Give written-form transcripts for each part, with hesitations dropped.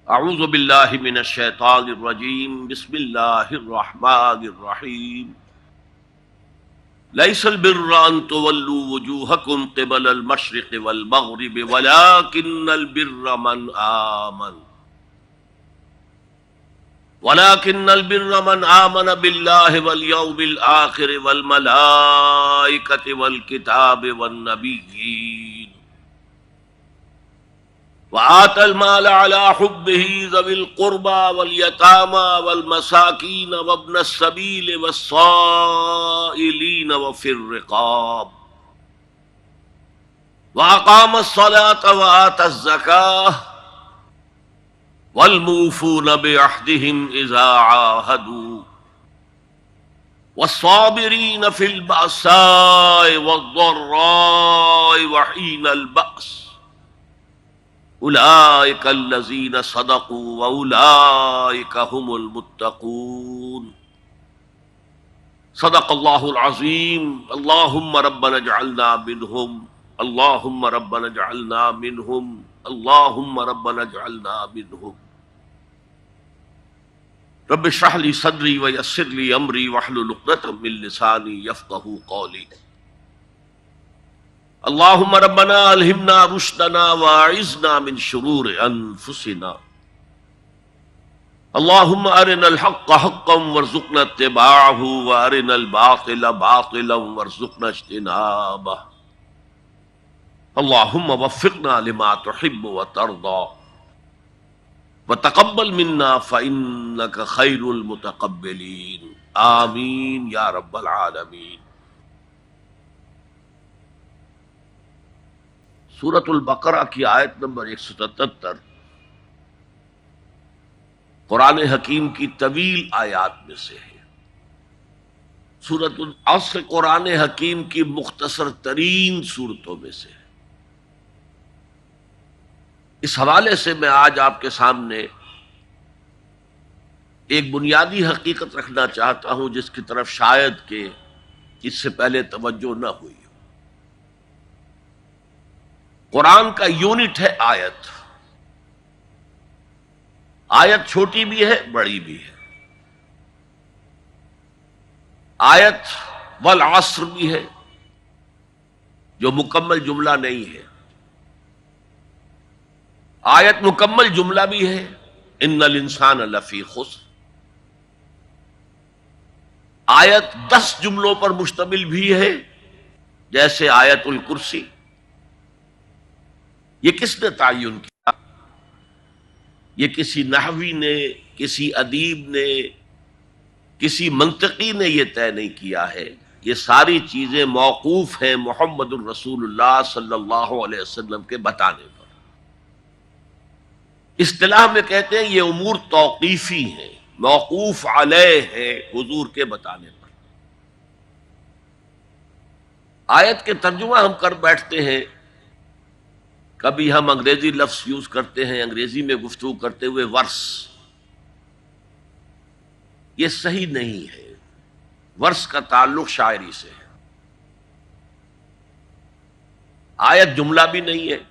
اعوذ باللہ من الشیطان الرجیم بسم اللہ الرحمن الرحیم لیس البر ان تولوا وجوہکم قبل المشرق والمغرب ولكن البر من آمن بالله واليوم الآخر والملائكة والكتاب والنبيين وآتى المال على حبه ذوي القربى واليتامى والمساكين وابن السبيل والسائلين وفي الرقاب وأقام الصلاة وآتى الزكاة والموفون بعهدهم إذا عاهدوا والصابرين في البأساء والضراء وحين البأس أولئك الذين صدقوا وأولئك هم المتقون صدق الله العظيم اللهم ربنا اجعلنا منهم اللهم ربنا اجعلنا منهم اللهم ربنا اجعلنا منهم رب اشرح لي صدري ويسر لي امري واحلل عقدة من لساني يفقهوا قولي اللهم ربنا الہمنا رشدنا واعذنا من شرور انفسنا اللهم ارنا الحق حقا وارزقنا اتباعه وارنا الباطل باطلا وارزقنا اجتنابه اللهم وفقنا لما تحب وترضى وتقبل منا فإنك خير المتقبلين آمین یا رب العالمین۔ سورۃ البقرہ کی آیت نمبر 177 قرآن حکیم کی طویل آیات میں سے ہے۔ سورۃ العصر قرآن حکیم کی مختصر ترین صورتوں میں سے ہے۔ اس حوالے سے میں آج آپ کے سامنے ایک بنیادی حقیقت رکھنا چاہتا ہوں جس کی طرف شاید کہ اس سے پہلے توجہ نہ ہوئی ہو۔ قرآن کا یونٹ ہے آیت۔ آیت چھوٹی بھی ہے بڑی بھی ہے۔ آیت والعصر بھی ہے جو مکمل جملہ نہیں ہے، آیت مکمل جملہ بھی ہے، ان الانسان لفی خسر۔ آیت 10 جملوں پر مشتمل بھی ہے جیسے آیت الکرسی۔ یہ کس نے تعین کیا؟ یہ کسی نحوی نے، کسی ادیب نے، کسی منطقی نے یہ طے نہیں کیا ہے۔ یہ ساری چیزیں موقوف ہیں محمد الرسول اللہ صلی اللہ علیہ وسلم کے بتانے پر۔ اصطلاح میں کہتے ہیں یہ امور توقیفی ہیں، موقوف علیہ ہے حضور کے بتانے پر۔ آیت کے ترجمہ ہم کر بیٹھتے ہیں، کبھی ہم انگریزی لفظ یوز کرتے ہیں، انگریزی میں گفتگو کرتے ہوئے ورس۔ یہ صحیح نہیں ہے، ورس کا تعلق شاعری سے ہے۔ آیت جملہ بھی نہیں ہے،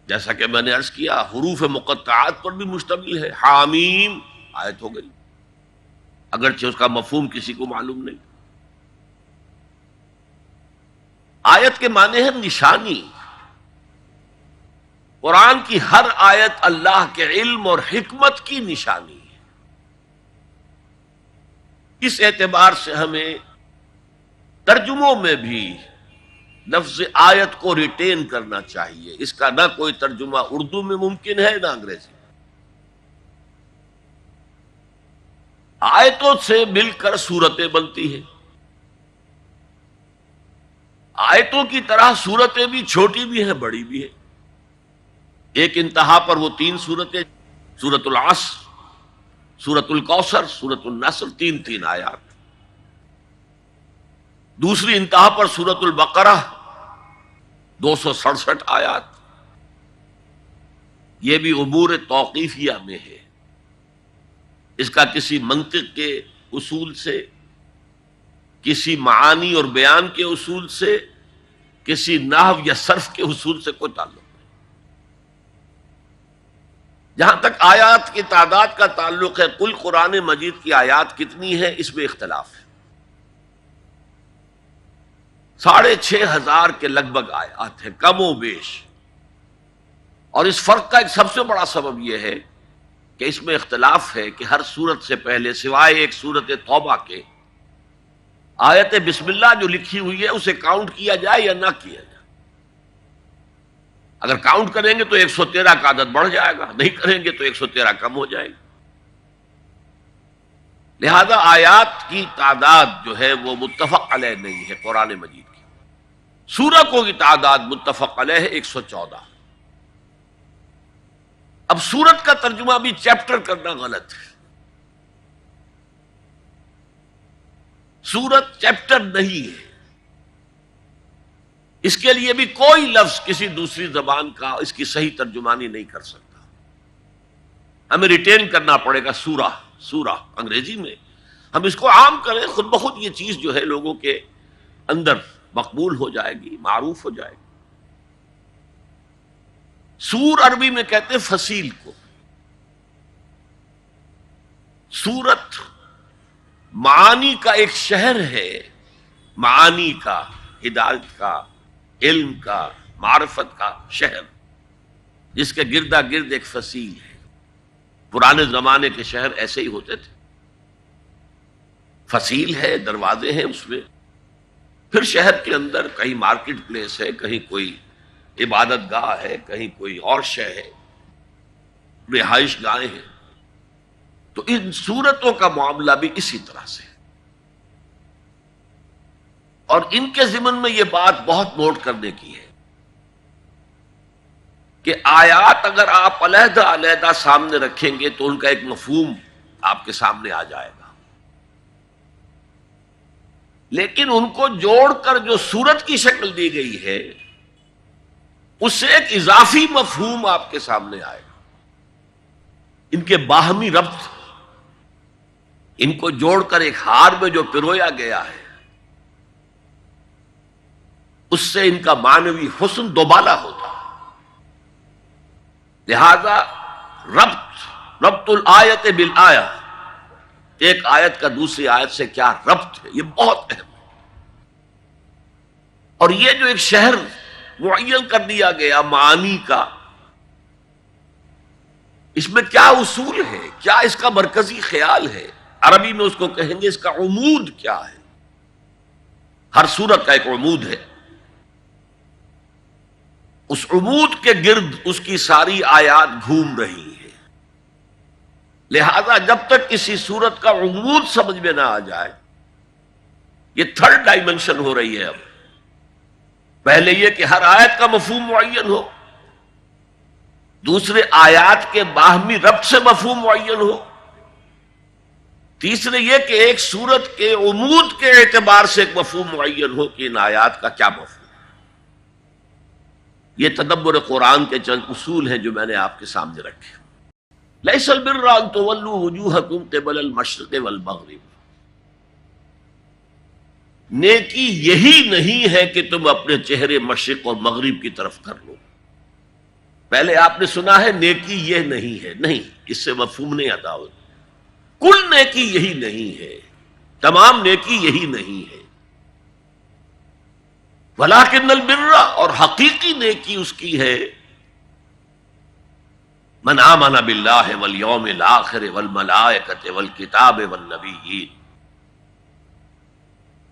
جیسا کہ میں نے عرض کیا حروف مقطعات پر بھی مشتمل ہے۔ حامیم آیت ہو گئی، اگرچہ اس کا مفہوم کسی کو معلوم نہیں۔ آیت کے معنی ہے نشانی۔ قرآن کی ہر آیت اللہ کے علم اور حکمت کی نشانی ہے۔ اس اعتبار سے ہمیں ترجموں میں بھی لفظ آیت کو ریٹین کرنا چاہیے۔ اس کا نہ کوئی ترجمہ اردو میں ممکن ہے نہ انگریزی میں۔ آیتوں سے مل کر سورتیں بنتی ہیں۔ آیتوں کی طرح سورتیں بھی چھوٹی بھی ہیں بڑی بھی ہیں۔ ایک انتہا پر وہ 3 سورتیں، سورۃ العصر، سورۃ الکوثر، سورۃ النصر، 3 آیات۔ دوسری انتہا پر سورۃ البقرہ، 267 آیات۔ یہ بھی امور توقیفیہ میں ہے۔ اس کا کسی منطق کے اصول سے، کسی معانی اور بیان کے اصول سے، کسی نحو یا صرف کے اصول سے کوئی تعلق نہیں۔ جہاں تک آیات کی تعداد کا تعلق ہے، کل قرآن مجید کی آیات کتنی ہے اس میں اختلاف ہے۔ 6,500 کے لگ بھگ آیات ہیں، کم و بیش۔ اور اس فرق کا ایک سب سے بڑا سبب یہ ہے کہ اس میں اختلاف ہے کہ ہر سورت سے پہلے سوائے ایک سورت توبہ کے آیت بسم اللہ جو لکھی ہوئی ہے اسے کاؤنٹ کیا جائے یا نہ کیا جائے۔ اگر کاؤنٹ کریں گے تو 113 کا عدد بڑھ جائے گا، نہیں کریں گے تو 113 کم ہو جائے گا۔ لہذا آیات کی تعداد جو ہے وہ متفق علیہ نہیں ہے قرآن مجید کی۔ سورتوں کی تعداد متفق علیہ ہے 114۔ اب سورت کا ترجمہ بھی چیپٹر کرنا غلط ہے۔ سورت چیپٹر نہیں ہے، اس کے لیے بھی کوئی لفظ کسی دوسری زبان کا اس کی صحیح ترجمانی نہیں کر سکتا۔ ہمیں ریٹین کرنا پڑے گا سورہ، سورہ انگریزی میں۔ ہم اس کو عام کریں، خود بخود یہ چیز جو ہے لوگوں کے اندر مقبول ہو جائے گی، معروف ہو جائے گی۔ سور عربی میں کہتے ہیں فصیل کو۔ سورت معانی کا ایک شہر ہے، معانی کا، ہدایت کا، علم کا، معرفت کا شہر، جس کے گردا گرد ایک فصیل ہے۔ پرانے زمانے کے شہر ایسے ہی ہوتے تھے، فصیل ہے، دروازے ہیں اس میں، پھر شہر کے اندر کہیں مارکیٹ پلیس ہے، کہیں کوئی عبادت گاہ ہے، کہیں کوئی اور شے ہے، رہائش گاہیں ہیں۔ تو ان صورتوں کا معاملہ بھی اسی طرح سے ہے۔ اور ان کے ضمن میں یہ بات بہت نوٹ کرنے کی ہے کہ آیات اگر آپ علیحدہ علیحدہ سامنے رکھیں گے تو ان کا ایک مفہوم آپ کے سامنے آ جائے گا، لیکن ان کو جوڑ کر جو صورت کی شکل دی گئی ہے اس سے ایک اضافی مفہوم آپ کے سامنے آئے گا۔ ان کے باہمی ربط، ان کو جوڑ کر ایک ہار میں جو پرویا گیا ہے، اس سے ان کا معنوی حسن دوبالا ہوتا ہے۔ لہذا ربط الآیت بالآیہ، ایک آیت کا دوسری آیت سے کیا ربط ہے، یہ بہت اہم ہے۔ اور یہ جو ایک شہر معین کر دیا گیا معانی کا، اس میں کیا اصول ہے، کیا اس کا مرکزی خیال ہے، عربی میں اس کو کہیں گے اس کا عمود کیا ہے۔ ہر سورت کا ایک عمود ہے، اس عمود کے گرد اس کی ساری آیات گھوم رہی ہیں۔ لہذا جب تک کسی سورت کا عمود سمجھ میں نہ آ جائے، یہ تھرڈ ڈائمنشن ہو رہی ہے۔ اب پہلے یہ کہ ہر آیت کا مفہوم معین ہو، دوسرے آیات کے باہمی ربط سے مفہوم معین ہو، تیسرے یہ کہ ایک سورت کے عمود کے اعتبار سے ایک مفہوم معین ہو کہ ان آیات کا کیا مفہوم۔ یہ تدبر قرآن کے چند اصول ہیں جو میں نے آپ کے سامنے رکھے۔ لیس البر ان تولوا وجوہکم قبل المشرق والمغرب، نیکی یہی نہیں ہے کہ تم اپنے چہرے مشرق اور مغرب کی طرف کر لو۔ پہلے آپ نے سنا ہے نیکی یہ نہیں ہے، نہیں، اس سے مفہوم نہیں ادا ہوتا۔ کل نیکی یہی نہیں ہے، تمام نیکی یہی نہیں ہے۔ ولیکن البر، اور حقیقی نیکی اس کی ہے من آمن باللہ والیوم الآخر والملائکۃ والکتاب والنبیین،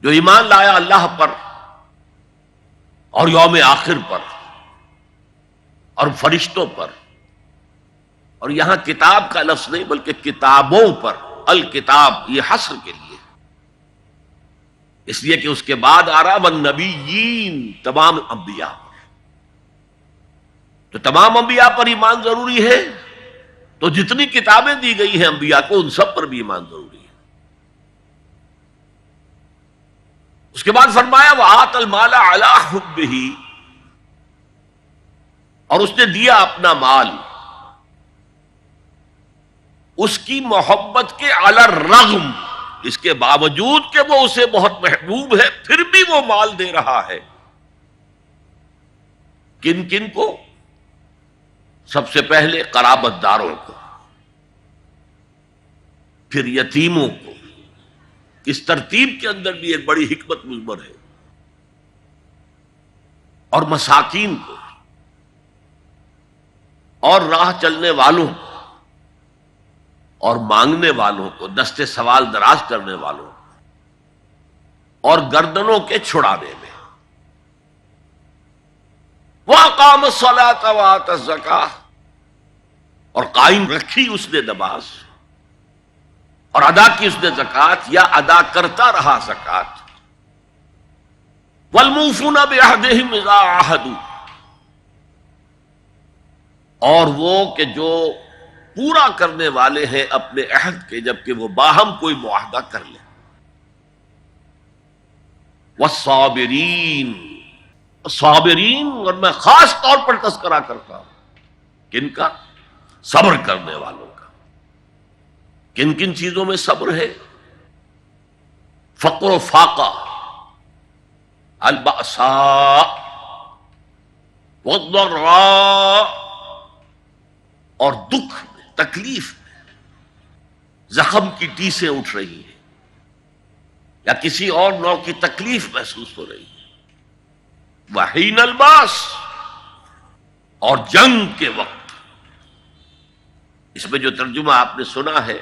جو ایمان لایا اللہ پر اور یوم آخر پر اور فرشتوں پر، اور یہاں کتاب کا لفظ نہیں بلکہ کتابوں پر، الکتاب یہ حصر کے لیے، اس لیے کہ اس کے بعد آ رہا والنبیین، تمام انبیاء پر۔ تو تمام انبیاء پر ایمان ضروری ہے، تو جتنی کتابیں دی گئی ہیں انبیاء کو ان سب پر بھی ایمان ضروری ہے۔ اس کے بعد فرمایا وَآتَ الْمَالَ عَلَىٰ حُبِّهِ، اور اس نے دیا اپنا مال اس کی محبت کے علی الرغم، اس کے باوجود کہ وہ اسے بہت محبوب ہے پھر بھی وہ مال دے رہا ہے۔ کن کن کو؟ سب سے پہلے قرابت داروں کو، پھر یتیموں کو. اس ترتیب کے اندر بھی ایک بڑی حکمت مضمر ہے. اور مساکین کو، اور راہ چلنے والوں کو، اور مانگنے والوں کو، دستے سوال دراز کرنے والوں کو، اور گردنوں کے چھڑانے میں. وَأَقَامَ الصَّلَاةَ وَآتَى الزَّكَاةَ، اور قائم رکھی اس نے نماز، اور ادا کی اس نے زکوٰۃ، یا ادا کرتا رہا زکوٰۃ. وَالْمُوفُونَ بِعَهْدِهِمْ إِذَا عَاهَدُوا، اور وہ کہ جو پورا کرنے والے ہیں اپنے عہد کے جبکہ وہ باہم کوئی معاہدہ کر لیں. وَالصَّابِرِينَ، صابرین، اور میں خاص طور پر تذکرہ کرتا ہوں کن کا؟ صبر کرنے والوں کا. کن کن چیزوں میں صبر ہے؟ فقر و فاقہ، البأساء والضراء، اور دکھ میں، تکلیف میں، زخم کی ٹیسیں اٹھ رہی ہیں یا کسی اور نوع کی تکلیف محسوس ہو رہی ہے. وحین الباس، اور جنگ کے وقت. اس میں جو ترجمہ آپ نے سنا ہے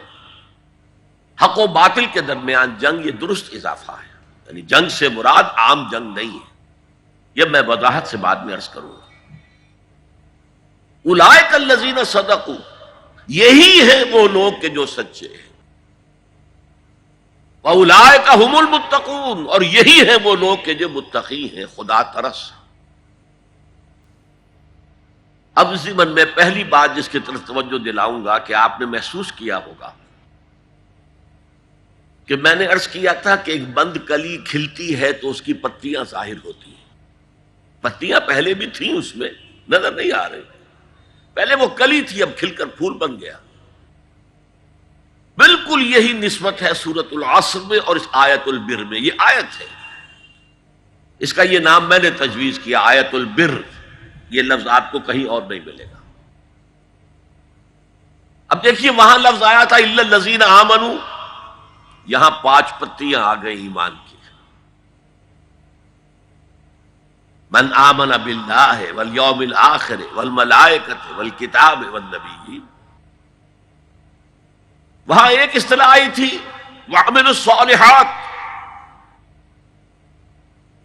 حق و باطل کے درمیان جنگ، یہ درست اضافہ ہے. یعنی جنگ سے مراد عام جنگ نہیں ہے، یہ میں وضاحت سے بعد میں عرض کروں گا. اولئک الذین صدقوا، یہی ہیں وہ لوگ کہ جو سچے ہیں. وَأُولَٰئِكَ هُمُ الْمُتَّقُونَ، اور یہی ہیں وہ لوگ کہ جو متقی ہیں، خدا ترس. اب اسی من میں پہلی بات جس کی طرف توجہ دلاؤں گا کہ آپ نے محسوس کیا ہوگا کہ میں نے عرض کیا تھا کہ ایک بند کلی کھلتی ہے تو اس کی پتیاں ظاہر ہوتی ہیں. پتیاں پہلے بھی تھیں، اس میں نظر نہیں آ رہی. پہلے وہ کلی تھی، اب کھل کر پھول بن گیا. بالکل یہی نسبت ہے سورۃ العصر میں اور اس آیت البر میں. یہ آیت ہے، اس کا یہ نام میں نے تجویز کیا، آیت البر. یہ لفظ آپ کو کہیں اور نہیں ملے گا. اب دیکھیے وہاں لفظ آیا تھا الا الذین آمنوا، یہاں 5 پتیاں آ گئی ایمان کی. من آمن باللہ والیوم الآخر والملائکۃ والکتاب والنبیین. وہاں ایک اصطلاح آئی تھی وعملوا الصالحات.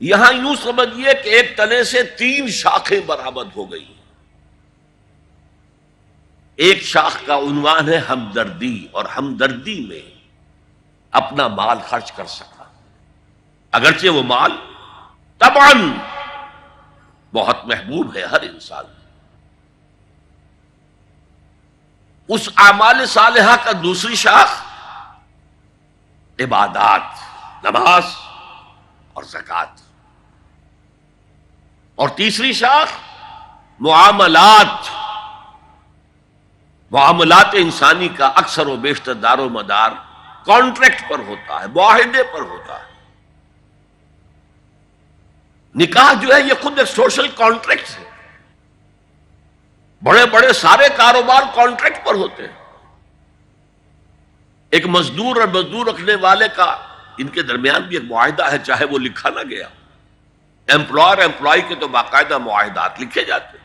یہاں یوں سمجھیے کہ ایک تنے سے 3 شاخیں برآمد ہو گئی. ایک شاخ کا عنوان ہے ہمدردی، اور ہمدردی میں اپنا مال خرچ کر سکا، اگرچہ وہ مال طبعاً بہت محبوب ہے ہر انسان. اس اعمال صالحہ کا دوسری شاخ عبادات، نماز اور زکوٰۃ، اور تیسری شاخ معاملات. معاملات انسانی کا اکثر و بیشتر دار و مدار کانٹریکٹ پر ہوتا ہے، معاہدے پر ہوتا ہے. نکاح جو ہے یہ خود ایک سوشل کانٹریکٹ ہے. بڑے بڑے سارے کاروبار کانٹریکٹ پر ہوتے ہیں. ایک مزدور اور مزدور رکھنے والے کا ان کے درمیان بھی ایک معاہدہ ہے، چاہے وہ لکھا نہ گیا. ایمپلائر امپلائی کے تو باقاعدہ معاہدات لکھے جاتے ہیں.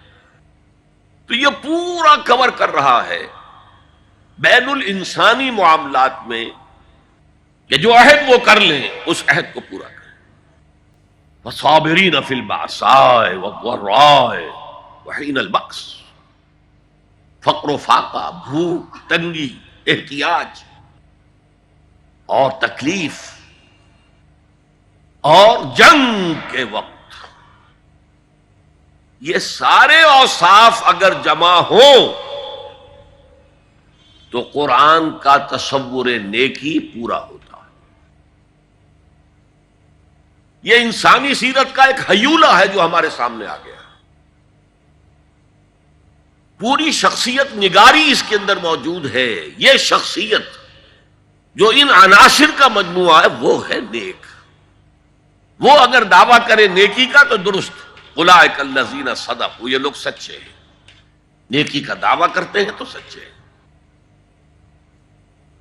تو یہ پورا کور کر رہا ہے بین الانسانی معاملات میں کہ جو عہد وہ کر لیں اس عہد کو پورا کریں. وَصَابِرِينَ فِي الْبَأْسَاءِ وَالضَّرَّاءِ وَحِينَ الْبَأْسِ. فقر و فاقہ، بھوک، تنگی، احتیاج اور تکلیف اور جنگ کے وقت، یہ سارے اوصاف اگر جمع ہوں تو قرآن کا تصور نیکی پورا ہوتا ہے. یہ انسانی سیرت کا ایک ہیولہ ہے جو ہمارے سامنے آ گیا. پوری شخصیت نگاری اس کے اندر موجود ہے. یہ شخصیت جو ان عناصر کا مجموعہ ہے وہ ہے نیک. وہ اگر دعویٰ کرے نیکی کا تو درست، اولئک الذین صدقوا، یہ لوگ سچے ہیں. نیکی کا دعویٰ کرتے ہیں تو سچے ہیں،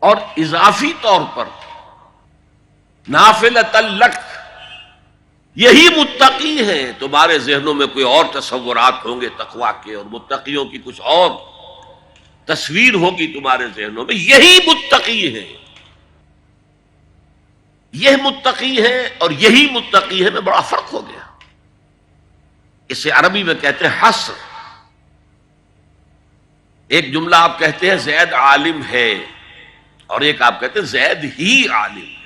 اور اضافی طور پر نافلۃ لک، یہی متقی ہیں۔ تمہارے ذہنوں میں کوئی اور تصورات ہوں گے تقویٰ کے، اور متقیوں کی کچھ اور تصویر ہوگی تمہارے ذہنوں میں، یہی متقی ہیں، یہ متقی ہیں اور یہی متقی ہے، میں بڑا فرق ہو گیا۔ اسے عربی میں کہتے ہیں حصر۔ ایک جملہ آپ کہتے ہیں زید عالم ہے، اور ایک آپ کہتے ہیں زید ہی عالم ہے۔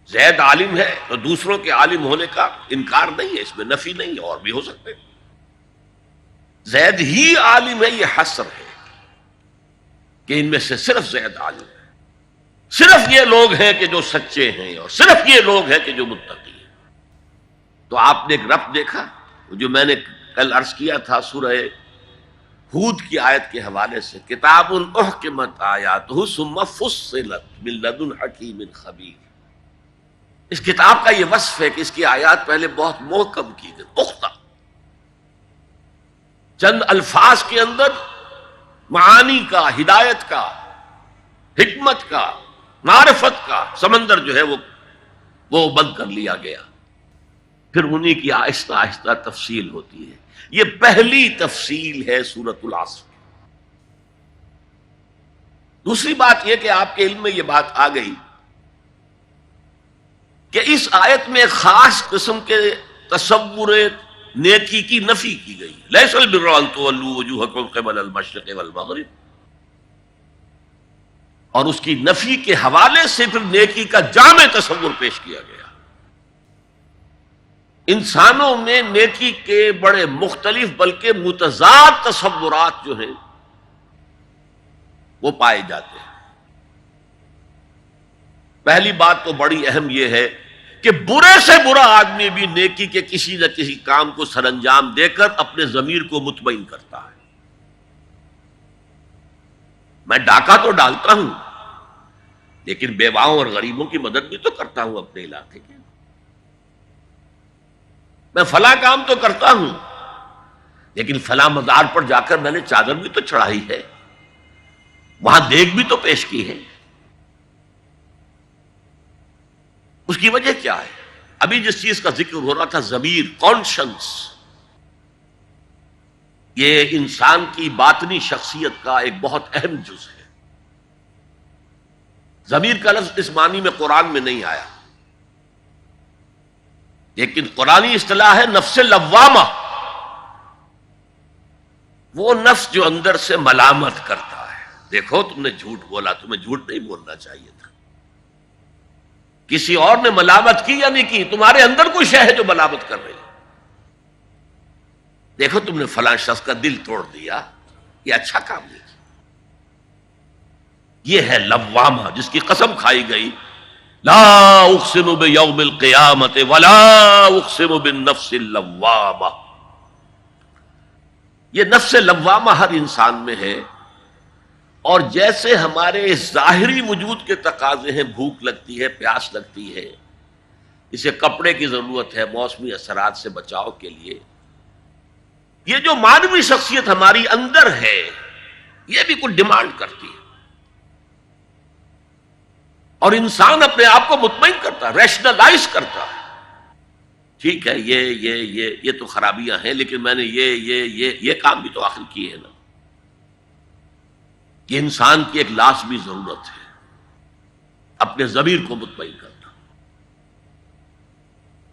زید عالم ہے تو دوسروں کے عالم ہونے کا انکار نہیں ہے، اس میں نفی نہیں ہے، اور بھی ہو سکتے۔ زید ہی عالم ہے، یہ حصر ہے کہ ان میں سے صرف زید عالم ہے، صرف یہ لوگ ہیں کہ جو سچے ہیں، اور صرف یہ لوگ ہیں کہ جو متقی ہیں۔ تو آپ نے ایک ربط دیکھا جو میں نے کل عرض کیا تھا سورہ ہود کی آیت کے حوالے سے، کتاب احکمت آیاتہ ثم فصلت من لدن حکیم خبیر۔ اس کتاب کا یہ وصف ہے کہ اس کی آیات پہلے بہت محکم کی گئی، پختہ، چند الفاظ کے اندر معانی کا، ہدایت کا، حکمت کا، معرفت کا سمندر جو ہے وہ بند کر لیا گیا، پھر انہی کی آہستہ آہستہ تفصیل ہوتی ہے۔ یہ پہلی تفصیل ہے سورۃ العصر۔ دوسری بات یہ کہ آپ کے علم میں یہ بات آ گئی کہ اس آیت میں ایک خاص قسم کے تصور نیکی کی نفی کی گئی، لیس البر ان تولوا وجوہکم قبل المشرق والمغرب، اور اس کی نفی کے حوالے سے پھر نیکی کا جامع تصور پیش کیا گیا۔ انسانوں میں نیکی کے بڑے مختلف بلکہ متضاد تصورات جو ہیں وہ پائے جاتے ہیں۔ پہلی بات تو بڑی اہم یہ ہے کہ برے سے برا آدمی بھی نیکی کے کسی نہ کسی کام کو سر انجام دے کر اپنے ضمیر کو مطمئن کرتا ہے۔ میں ڈاکہ تو ڈالتا ہوں، لیکن بیواؤں اور غریبوں کی مدد بھی تو کرتا ہوں اپنے علاقے کے، میں فلاں کام تو کرتا ہوں، لیکن فلاں مزار پر جا کر میں نے چادر بھی تو چڑھائی ہے، وہاں دیگ بھی تو پیش کی ہے۔ اس کی وجہ کیا ہے؟ ابھی جس چیز کا ذکر ہو رہا تھا، ضمیر، کانشنس، یہ انسان کی باطنی شخصیت کا ایک بہت اہم جز ہے۔ ضمیر کا لفظ اس معنی میں قرآن میں نہیں آیا، لیکن قرآنی اصطلاح ہے نفس لوامہ، وہ نفس جو اندر سے ملامت کرتا ہے، دیکھو تم نے جھوٹ بولا، تمہیں جھوٹ نہیں بولنا چاہیے تھا، کسی اور نے ملامت کی یا نہیں کی، تمہارے اندر کوئی شے ہے جو ملامت کر رہی ہے، دیکھو تم نے فلاں شخص کا دل توڑ دیا، یہ اچھا کام نہیں کیا۔ یہ ہے لوامہ، جس کی قسم کھائی گئی، لا اقسم بیوم القیامت ولا اقسم بالنفس اللوامہ۔ یہ نفس لوامہ ہر انسان میں ہے، اور جیسے ہمارے ظاہری وجود کے تقاضے ہیں، بھوک لگتی ہے، پیاس لگتی ہے، اسے کپڑے کی ضرورت ہے موسمی اثرات سے بچاؤ کے لیے، یہ جو مانوی شخصیت ہماری اندر ہے یہ بھی کچھ ڈیمانڈ کرتی ہے، اور انسان اپنے آپ کو مطمئن کرتا ہے، ریشنلائز کرتا ہے، ٹھیک ہے یہ تو خرابیاں ہیں، لیکن میں نے یہ کام بھی تو آخر کیے ہیں نا۔ یہ انسان کی ایک لازمی ضرورت ہے، اپنے ضمیر کو مطمئن کرنا۔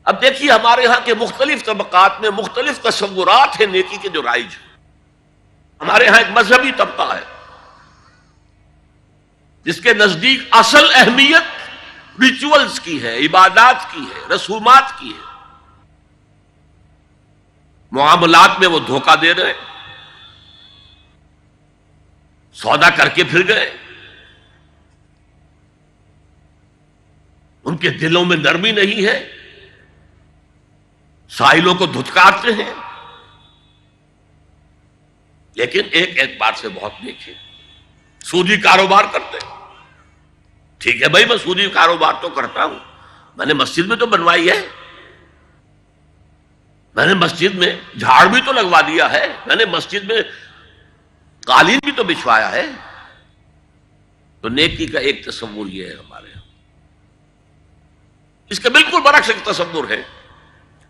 اب دیکھیے ہمارے ہاں کے مختلف طبقات میں مختلف تصورات ہیں نیکی کے جو رائج ہیں۔ ہمارے ہاں ایک مذہبی طبقہ ہے جس کے نزدیک اصل اہمیت ریچولز کی ہے، عبادات کی ہے، رسومات کی ہے۔ معاملات میں وہ دھوکہ دے رہے، سودا کر کے پھر گئے، ان کے دلوں میں نرمی نہیں ہے، سائلوں کو دھتکارتے ہیں، لیکن ایک اعتبار سے بہت نیک ہے، سودی کاروبار کرتے ہیں۔ ٹھیک ہے بھائی، میں سودی کاروبار تو کرتا ہوں، میں نے مسجد میں تو بنوائی ہے، میں نے مسجد میں جھاڑ بھی تو لگوا دیا ہے، میں نے مسجد میں قالین بھی تو بچھوایا ہے. تو نیکی کا ایک تصور یہ ہے ہمارے یہاں. اس کے بالکل برعکس ایک تصور ہے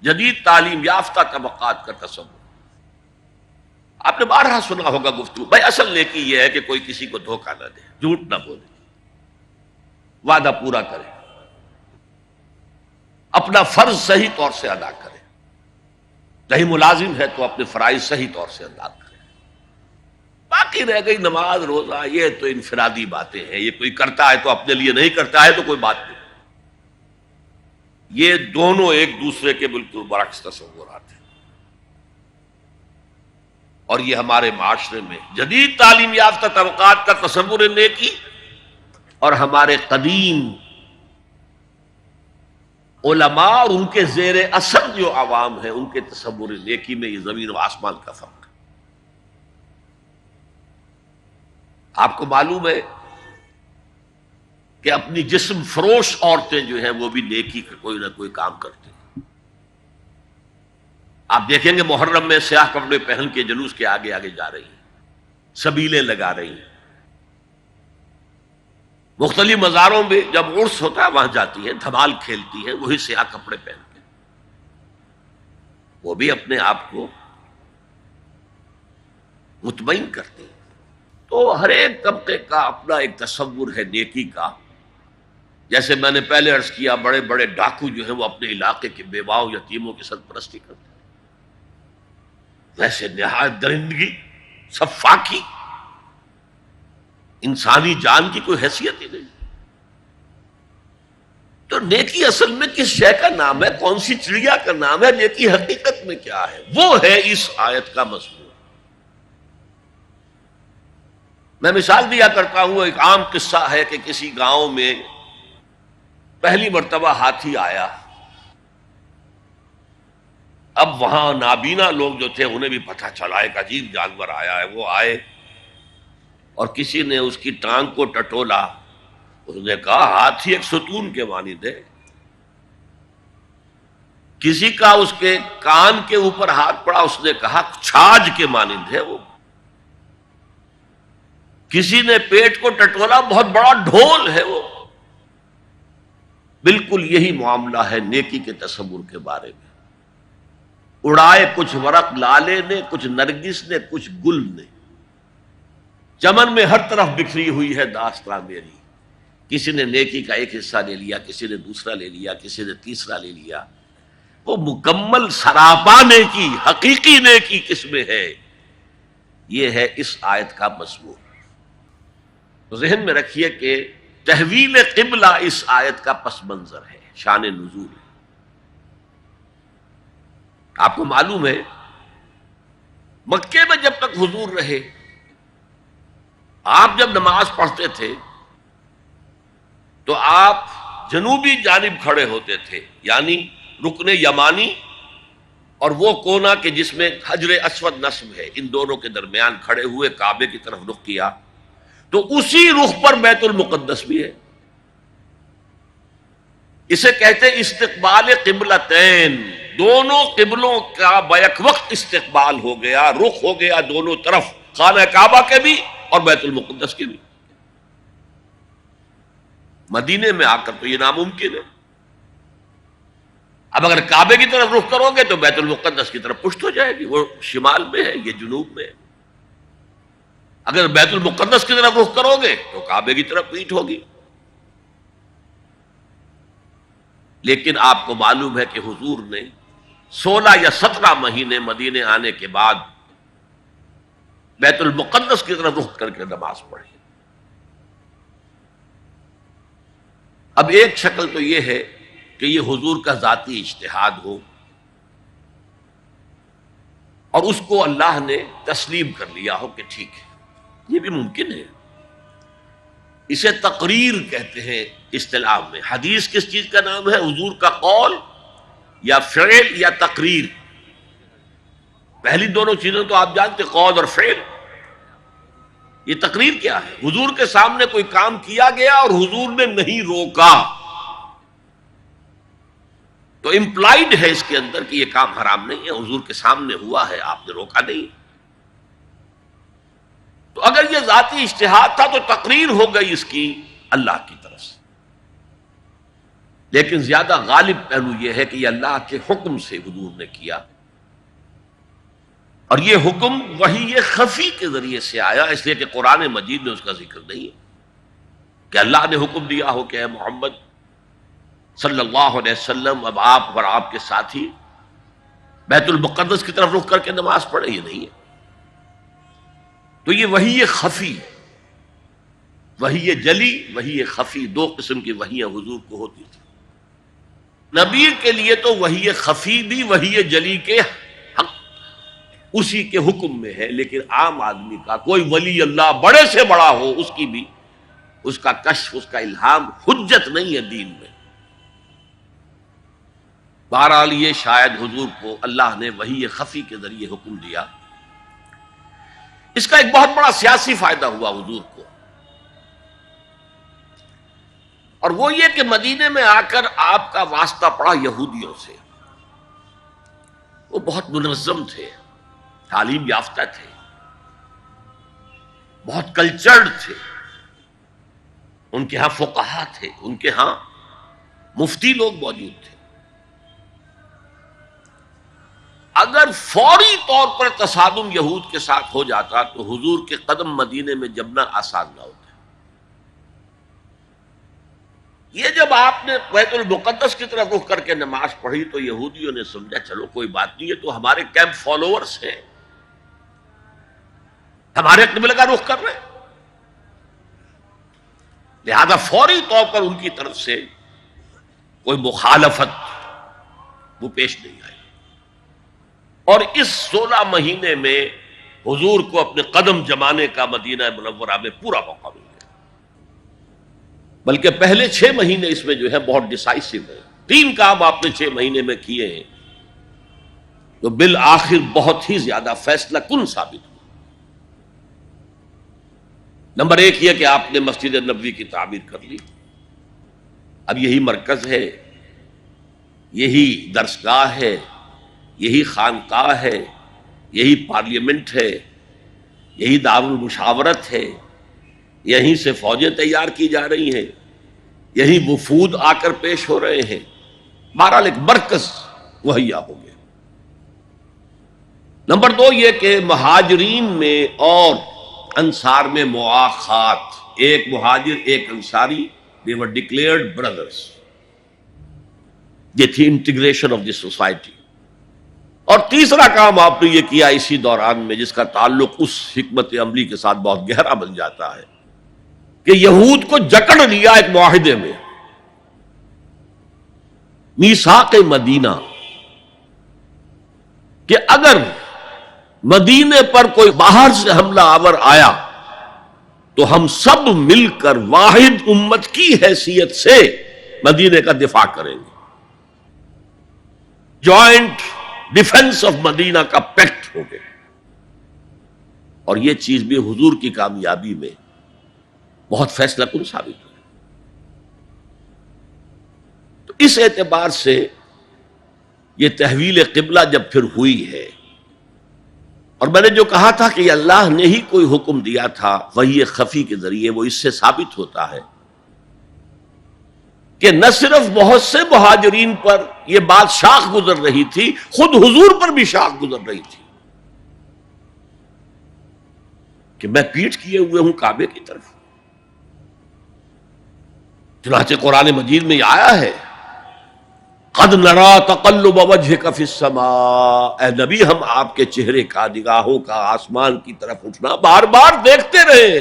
جدید تعلیم یافتہ طبقات کا تصور. آپ نے بارہا سنا ہوگا گفتگو، بھائی اصل نیکی یہ ہے کہ کوئی کسی کو دھوکہ نہ دے، جھوٹ نہ بولے، وعدہ پورا کرے، اپنا فرض صحیح طور سے ادا کرے، کہیں ملازم ہے تو اپنے فرائض صحیح طور سے ادا کرے. باقی رہ گئی نماز روزہ، یہ تو انفرادی باتیں ہیں، یہ کوئی کرتا ہے تو اپنے لیے، نہیں کرتا ہے تو کوئی بات نہیں. یہ دونوں ایک دوسرے کے بالکل برعکس تصورات ہیں. اور یہ ہمارے معاشرے میں جدید تعلیم یافتہ طبقات کا تصور نیکی اور ہمارے قدیم علماء اور ان کے زیر اثر جو عوام ہیں ان کے تصور نیکی میں یہ زمین و آسمان کا فرق ہے. آپ کو معلوم ہے کہ اپنی جسم فروش عورتیں جو ہیں وہ بھی نیکی کا کوئی نہ کوئی کام کرتی ہیں. آپ دیکھیں گے محرم میں سیاہ کپڑے پہن کے جلوس کے آگے آگے جا رہی ہیں، سبیلیں لگا رہی ہیں. مختلف مزاروں میں جب عرس ہوتا ہے وہاں جاتی ہیں، دھمال کھیلتی ہیں، وہی سیاہ کپڑے پہن کے. وہ بھی اپنے آپ کو مطمئن کرتی ہیں. تو ہر ایک طبقے کا اپنا ایک تصور ہے نیکی کا. جیسے میں نے پہلے عرض کیا، بڑے بڑے ڈاکو جو ہیں وہ اپنے علاقے کے بیواؤں یتیموں کی سرپرستی کرتے ہیں. ویسے نہایت درندگی، صفاکی، انسانی جان کی کوئی حیثیت ہی نہیں. تو نیکی اصل میں کس شے کا نام ہے، کون سی چڑیا کا نام ہے، نیکی حقیقت میں کیا ہے، وہ ہے اس آیت کا مضمون. میں مثال دیا کرتا ہوں، ایک عام قصہ ہے کہ کسی گاؤں میں پہلی مرتبہ ہاتھی آیا. اب وہاں نابینا لوگ جو تھے انہیں بھی پتہ چلا ایک عجیب جانور آیا ہے. وہ آئے اور کسی نے اس کی ٹانگ کو ٹٹولا. اس نے کہا ہاتھی ایک ستون کے مانند ہے. کسی کا اس کے کان کے اوپر ہاتھ پڑا، اس نے کہا چھاج کے مانند ہے وہ. کسی نے پیٹ کو ٹٹولا، بہت بڑا ڈھول ہے وہ. بالکل یہی معاملہ ہے نیکی کے تصور کے بارے میں. اڑائے کچھ ورق لالے نے، کچھ نرگس نے، کچھ گل نے، چمن میں ہر طرف بکھری ہوئی ہے داستاں میری. کسی نے نیکی کا ایک حصہ لے لیا، کسی نے دوسرا لے لیا، کسی نے تیسرا لے لیا. وہ مکمل سراپا نیکی، حقیقی نیکی کس میں ہے، یہ ہے اس آیت کا مضمون. تو ذہن میں رکھیے کہ تحویل قبلہ اس آیت کا پس منظر ہے، شان نزول ہے. آپ کو معلوم ہے مکے میں جب تک حضور رہے، آپ جب نماز پڑھتے تھے تو آپ جنوبی جانب کھڑے ہوتے تھے، یعنی رکن یمانی اور وہ کونا کہ جس میں حجر اسود نصب ہے، ان دونوں کے درمیان کھڑے ہوئے کعبے کی طرف رخ کیا. تو اسی رخ پر بیت المقدس بھی ہے. اسے کہتے استقبال قبلتین، دونوں قبلوں کا بیک وقت استقبال ہو گیا، رخ ہو گیا دونوں طرف، خانہ کعبہ کے بھی اور بیت المقدس کے بھی. مدینے میں آ کر تو یہ ناممکن ہے. اب اگر کعبے کی طرف رخ کرو گے تو بیت المقدس کی طرف پشت ہو جائے گی، وہ شمال میں ہے، یہ جنوب میں ہے. اگر بیت المقدس کی طرف رخ کرو گے تو کعبے کی طرف پیٹھ ہوگی. لیکن آپ کو معلوم ہے کہ حضور نے 16 یا 17 مہینے مدینے آنے کے بعد بیت المقدس کی طرف رخ کر کے نماز پڑھی. اب ایک شکل تو یہ ہے کہ یہ حضور کا ذاتی اجتہاد ہو اور اس کو اللہ نے تسلیم کر لیا ہو کہ ٹھیک ہے، یہ بھی ممکن ہے. اسے تقریر کہتے ہیں اصطلاح میں. حدیث کس چیز کا نام ہے؟ حضور کا قول یا فعل یا تقریر. پہلی دونوں چیزیں تو آپ جانتے، قول اور فعل. یہ تقریر کیا ہے؟ حضور کے سامنے کوئی کام کیا گیا اور حضور نے نہیں روکا، تو تو امپلائڈ ہے اس کے اندر کہ یہ کام حرام نہیں ہے، حضور کے سامنے ہوا ہے، آپ نے روکا نہیں۔ تو اگر یہ ذاتی اجتہاد تھا تو تقریر ہو گئی اس کی اللہ کی طرف سے، لیکن زیادہ غالب پہلو یہ ہے کہ یہ اللہ کے حکم سے حضور نے کیا، اور یہ حکم وحی خفی کے ذریعے سے آیا، اس لیے کہ قرآن مجید میں اس کا ذکر نہیں ہے کہ اللہ نے حکم دیا ہو کہ اے محمد صلی اللہ علیہ وسلم اب آپ اور آپ کے ساتھی بیت المقدس کی طرف رخ کر کے نماز پڑھیں، یہ نہیں ہے۔ تو یہ وحی خفی، وحی جلی، وحی خفی، دو قسم کی وحیاں حضور کو ہوتی تھی۔ نبی کے لیے تو وحی خفی بھی وحی جلی کے حق اسی کے حکم میں ہے، لیکن عام آدمی کا کوئی ولی اللہ بڑے سے بڑا ہو، اس کی بھی اس کا کشف، اس کا الہام حجت نہیں ہے دین میں۔ بہرحال یہ شاید حضور کو اللہ نے وحی خفی کے ذریعے حکم دیا، اس کا ایک بہت بڑا سیاسی فائدہ ہوا حضور کو، اور وہ یہ کہ مدینے میں آ کر آپ کا واسطہ پڑا یہودیوں سے۔ وہ بہت منظم تھے، تعلیم یافتہ تھے، بہت کلچرڈ تھے، ان کے ہاں فقہا تھے، ان کے ہاں مفتی لوگ موجود تھے۔ اگر فوری طور پر تصادم یہود کے ساتھ ہو جاتا تو حضور کے قدم مدینے میں جمنا آسان نہ ہوتا۔ یہ جب آپ نے بیت المقدس کی طرف رخ کر کے نماز پڑھی تو یہودیوں نے سمجھا چلو کوئی بات نہیں ہے، تو ہمارے کیمپ فالوورز ہیں، ہمارے قبلہ کا رخ کر رہے ہیں، لہذا فوری طور پر ان کی طرف سے کوئی مخالفت وہ پیش نہیں آئی، اور اس 16 مہینے میں حضور کو اپنے قدم جمانے کا مدینہ منورہ میں پورا موقع مل گیا۔ بلکہ پہلے 6 مہینے اس میں جو ہے بہت ڈیسائسو ہے، 3 کام آپ نے 6 مہینے میں کیے ہیں تو بالآخر بہت ہی زیادہ فیصلہ کن ثابت ہوا۔ نمبر 1 یہ کہ آپ نے مسجد نبوی کی تعمیر کر لی، اب یہی مرکز ہے، یہی درسگاہ ہے، یہی خانقاہ ہے، یہی پارلیمنٹ ہے، یہی دار المشاورت ہے، یہیں سے فوجیں تیار کی جا رہی ہیں، یہی وفود آ کر پیش ہو رہے ہیں، بہرحال ایک مرکز مہیا ہو گیا۔ نمبر 2 یہ کہ مہاجرین میں اور انصار میں مواخات، ایک مہاجر ایک Ansari, they were declared brothers، یہ تھی انٹیگریشن آف دی سوسائٹی۔ اور تیسرا کام آپ نے یہ کیا اسی دوران میں، جس کا تعلق اس حکمت عملی کے ساتھ بہت گہرا بن جاتا ہے، کہ یہود کو جکڑ لیا ایک معاہدے میں، میثاق مدینہ، کہ اگر مدینے پر کوئی باہر سے حملہ آور آیا تو ہم سب مل کر واحد امت کی حیثیت سے مدینے کا دفاع کریں گے۔ جوائنٹ ڈیفنس آف مدینہ کا پیکٹ ہو گیا، اور یہ چیز بھی حضور کی کامیابی میں بہت فیصلہ کن ثابت ہوئی۔ تو اس اعتبار سے یہ تحویل قبلہ جب پھر ہوئی ہے، اور میں نے جو کہا تھا کہ اللہ نے ہی کوئی حکم دیا تھا وحی خفی کے ذریعے، وہ اس سے ثابت ہوتا ہے کہ نہ صرف بہت سے مہاجرین پر یہ بات شاخ گزر رہی تھی، خود حضور پر بھی شاخ گزر رہی تھی کہ میں پیٹھ کیے ہوئے ہوں کعبے کی طرف۔ چنانچہ قرآن مجید میں یہ آیا ہے، قد نرا تقلب وجهك في السماء، اے نبی ہم آپ کے چہرے کا، نگاہوں کا آسمان کی طرف اٹھنا بار بار دیکھتے رہے۔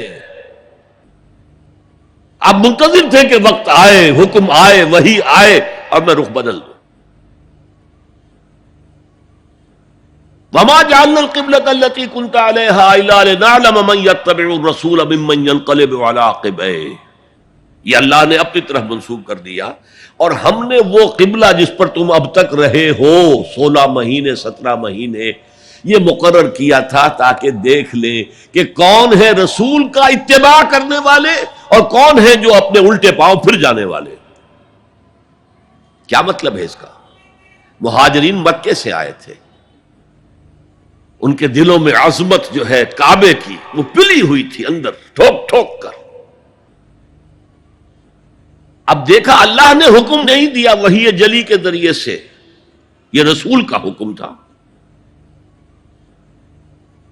آپ منتظر تھے کہ وقت آئے، حکم آئے، وحی آئے اور میں رخ بدل دوں۔ وما جعلنا القبلة التي كنت عليها الا لنعلم من يتبع الرسول ممن ينقلب على عقبيه، یہ اللہ نے اپنی طرف منسوب کر دیا، اور ہم نے وہ قبلہ جس پر تم اب تک رہے ہو 16 مہینے 17 مہینے یہ مقرر کیا تھا تاکہ دیکھ لیں کہ کون ہے رسول کا اتباع کرنے والے اور کون ہے جو اپنے الٹے پاؤں پھر جانے والے۔ کیا مطلب ہے اس کا؟ مہاجرین مکے سے آئے تھے، ان کے دلوں میں عظمت جو ہے کعبے کی وہ پلی ہوئی تھی اندر ٹھوک ٹھوک کر۔ اب دیکھا اللہ نے حکم نہیں دیا وحی جلی کے ذریعے سے، یہ رسول کا حکم تھا۔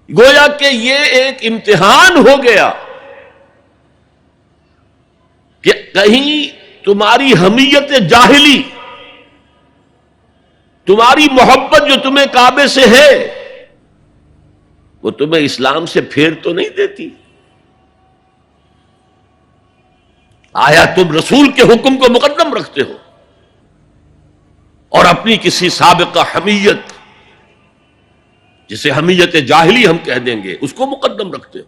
گویا کہ یہ ایک امتحان ہو گیا کہ کہیں تمہاری حمیت جاہلی، تمہاری محبت جو تمہیں کعبے سے ہے، وہ تمہیں اسلام سے پھیر تو نہیں دیتی؟ آیا تم رسول کے حکم کو مقدم رکھتے ہو اور اپنی کسی سابقہ حمیت، جسے حمیت جاہلی ہم کہہ دیں گے، اس کو مقدم رکھتے ہو؟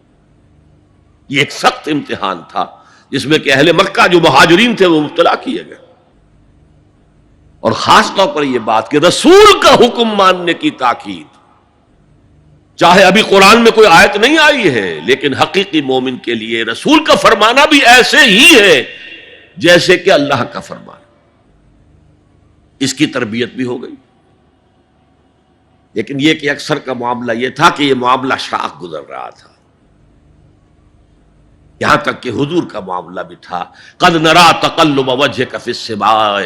یہ ایک سخت امتحان تھا جس میں کہ اہل مکہ جو مہاجرین تھے وہ مبتلا کیے گئے، اور خاص طور پر یہ بات کہ رسول کا حکم ماننے کی تاکید، چاہے ابھی قرآن میں کوئی آیت نہیں آئی ہے، لیکن حقیقی مومن کے لیے رسول کا فرمانا بھی ایسے ہی ہے جیسے کہ اللہ کا فرمان۔ اس کی تربیت بھی ہو گئی، لیکن یہ کہ اکثر کا معاملہ یہ تھا کہ یہ معاملہ شاخ گزر رہا تھا، یہاں تک کہ حضور کا معاملہ بھی تھا، قد نرا تقلب وجهك في السماء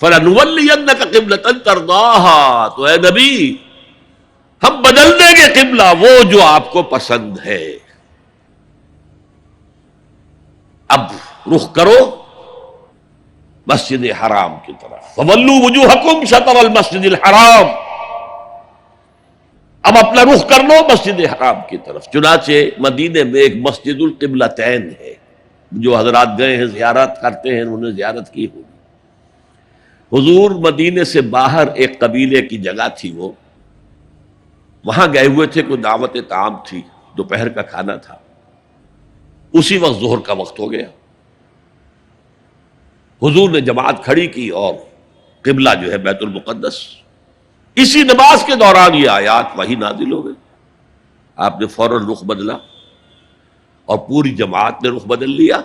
فلنولینک قبلۃ ترضاها، تو اے نبی ہم بدل دیں گے قبلہ وہ جو آپ کو پسند ہے، اب رخ کرو مسجد حرام کی طرف، فولوا وجوہکم شطر المسجد الحرام، اب اپنا رخ کر لو مسجد حرام کی طرف۔ چنانچہ مدینے میں ایک مسجد القبلتین ہے، جو حضرات گئے ہیں زیارت کرتے ہیں انہوں نے زیارت کی ہوگی۔ حضور مدینے سے باہر ایک قبیلے کی جگہ تھی، وہ وہاں گئے ہوئے تھے، کوئی دعوت طعام تھی، دوپہر کا کھانا تھا، اسی وقت ظہر کا وقت ہو گیا۔ حضور نے جماعت کھڑی کی اور قبلہ جو ہے بیت المقدس، اسی نماز کے دوران یہ آیات وحی نازل ہو گئی، آپ نے فوراً رخ بدلا اور پوری جماعت نے رخ بدل لیا،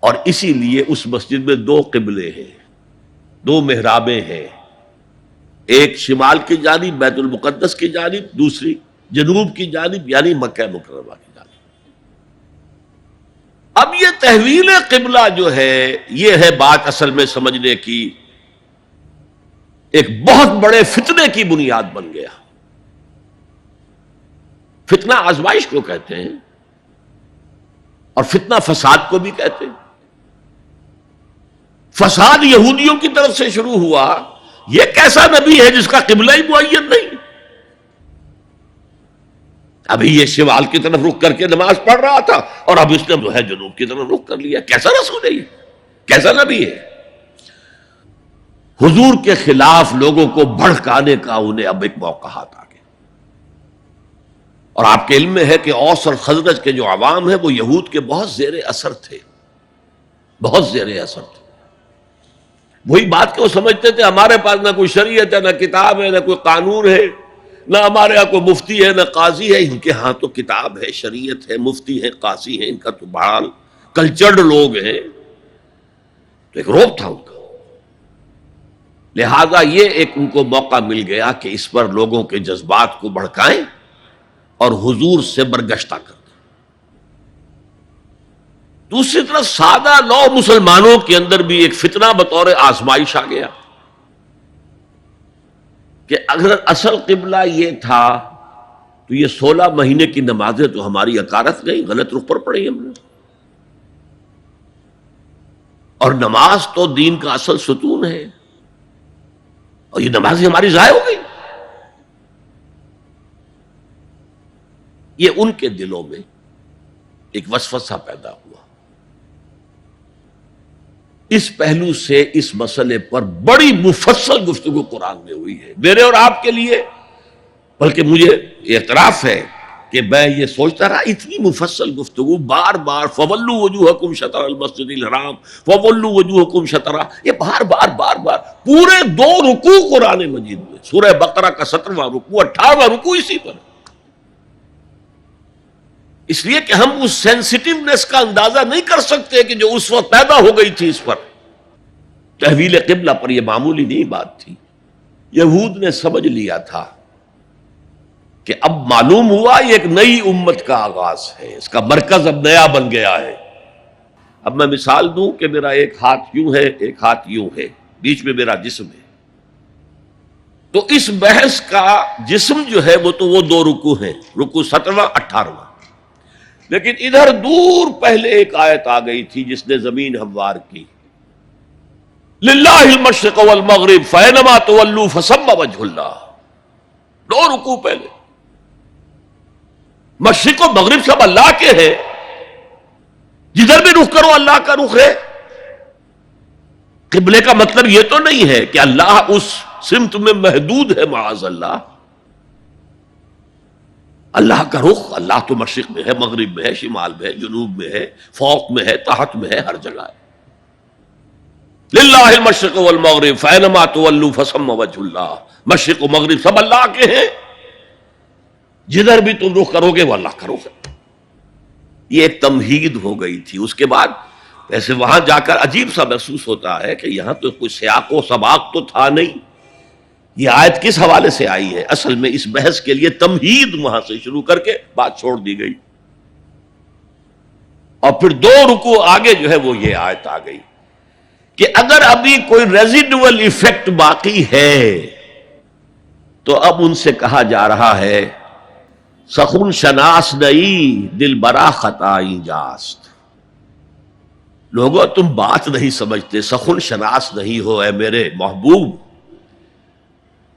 اور اسی لیے اس مسجد میں دو قبلے ہیں، دو محرابیں ہیں، ایک شمال کی جانب بیت المقدس کی جانب، دوسری جنوب کی جانب یعنی مکہ مکرمہ کی جانب۔ اب یہ تحویل قبلہ جو ہے، یہ ہے بات اصل میں سمجھنے کی، ایک بہت بڑے فتنے کی بنیاد بن گیا۔ فتنہ آزمائش کو کہتے ہیں، اور فتنہ فساد کو بھی کہتے ہیں۔ فساد یہودیوں کی طرف سے شروع ہوا، یہ کیسا نبی ہے جس کا قبلہ ہی معین نہیں؟ ابھی یہ شمال کی طرف رخ کر کے نماز پڑھ رہا تھا، اور اب اس نے جو ہے جنوب کی طرف رخ کر لیا۔ کیسا رسول ہے یہ؟ کیسا نبی ہے؟ حضور کے خلاف لوگوں کو بھڑکانے کا انہیں اب ایک موقع ہاتھ آ گیا، اور آپ کے علم میں ہے کہ اوس اور خزرج کے جو عوام ہیں وہ یہود کے بہت زیر اثر تھے، بہت زیر اثر تھے۔ وہی بات کہ وہ سمجھتے تھے ہمارے پاس نہ کوئی شریعت ہے، نہ کتاب ہے، نہ کوئی قانون ہے، نہ ہمارے ہاں کوئی مفتی ہے، نہ قاضی ہے۔ ان کے ہاں تو کتاب ہے، شریعت ہے، مفتی ہے، قاضی ہے، ان کا تو بہرحال کلچرڈ لوگ ہیں، تو ایک روب تھا ان کا۔ لہذا یہ ایک ان کو موقع مل گیا کہ اس پر لوگوں کے جذبات کو بھڑکائیں اور حضور سے برگشتہ کر دیں۔ دوسری طرف سادہ لو مسلمانوں کے اندر بھی ایک فتنہ بطور آزمائش آ گیا کہ اگر اصل قبلہ یہ تھا تو یہ 16 مہینے کی نمازیں تو ہماری اکارت گئی، غلط رخ پر پڑی ہم نے، اور نماز تو دین کا اصل ستون ہے، اور یہ نمازیں ہماری ضائع ہو گئی۔ یہ ان کے دلوں میں ایک وسوسہ پیدا ہوا۔ اس پہلو سے اس مسئلے پر بڑی مفصل گفتگو قرآن میں ہوئی ہے، میرے اور آپ کے لیے، بلکہ مجھے اعتراف ہے کہ میں یہ سوچتا رہا اتنی مفصل گفتگو بار بار فولوا وجوہکم شطر المسجد الحرام، فولوا وجوہکم شطرہ، یہ بار بار پورے 2 رکوع قرآن مجید میں، سورہ بقرہ کا 17واں رکوع، 18واں رکوع اسی پر، اس لیے کہ ہم اس سینسٹیونیس کا اندازہ نہیں کر سکتے کہ جو اس وقت پیدا ہو گئی تھی اس پر، تحویل قبلہ پر یہ معمولی نہیں بات تھی. یہود نے سمجھ لیا تھا کہ اب معلوم ہوا یہ ایک نئی امت کا آغاز ہے، اس کا مرکز اب نیا بن گیا ہے. اب میں مثال دوں کہ میرا ایک ہاتھ یوں ہے، ایک ہاتھ یوں ہے، بیچ میں میرا جسم ہے. تو اس بحث کا جسم جو ہے وہ تو وہ دو رکوع ہیں، رکوع 17واں 18واں. لیکن ادھر دور پہلے ایک آیت آ گئی تھی جس نے زمین ہموار کی. للہ المشرق والمغرب فینما تولوا فثم وجہ اللہ. دو رکوع پہلے. مشرق و مغرب سب اللہ کے ہیں، جدھر بھی رخ کرو اللہ کا رخ ہے. قبلے کا مطلب یہ تو نہیں ہے کہ اللہ اس سمت میں محدود ہے، معاذ اللہ. اللہ کا رخ، اللہ تو مشرق میں ہے، مغرب میں ہے، شمال میں ہے، جنوب میں ہے، فوق میں ہے، تحت میں ہے، ہر جگہ ہے. للہ المشرق والمغرب فینما تولوا فثم وجہ اللہ. مشرق و مغرب سب اللہ کے ہیں، جدھر بھی تم رخ کرو گے وہ اللہ کا رخ ہے. یہ ایک تمہید ہو گئی تھی. اس کے بعد ایسے وہاں جا کر عجیب سا محسوس ہوتا ہے کہ یہاں تو کوئی سیاق و سباق تو تھا نہیں. یہ آیت کس حوالے سے آئی ہے؟ اصل میں اس بحث کے لیے تمہید وہاں سے شروع کر کے بات چھوڑ دی گئی. اور پھر دو رکوع آگے جو ہے وہ یہ آیت آ گئی کہ اگر ابھی کوئی ریزیڈول ایفیکٹ باقی ہے تو اب ان سے کہا جا رہا ہے سخن شناس نئی دل برا خطائی جاست. لوگوں تم بات نہیں سمجھتے، سخن شناس نہیں ہو اے میرے محبوب.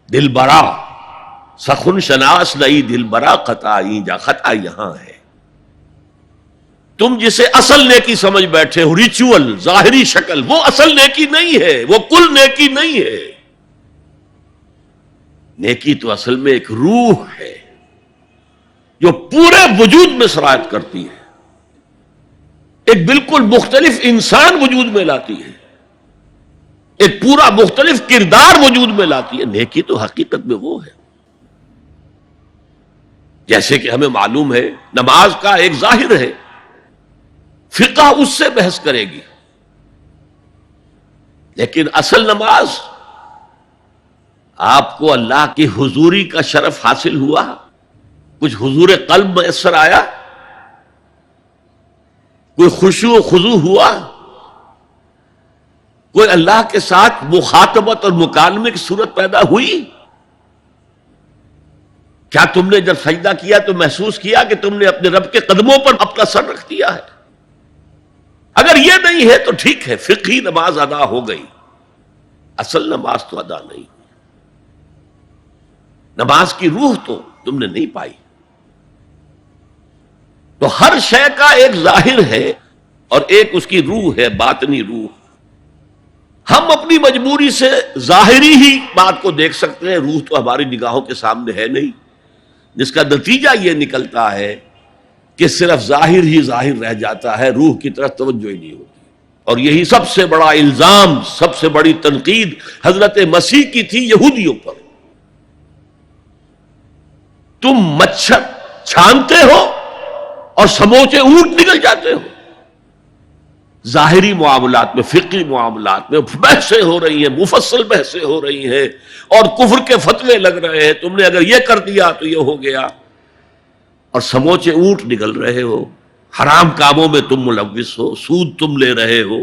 دل برا، سخن شناس نئی دل برا خطائی جا. خطا یہاں ہے. تم جسے اصل نیکی سمجھ بیٹھے ہو، ریچول، ظاہری شکل، وہ اصل نیکی نہیں ہے، وہ کل نیکی نہیں ہے. نیکی تو اصل میں ایک روح ہے جو پورے وجود میں سرایت کرتی ہے، ایک بالکل مختلف انسان وجود میں لاتی ہے، ایک پورا مختلف کردار وجود میں لاتی ہے. نیکی تو حقیقت میں وہ ہے. جیسے کہ ہمیں معلوم ہے نماز کا ایک ظاہر ہے، فقہ اس سے بحث کرے گی، لیکن اصل نماز آپ کو اللہ کی حضوری کا شرف حاصل ہوا، کچھ حضور قلب میسر آیا، کوئی خشوع و خضوع ہوا، کوئی اللہ کے ساتھ مخاطبت اور مکالمے کی صورت پیدا ہوئی. کیا تم نے جب سجدہ کیا تو محسوس کیا کہ تم نے اپنے رب کے قدموں پر اپنا سر رکھ دیا ہے؟ اگر یہ نہیں ہے تو ٹھیک ہے، فقہی نماز ادا ہو گئی، اصل نماز تو ادا نہیں. نماز کی روح تو تم نے نہیں پائی. تو ہر شے کا ایک ظاہر ہے اور ایک اس کی روح ہے، باطنی روح. ہم اپنی مجبوری سے ظاہری ہی بات کو دیکھ سکتے ہیں، روح تو ہماری نگاہوں کے سامنے ہے نہیں، جس کا نتیجہ یہ نکلتا ہے کہ صرف ظاہر ہی ظاہر رہ جاتا ہے، روح کی طرف توجہ ہی نہیں ہوتی. اور یہی سب سے بڑا الزام، سب سے بڑی تنقید حضرت مسیح کی تھی یہودیوں پر. تم مچھر چھانتے ہو اور سموچے اونٹ نکل جاتے ہو. ظاہری معاملات میں، فقہی معاملات میں بحثیں ہو رہی ہیں، مفصل بحثیں ہو رہی ہیں اور کفر کے فتوے لگ رہے ہیں. تم نے اگر یہ کر دیا تو یہ ہو گیا، اور سموچے اونٹ نکل رہے ہو. حرام کاموں میں تم ملوث ہو، سود تم لے رہے ہو.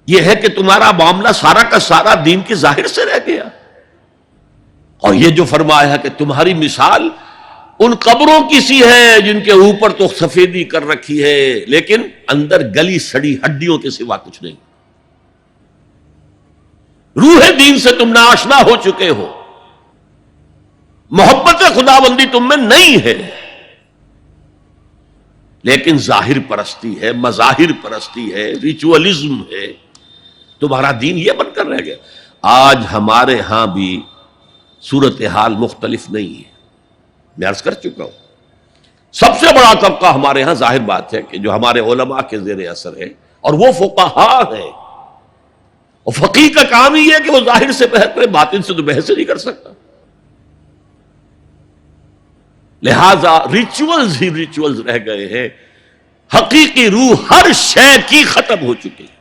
یہ ہے کہ تمہارا معاملہ سارا کا سارا دین کی ظاہر سے رہ گیا. اور یہ جو فرمایا کہ تمہاری مثال ان قبروں کی سی ہے جن کے اوپر تو سفیدی کر رکھی ہے لیکن اندر گلی سڑی ہڈیوں کے سوا کچھ نہیں. روح دین سے تم ناآشنا ہو چکے ہو، محبت خداوندی تم میں نہیں ہے، لیکن ظاہر پرستی ہے، مظاہر پرستی ہے، ریچولزم ہے. تمہارا دین یہ بن کر رہ گیا. آج ہمارے ہاں بھی صورتحال مختلف نہیں ہے. میں عرض کر چکا ہوں، سب سے بڑا طبقہ ہمارے ہاں ظاہر بات ہے کہ جو ہمارے علماء کے زیر اثر ہے، اور وہ فقہاء ہیں. اور فقیہ کا کام ہی ہے کہ وہ ظاہر سے بحث کرے، باطن سے تو بحث نہیں کر سکتا. لہذا ریچولز ہی ریچولز رہ گئے ہیں، حقیقی روح ہر شے کی ختم ہو چکی ہے.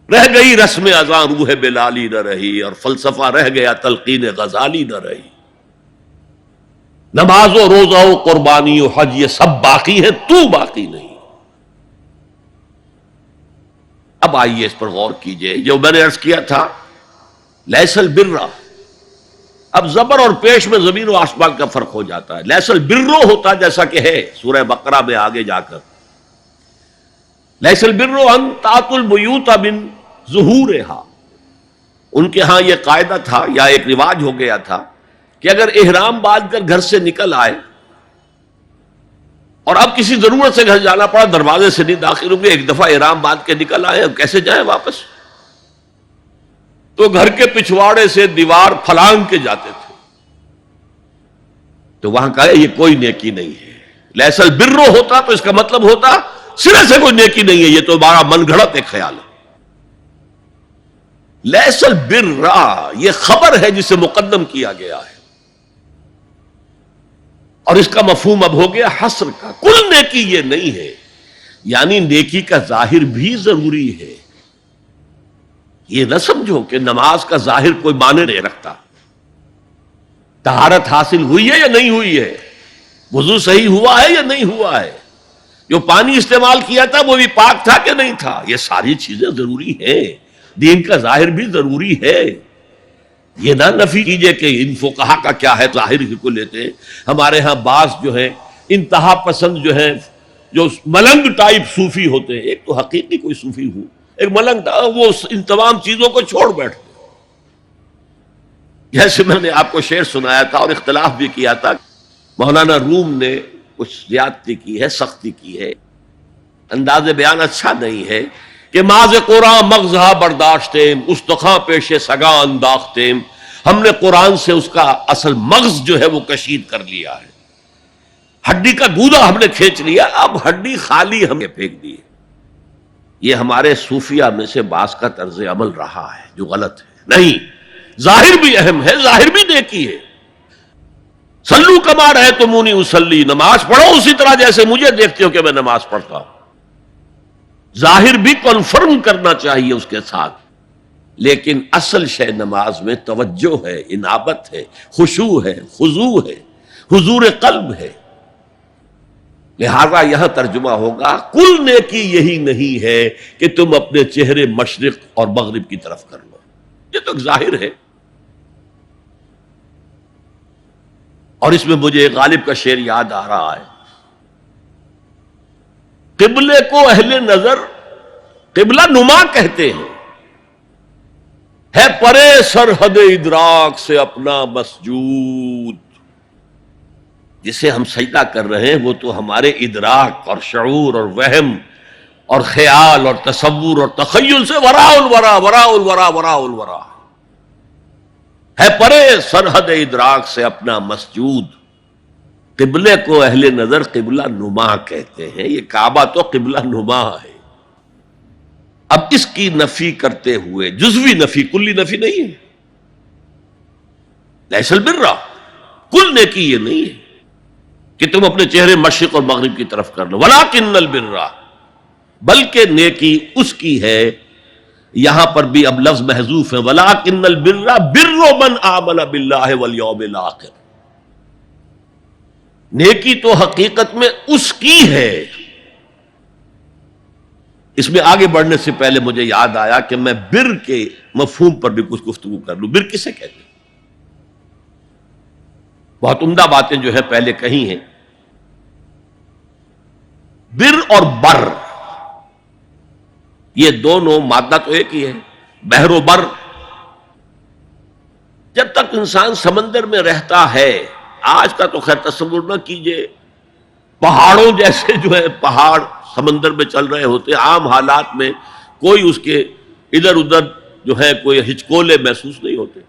رہ گئی رسم اذاں روح بلالی نہ رہی، اور فلسفہ رہ گیا تلقین غزالی نہ رہی۔ نماز و روزہ و قربانی و حج یہ سب باقی ہے، تو باقی نہیں۔ اب آئیے اس پر غور کیجئے، جو میں نے عرض کیا تھا لیس البر، اب زبر اور پیش میں زمین و آسمان کا فرق ہو جاتا ہے۔ لیس البر ہوتا جیسا کہ ہے سورہ بقرہ میں آگے جا کر، لیس البر ان تأتوا البیوت من ظہورہا، ان کے ہاں یہ قاعدہ تھا یا ایک رواج ہو گیا تھا کہ اگر احرام باندھ کر گھر سے نکل آئے اور اب کسی ضرورت سے گھر جانا پڑا، دروازے سے نہیں داخل ہوں گے، ایک دفعہ احرام باندھ کے نکل آئے، اب کیسے جائیں واپس؟ تو گھر کے پچھواڑے سے دیوار پھلانگ کے جاتے تھے۔ تو وہاں کہا یہ کوئی نیکی نہیں ہے۔ لیس البر ہوتا تو اس کا مطلب ہوتا سرے سے کوئی نیکی نہیں ہے، یہ تو ہمارا من گھڑت ایک خیال ہے۔ لیس البر یہ خبر ہے جسے مقدم کیا گیا ہے، اور اس کا مفہوم اب ہو گیا حصر کا، کل نیکی یہ نہیں ہے، یعنی نیکی کا ظاہر بھی ضروری ہے۔ یہ نہ سمجھو کہ نماز کا ظاہر کوئی معنی نہیں رکھتا، طہارت حاصل ہوئی ہے یا نہیں ہوئی ہے، وضو صحیح ہوا ہے یا نہیں ہوا ہے، جو پانی استعمال کیا تھا وہ بھی پاک تھا کہ نہیں تھا، یہ ساری چیزیں ضروری ہیں، دین کا ظاہر بھی ضروری ہے۔ یہ نہ نفی کیجئے کہ ان فقہا کا کیا ہے، ظاہر ہی کو لیتے ہیں۔ ہمارے ہاں بعض جو ہے انتہا پسند جو ہے، جو ملنگ ٹائپ صوفی ہوتے ہیں، ایک تو حقیقی کوئی صوفی ہو، ایک ملنگ، وہ ان تمام چیزوں کو چھوڑ بیٹھتے۔ جیسے میں نے آپ کو شعر سنایا تھا اور اختلاف بھی کیا تھا، مولانا روم نے کچھ زیادتی کی ہے، سختی کی ہے، انداز بیان اچھا نہیں ہے کہ ماز قرآن مغزہ برداشتیم استخاں پیش سگا انداختیم، ہم نے قرآن سے اس کا اصل مغز جو ہے وہ کشید کر لیا ہے، ہڈی کا گودا ہم نے کھینچ لیا، اب ہڈی خالی ہم نے پھینک دی۔ یہ ہمارے صوفیہ میں سے بعض کا طرز عمل رہا ہے جو غلط ہے۔ نہیں، ظاہر بھی اہم ہے، ظاہر بھی نیکی ہے۔ سلو کما رہے تمونی اسلی، نماز پڑھو اسی طرح جیسے مجھے دیکھتے ہو کہ میں نماز پڑھتا ہوں، ظاہر بھی کنفرم کرنا چاہیے اس کے ساتھ، لیکن اصل شے نماز میں توجہ ہے، انابت ہے، خشوع ہے، خضوع ہے، حضور قلب ہے۔ لہذا یہاں ترجمہ ہوگا کل نیکی یہی نہیں ہے کہ تم اپنے چہرے مشرق اور مغرب کی طرف کر لو، یہ تو ظاہر ہے۔ اور اس میں مجھے غالب کا شعر یاد آ رہا ہے، قبلے کو اہل نظر قبلہ نما کہتے ہیں، ہے پرے سرحد ادراک سے اپنا مسجود، جسے ہم سجدہ کر رہے ہیں وہ تو ہمارے ادراک اور شعور اور وہم اور خیال اور تصور اور تخیل سے وراء الورا وراء الورا وراء الورا ہے، پرے سرحد ادراک سے اپنا مسجود۔ قبلے کو اہل نظر قبلہ نما کہتے ہیں، یہ کعبہ تو قبلہ نما ہے۔ اب اس کی نفی کرتے ہوئے، جزوی نفی، کلی نفی نہیں ہے، لیس البر، کل نیکی یہ نہیں ہے کہ تم اپنے چہرے مشرق اور مغرب کی طرف کر لو، ولکن البر، بلکہ نیکی اس کی ہے، یہاں پر بھی اب لفظ محذوف ہے، ولکن البر بر من آمن باللہ والیوم الآخر، نیکی تو حقیقت میں اس کی ہے۔ اس میں آگے بڑھنے سے پہلے مجھے یاد آیا کہ میں بر کے مفہوم پر بھی کچھ گفتگو کر لوں۔ بر کسے کہتے ہیں؟ بہت عمدہ باتیں جو ہے پہلے کہی ہیں۔ بر اور بر یہ دونوں مادہ تو ایک ہی ہے، بحر و بر۔ جب تک انسان سمندر میں رہتا ہے، آج کا تو خیر تصور نہ کیجئے، پہاڑوں جیسے جو ہے پہاڑ سمندر میں چل رہے ہوتے، عام حالات میں کوئی اس کے ادھر ادھر جو ہے کوئی ہچکولے محسوس نہیں ہوتے،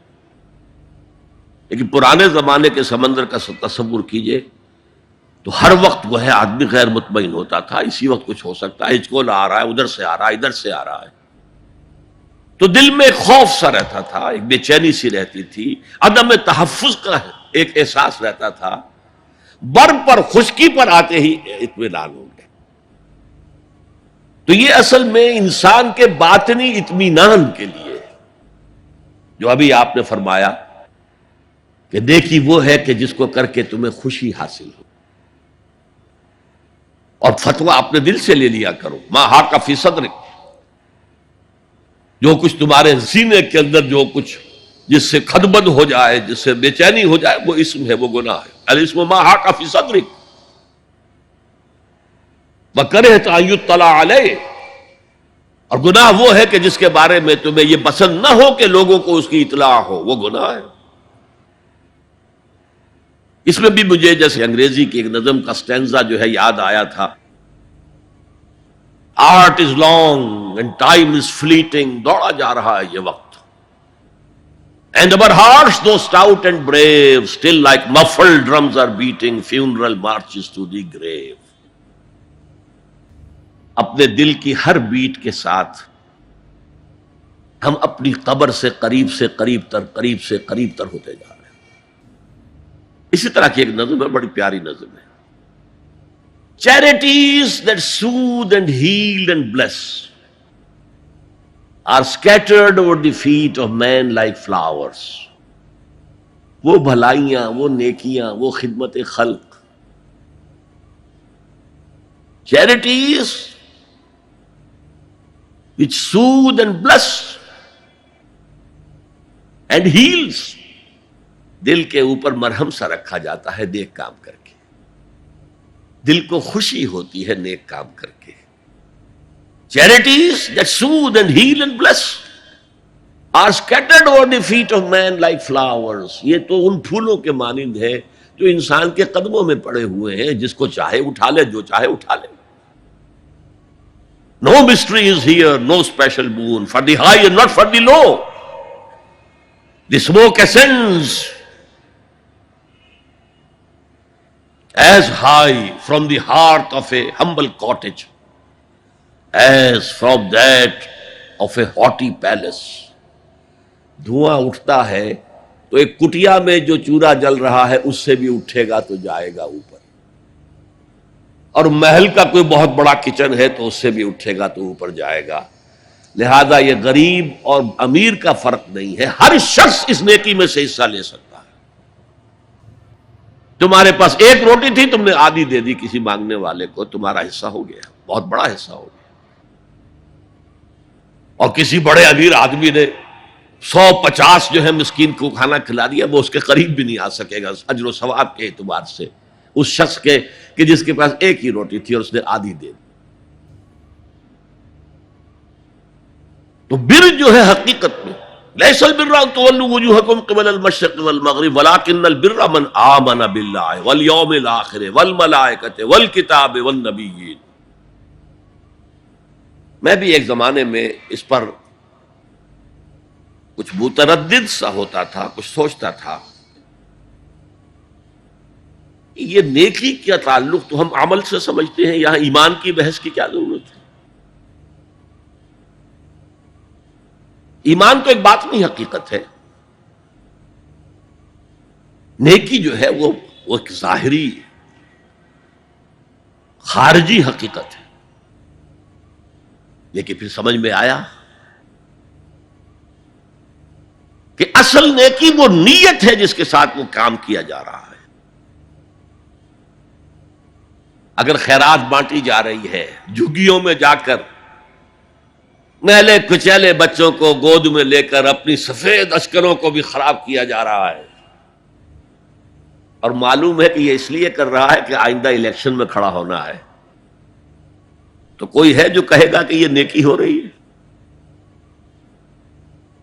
لیکن پرانے زمانے کے سمندر کا تصور کیجئے تو ہر وقت وہ ہے آدمی غیر مطمئن ہوتا تھا، اسی وقت کچھ ہو سکتا ہے، ہچکولا آ رہا ہے، ادھر سے آ رہا ہے، ادھر سے آ رہا ہے، تو دل میں ایک خوف سا رہتا تھا، ایک بے چینی سی رہتی تھی، عدم تحفظ کا ایک احساس رہتا تھا۔ بر پر، خشکی پر آتے ہی اطمینان ہو گیا۔ تو یہ اصل میں انسان کے باطنی اطمینان کے لیے، جو ابھی آپ نے فرمایا کہ نیکی وہ ہے کہ جس کو کر کے تمہیں خوشی حاصل ہو، اور فتویٰ اپنے دل سے لے لیا کرو، ما حاک فی صدرک، جو کچھ تمہارے سینے کے اندر جو کچھ جس سے خدبد ہو جائے، جس سے بے چینی ہو جائے، وہ اسم ہے، وہ گناہ ہے۔ الاسم ما حاک فی صدرک وکرہت ان یطلع علیہ، اور گناہ وہ ہے کہ جس کے بارے میں تمہیں یہ پسند نہ ہو کہ لوگوں کو اس کی اطلاع ہو، وہ گناہ ہے۔ اس میں بھی مجھے جیسے انگریزی کی ایک نظم کا سٹینزا جو ہے یاد آیا تھا، art is long and time is fleeting, دوڑا جا رہا ہے یہ وقت، and our hearts though stout and brave still like muffled drums are beating funeral marches to the grave۔ اپنے دل کی ہر بیٹ کے ساتھ ہم اپنی قبر سے قریب سے قریب تر، قریب سے قریب تر ہوتے جا رہے ہیں۔ اسی طرح کی ایک نظم ہے، بڑی پیاری نظم ہے، Charities that soothe and heal and bless are scattered over the feet of men like flowers۔ وہ بھلائیاں، وہ نیکیاں، وہ خدمت خلق، charities which soothe and bless and heals، دل کے اوپر مرہم سا رکھا جاتا ہے نیک کام کر کے، دل کو خوشی ہوتی ہے نیک کام کر کے۔ Charities that soothe and heal and bless are scattered over the feet of men like flowers۔ یہ تو ان پھولوں کے مانند ہے جو انسان کے قدموں میں پڑے ہوئے ہیں، جس کو چاہے اٹھا لے، جو چاہے اٹھا لے۔ No mystery is here, no special boon for the high and not for the low۔ The smoke ascends as high from the hearth of a humble cottage as from that of a haughty palace۔ دھواں اٹھتا ہے تو ایک کٹیا میں جو چورا جل رہا ہے اس سے بھی اٹھے گا تو جائے گا اوپر، اور محل کا کوئی بہت بڑا کچن ہے تو اس سے بھی اٹھے گا تو اوپر جائے گا۔ لہذا یہ غریب اور امیر کا فرق نہیں ہے، ہر شخص اس نیکی میں سے حصہ لے سکتا ہے۔ تمہارے پاس ایک روٹی تھی، تم نے آدھی دے دی کسی مانگنے والے کو، تمہارا حصہ ہو گیا، بہت بڑا حصہ ہو گیا۔ اور کسی بڑے امیر آدمی نے 150 جو ہے مسکین کو کھانا کھلا دیا، وہ اس کے قریب بھی نہیں آ سکے گا اجر و ثواب کے اعتبار سے اس شخص کے کہ جس کے پاس ایک ہی روٹی تھی اور اس نے آدھی دے دی۔ تو بر جو ہے حقیقت میں لیس البر ان تولوا وجوہکم قبل المشرق والمغرب ولکن البر من آمن باللہ والیوم الآخر والملائکۃ والکتاب والنبیین۔ میں بھی ایک زمانے میں اس پر کچھ متردد سا ہوتا تھا، کچھ سوچتا تھا، یہ نیکی کا تعلق تو ہم عمل سے سمجھتے ہیں، یہاں ایمان کی بحث کی کیا ضرورت ہے؟ ایمان تو ایک باطنی حقیقت ہے، نیکی جو ہے وہ ایک ظاہری خارجی حقیقت ہے۔ لیکن پھر سمجھ میں آیا کہ اصل نیکی وہ نیت ہے جس کے ساتھ وہ کام کیا جا رہا ہے۔ اگر خیرات بانٹی جا رہی ہے، جھگیوں میں جا کر میلے کچیلے بچوں کو گود میں لے کر اپنی سفید اشکروں کو بھی خراب کیا جا رہا ہے، اور معلوم ہے کہ یہ اس لیے کر رہا ہے کہ آئندہ الیکشن میں کھڑا ہونا ہے، تو کوئی ہے جو کہے گا کہ یہ نیکی ہو رہی ہے؟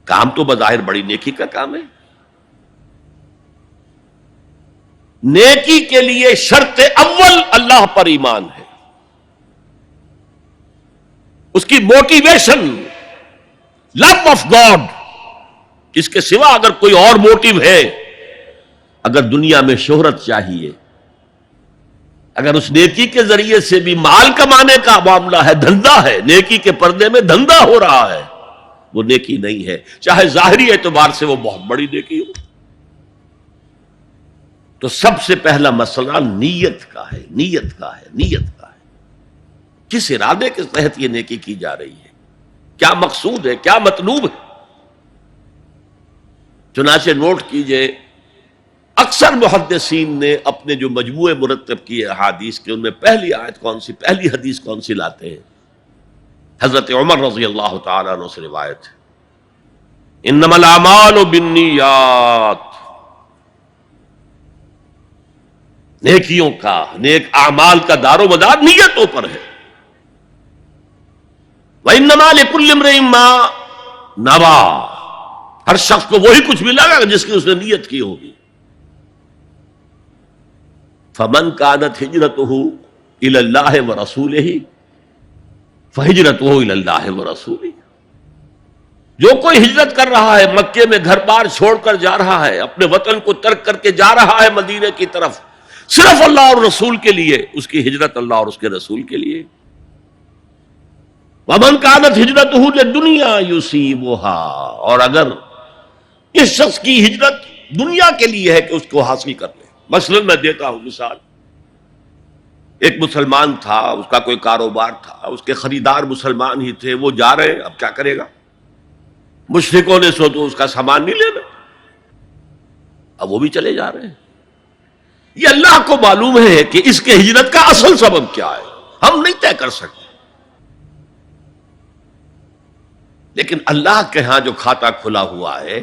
کام تو بظاہر بڑی نیکی کا کام ہے۔ نیکی کے لیے شرط اول اللہ پر ایمان ہے، اس کی موٹیویشن لو آف گاڈ، اس کے سوا اگر کوئی اور موٹیو ہے، اگر دنیا میں شہرت چاہیے، اگر اس نیکی کے ذریعے سے بھی مال کمانے کا معاملہ ہے، دھندا ہے، نیکی کے پردے میں دھندا ہو رہا ہے، وہ نیکی نہیں ہے، چاہے ظاہری اعتبار سے وہ بہت بڑی نیکی ہو۔ تو سب سے پہلا مسئلہ نیت کا ہے، نیت کا ہے، نیت کا ہے۔ کس ارادے کے تحت یہ نیکی کی جا رہی ہے، کیا مقصود ہے، کیا مطلوب ہے. چنانچہ نوٹ کیجئے اکثر محدثین نے اپنے جو مجموعے مرتب کیے احادیث کے، ان میں پہلی آیت کون سی، پہلی حدیث کون سی لاتے ہیں؟ حضرت عمر رضی اللہ تعالیٰ عنہ سے روایت ہے، انما الاعمال بالنیات، نیکیوں کا، نیک اعمال کا دار و مدار نیتوں پر ہے. وانما لکل امرئ ما نویٰ، ہر شخص کو وہی کچھ ملے گا جس کی اس نے نیت کی ہوگی. فمن كانت ہجرتہ الی اللہ ورسولہ فہجرتہ الی اللہ ورسولہ، جو کوئی ہجرت کر رہا ہے، مکے میں گھر بار چھوڑ کر جا رہا ہے، اپنے وطن کو ترک کر کے جا رہا ہے مدینے کی طرف، صرف اللہ اور رسول کے لیے، اس کی ہجرت اللہ اور اس کے رسول کے لیے. ومن كانت ہجرتہ للدنیا یصیبها، اور اگر اس شخص کی ہجرت دنیا کے لیے ہے کہ اس کو حاصل کر لے. مثلا میں دیتا ہوں مثال، ایک مسلمان تھا، اس کا کوئی کاروبار تھا، اس کے خریدار مسلمان ہی تھے، وہ جا رہے ہیں، اب کیا کرے گا؟ مشرکوں نے سو تو اس کا سامان نہیں لینا، اب وہ بھی چلے جا رہے ہیں. یہ اللہ کو معلوم ہے کہ اس کے ہجرت کا اصل سبب کیا ہے، ہم نہیں طے کر سکتے. لیکن اللہ کے ہاں جو کھاتا کھلا ہوا ہے،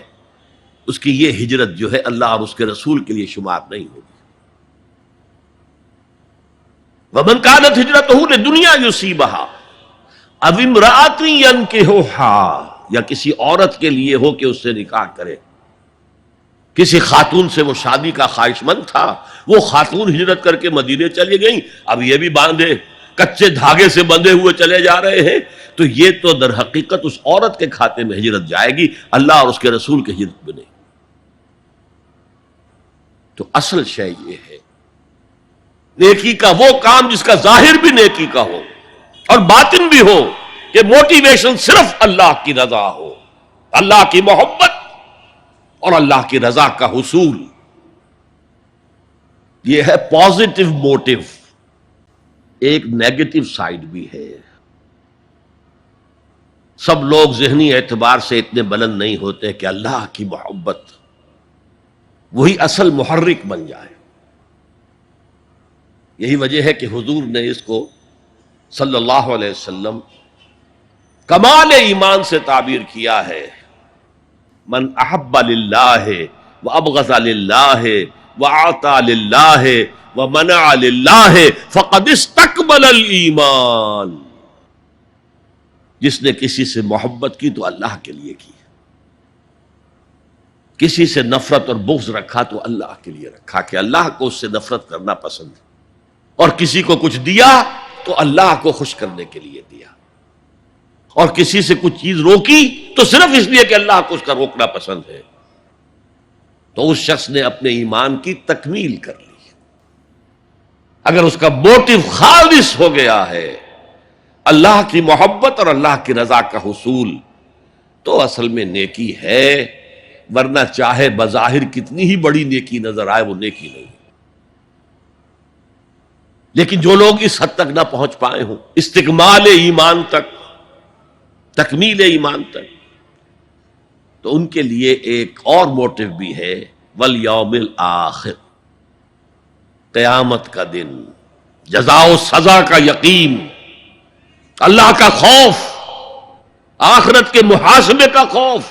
اس کی یہ ہجرت جو ہے اللہ اور اس کے رسول کے لیے شمار نہیں ہوگی. وَمَنْ كَانَتْ هِجْرَتُهُ لِدُنْيَا يُصِيبَهَا أَوْ امْرَأَةٍ يَنكِحُهَا، یا کسی عورت کے لیے ہو کہ اس سے نکاح کرے. کسی خاتون سے وہ شادی کا خواہش مند تھا، وہ خاتون ہجرت کر کے مدینے چلی گئیں، اب یہ بھی باندھے کچے دھاگے سے بندھے ہوئے چلے جا رہے ہیں، تو یہ تو در حقیقت اس عورت کے کھاتے میں ہجرت جائے گی، اللہ اور اس کے رسول کی ہجرت میں نہیں. تو اصل شے یہ ہے نیکی کا وہ کام جس کا ظاہر بھی نیکی کا ہو اور باطن بھی ہو، کہ موٹیویشن صرف اللہ کی رضا ہو، اللہ کی محبت اور اللہ کی رضا کا حصول. یہ ہے پازیٹو موٹیو. ایک نیگیٹو سائیڈ بھی ہے. سب لوگ ذہنی اعتبار سے اتنے بلند نہیں ہوتے کہ اللہ کی محبت وہی اصل محرک بن جائے. یہی وجہ ہے کہ حضور نے اس کو صلی اللہ علیہ وسلم کمال ایمان سے تعبیر کیا ہے، من احب للہ وابغض للہ واعطى للہ ومنع للہ فقد استکمل الایمان. جس نے کسی سے محبت کی تو اللہ کے لیے کی، کسی سے نفرت اور بغض رکھا تو اللہ کے لیے رکھا، کہ اللہ کو اس سے نفرت کرنا پسند ہے. اور کسی کو کچھ دیا تو اللہ کو خوش کرنے کے لیے دیا، اور کسی سے کچھ چیز روکی تو صرف اس لیے کہ اللہ کو اس کا روکنا پسند ہے. تو اس شخص نے اپنے ایمان کی تکمیل کر لی. اگر اس کا موٹیو خالص ہو گیا ہے اللہ کی محبت اور اللہ کی رضا کا حصول، تو اصل میں نیکی ہے. ورنہ چاہے بظاہر کتنی ہی بڑی نیکی نظر آئے، وہ نیکی نہیں. لیکن جو لوگ اس حد تک نہ پہنچ پائے ہوں، استکمال ایمان تک، تکمیل ایمان تک، تو ان کے لیے ایک اور موٹیو بھی ہے، والیوم الآخر، قیامت کا دن، جزا و سزا کا یقین، اللہ کا خوف، آخرت کے محاسبے کا خوف.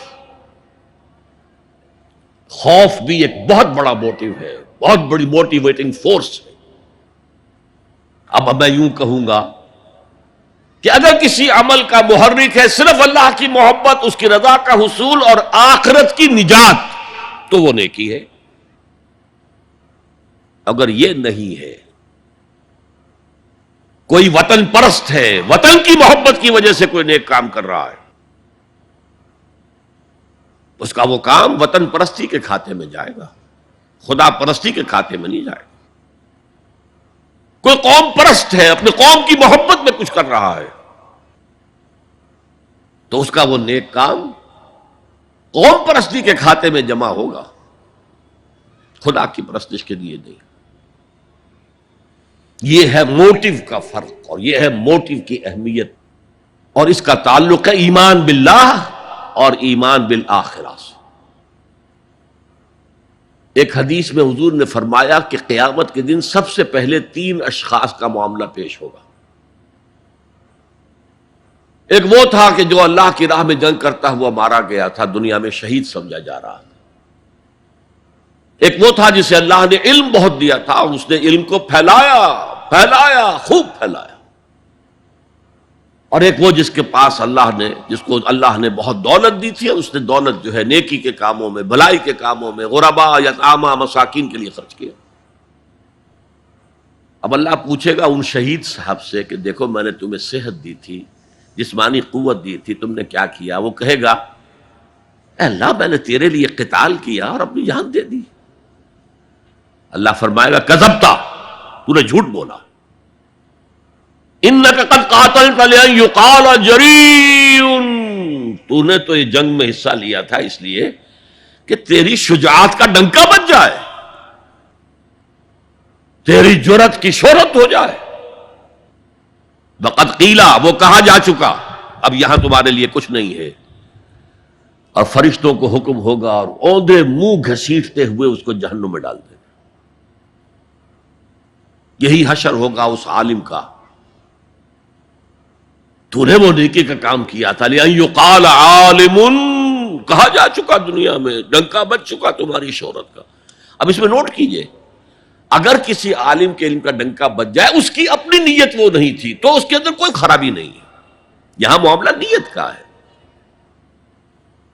خوف بھی ایک بہت بڑا موٹیو ہے، بہت بڑی موٹیویٹنگ فورس ہے. اب میں یوں کہوں گا کہ اگر کسی عمل کا محرک ہے صرف اللہ کی محبت، اس کی رضا کا حصول اور آخرت کی نجات، تو وہ نیکی ہے. اگر یہ نہیں ہے، کوئی وطن پرست ہے، وطن کی محبت کی وجہ سے کوئی نیک کام کر رہا ہے، اس کا وہ کام وطن پرستی کے کھاتے میں جائے گا، خدا پرستی کے کھاتے میں نہیں جائے گا. کوئی قوم پرست ہے، اپنے قوم کی محبت میں کچھ کر رہا ہے، تو اس کا وہ نیک کام قوم پرستی کے کھاتے میں جمع ہوگا، خدا کی پرستش کے لیے نہیں. یہ ہے موٹیو کا فرق، اور یہ ہے موٹیو کی اہمیت، اور اس کا تعلق ہے ایمان باللہ اور ایمان بالآخرہ سے۔ ایک حدیث میں حضور نے فرمایا کہ قیامت کے دن سب سے پہلے 3 اشخاص کا معاملہ پیش ہوگا۔ ایک وہ تھا کہ جو اللہ کی راہ میں جنگ کرتا ہوا مارا گیا تھا، دنیا میں شہید سمجھا جا رہا تھا۔ ایک وہ تھا جسے اللہ نے علم بہت دیا تھا اور اس نے علم کو پھیلایا، خوب پھیلایا۔ اور ایک وہ جس کے پاس جس کو اللہ نے بہت دولت دی تھی، اور اس نے دولت جو ہے نیکی کے کاموں میں، بھلائی کے کاموں میں، غرباء، یتامى، مساکین کے لیے خرچ کیا۔ اب اللہ پوچھے گا ان شہید صاحب سے کہ دیکھو میں نے تمہیں صحت دی تھی، جسمانی قوت دی تھی، تم نے کیا کیا؟ وہ کہے گا اے اللہ میں نے تیرے لیے قتال کیا اور اپنی جان دے دی۔ اللہ فرمائے گا کذبتا، تو نے جھوٹ بولا، انک قد قاتلت لأن یقال جریء، تو نے تو یہ جنگ میں حصہ لیا تھا اس لیے کہ تیری شجاعت کا ڈنکا بج جائے، تیری جرأت کی شہرت ہو جائے۔ وقد قیلا، وہ کہا جا چکا، اب یہاں تمہارے لیے کچھ نہیں ہے۔ اور فرشتوں کو حکم ہوگا اور اوندھے منہ گھسیٹتے ہوئے اس کو جہنم میں ڈال دیں۔ یہی حشر ہوگا اس عالم کا، تو نے وہ نیکی کا کام کیا تھا، لأن یقال عالم، کہا جا چکا دنیا میں، ڈنکا بج چکا تمہاری شہرت کا۔ اب اس میں نوٹ کیجئے، اگر کسی عالم کے علم کا ڈنکا بج جائے، اس کی اپنی نیت وہ نہیں تھی تو اس کے اندر کوئی خرابی نہیں ہے۔ یہاں معاملہ نیت کا ہے۔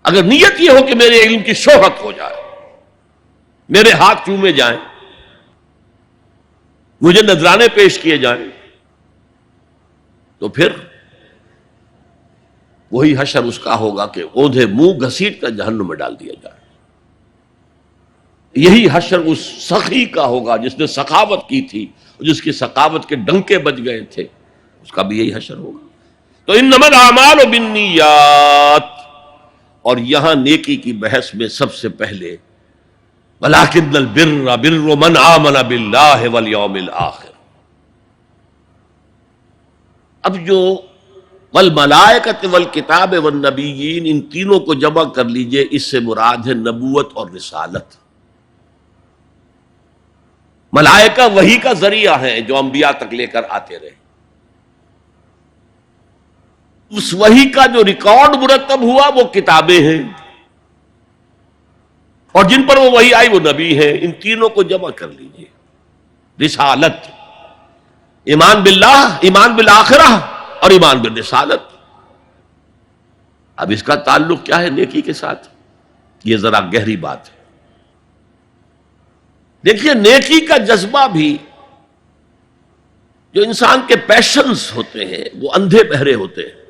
اگر نیت یہ ہو کہ میرے علم کی شہرت ہو جائے، میرے ہاتھ چومے جائیں، مجھے نذرانے پیش کیے جائیں، تو پھر وہی حشر اس کا ہوگا کہ اوندھے منہ گھسیٹ کر جہنم میں ڈال دیا جائے۔ یہی حشر اس سخی کا ہوگا جس نے سخاوت کی تھی، جس کی سخاوت کے ڈنکے بج گئے تھے، اس کا بھی یہی حشر ہوگا۔ تو انما الاعمال بالنیات، اور یہاں نیکی کی بحث میں سب سے پہلے ولکن البر بر من آمن باللہ والیوم الآخر۔ اب جو والملائکۃ والکتاب والنبیین، ان تینوں کو جمع کر لیجئے، اس سے مراد ہے نبوت اور رسالت۔ ملائکہ وحی کا ذریعہ ہیں جو انبیاء تک لے کر آتے رہے، اس وحی کا جو ریکارڈ مرتب ہوا وہ کتابیں ہیں، اور جن پر وہ وحی آئی وہ نبی ہیں۔ ان تینوں کو جمع کر لیجئے، رسالت، ایمان باللہ، ایمان بالآخرہ، اور ایمان بالرسالت۔ اب اس کا تعلق کیا ہے نیکی کے ساتھ؟ یہ ذرا گہری بات ہے۔ دیکھیے نیکی کا جذبہ بھی، جو انسان کے پیشنز ہوتے ہیں وہ اندھے بہرے ہوتے ہیں۔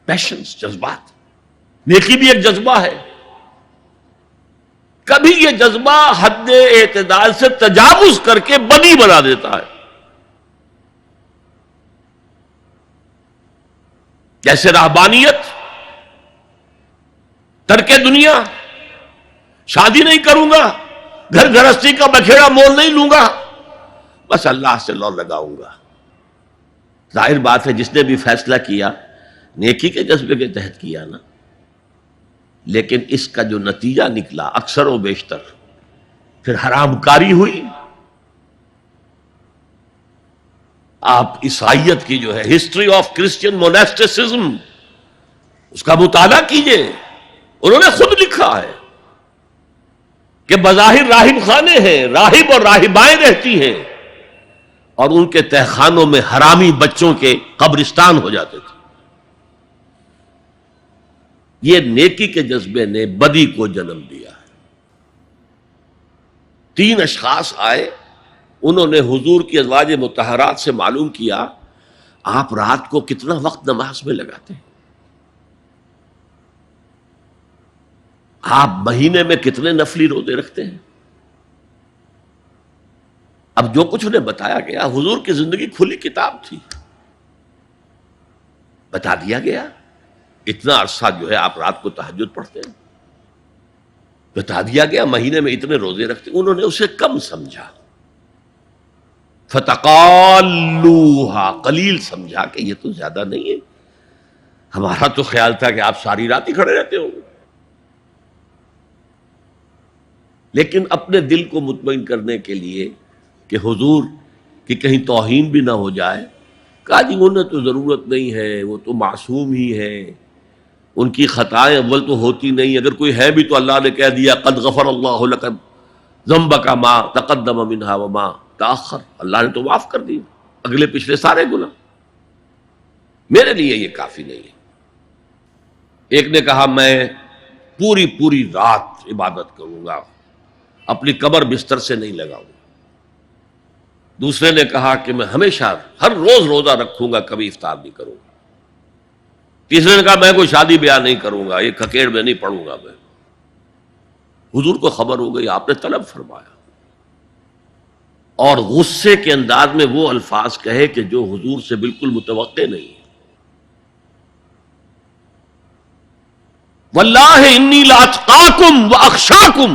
پیشنز، جذبات، نیکی بھی ایک جذبہ ہے۔ کبھی یہ جذبہ حد اعتدال سے تجاوز کر کے بدی بنا دیتا ہے، جیسے رہبانیت، ترک دنیا، شادی نہیں کروں گا، گھر گھرستی کا بکھیڑا مول نہیں لوں گا، بس اللہ سے لو لگاؤں گا۔ ظاہر بات ہے جس نے بھی فیصلہ کیا نیکی کے جذبے کے تحت کیا نا، لیکن اس کا جو نتیجہ نکلا اکثر و بیشتر پھر حرام کاری ہوئی۔ آپ عیسائیت کی جو ہے ہسٹری آف کرسچین موناسٹسزم، اس کا مطالعہ کیجئے، انہوں نے خود لکھا ہے کہ بظاہر راہب خانے ہیں، راہب اور راہبائیں رہتی ہیں، اور ان کے تہخانوں میں حرامی بچوں کے قبرستان ہو جاتے تھے۔ یہ نیکی کے جذبے نے بدی کو جنم دیا ہے۔ 3 اشخاص آئے، انہوں نے حضور کی ازواج مطہرات سے معلوم کیا آپ رات کو کتنا وقت نماز میں لگاتے ہیں، آپ مہینے میں کتنے نفلی روزے رکھتے ہیں۔ اب جو کچھ انہیں بتایا گیا، حضور کی زندگی کھلی کتاب تھی، بتا دیا گیا اتنا عرصہ جو ہے آپ رات کو تہجد پڑھتے ہیں، بتا دیا گیا مہینے میں اتنے روزے رکھتے ہیں۔ انہوں نے اسے کم سمجھا، فتقالوہا، قلیل سمجھا کہ یہ تو زیادہ نہیں ہے، ہمارا تو خیال تھا کہ آپ ساری رات ہی کھڑے رہتے ہو. لیکن اپنے دل کو مطمئن کرنے کے لیے کہ حضور کی کہیں توہین بھی نہ ہو جائے، کہا جی انہیں تو ضرورت نہیں ہے، وہ تو معصوم ہی ہے، ان کی خطائیں اول تو ہوتی نہیں، اگر کوئی ہے بھی تو اللہ نے کہہ دیا قد غفر اللہ لک ذنبک ما تقدم منها وما تاخر، اللہ نے تو معاف کر دی اگلے پچھلے سارے گناہ، میرے لیے یہ کافی نہیں ہے. ایک نے کہا میں پوری رات عبادت کروں گا، اپنی کمر بستر سے نہیں لگاؤں گا. دوسرے نے کہا کہ میں ہمیشہ ہر روز روزہ رکھوں گا، کبھی افطار نہیں کروں گا. تیسرے نے کہا میں کوئی شادی بیاہ نہیں کروں گا، یہ کھکیڑ میں نہیں پڑھوں گا میں. حضور کو خبر ہو گئی، آپ نے طلب فرمایا اور غصے کے انداز میں وہ الفاظ کہے کہ جو حضور سے بالکل متوقع نہیں ہے. واللہ انی لاتقاکم واخشاکم،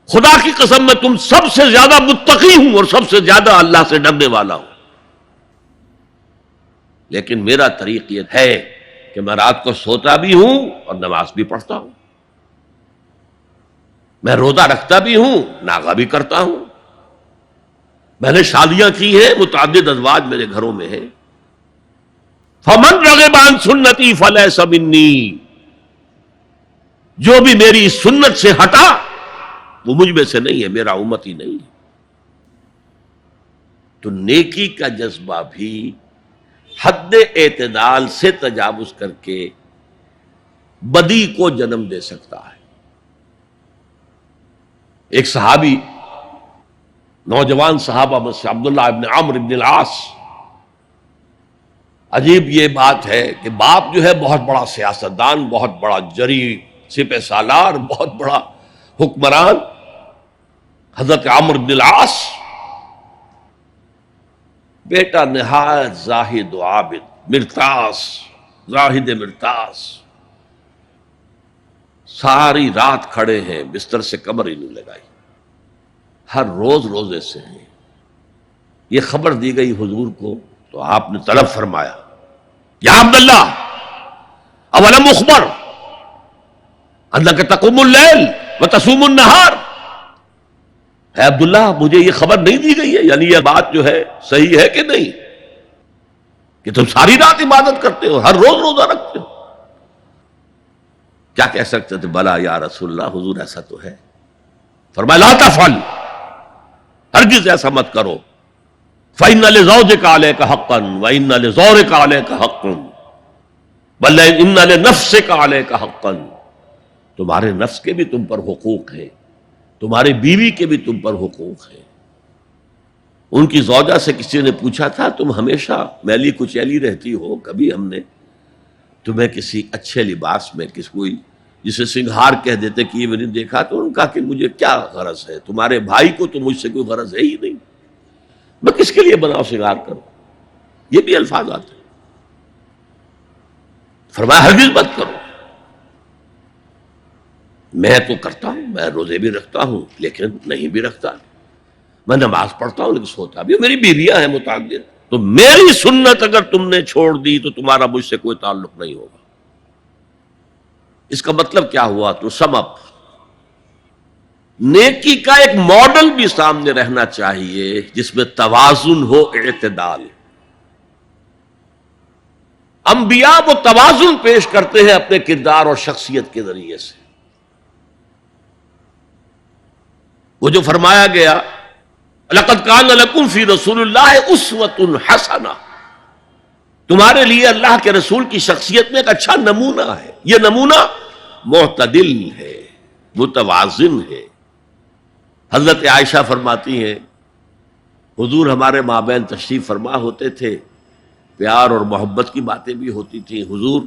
خدا کی قسم میں تم سب سے زیادہ متقی ہوں اور سب سے زیادہ اللہ سے ڈرنے والا ہوں. لیکن میرا طریق یہ ہے کہ میں رات کو سوتا بھی ہوں اور نماز بھی پڑھتا ہوں، میں روزہ رکھتا بھی ہوں، ناغہ بھی کرتا ہوں، میں نے شادیاں کی ہیں، متعدد ازواج میرے گھروں میں ہیں. فمن رغب عن سنتی فلیس منی، جو بھی میری سنت سے ہٹا وہ مجھ میں سے نہیں ہے، میرا امتی نہیں ہے. تو نیکی کا جذبہ بھی حد اعتدال سے تجاوز کر کے بدی کو جنم دے سکتا ہے. ایک صحابی، نوجوان صحابہ میں سے عبداللہ ابن عمرو ابن العاص، عجیب یہ بات ہے کہ باپ جو ہے بہت بڑا سیاستدان، بہت بڑا جری سپہ سالار، بہت بڑا حکمران، حضرت عمرو بن العاص، بیٹا نہایت زاہد و عابد، مرتاس، زاہد مرتاس، ساری رات کھڑے ہیں، بستر سے کمر ہی نہیں لگائی، ہر روز روزے سے ہیں. یہ خبر دی گئی حضور کو تو آپ نے طلب فرمایا یا عبداللہ اولم اخبر انک تقوم اللیل وتصوم النہار، اے عبداللہ مجھے یہ خبر نہیں دی گئی ہے، یعنی یہ بات جو ہے صحیح ہے کہ نہیں کہ تم ساری رات عبادت کرتے ہو، ہر روز روزہ رکھتے ہو؟ کیا کہہ سکتے تھے؟ بلا یا رسول اللہ، حضور ایسا تو ہے. فرمایا لا تفعل، ہرگز ایسا مت کرو. فإن لزوجك عليك حقا وإن لزورك عليك حقا بل إن لنفسك عليك حقا، تمہارے نفس کے بھی تم پر حقوق ہیں، تمہاری بیوی کے بھی تم پر حقوق ہیں. ان کی زوجہ سے کسی نے پوچھا تھا تم ہمیشہ میلی کچیلی رہتی ہو، کبھی ہم نے تمہیں کسی اچھے لباس میں، کسی کوئی جسے سنگھار کہہ دیتے کہ یہ میں نے دیکھا؟ تو انہوں نے کہا کہ مجھے کیا غرض ہے، تمہارے بھائی کو تو مجھ سے کوئی غرض ہے ہی نہیں، میں کس کے لیے بناؤ سنگھار کروں؟ یہ بھی الفاظ آتے ہیں. فرمایا ہرگز مت کرو. میں تو کرتا ہوں، میں روزے بھی رکھتا ہوں لیکن نہیں بھی رکھتا، میں نماز پڑھتا ہوں لیکن سوتا بھی ہوں، میری بیویاں ہیں متعدد، تو میری سنت اگر تم نے چھوڑ دی تو تمہارا مجھ سے کوئی تعلق نہیں ہوگا. اس کا مطلب کیا ہوا؟ تو سم اپ، نیکی کا ایک ماڈل بھی سامنے رہنا چاہیے جس میں توازن ہو، اعتدال. انبیاء وہ توازن پیش کرتے ہیں اپنے کردار اور شخصیت کے ذریعے سے. وہ جو فرمایا گیا لقد کان لکم فی رسول اللہ اسوۃ حسنہ، تمہارے لیے اللہ کے رسول کی شخصیت میں ایک اچھا نمونہ ہے. یہ نمونہ معتدل ہے، متوازن ہے. حضرت عائشہ فرماتی ہیں حضور ہمارے مابین تشریف فرما ہوتے تھے، پیار اور محبت کی باتیں بھی ہوتی تھیں. حضور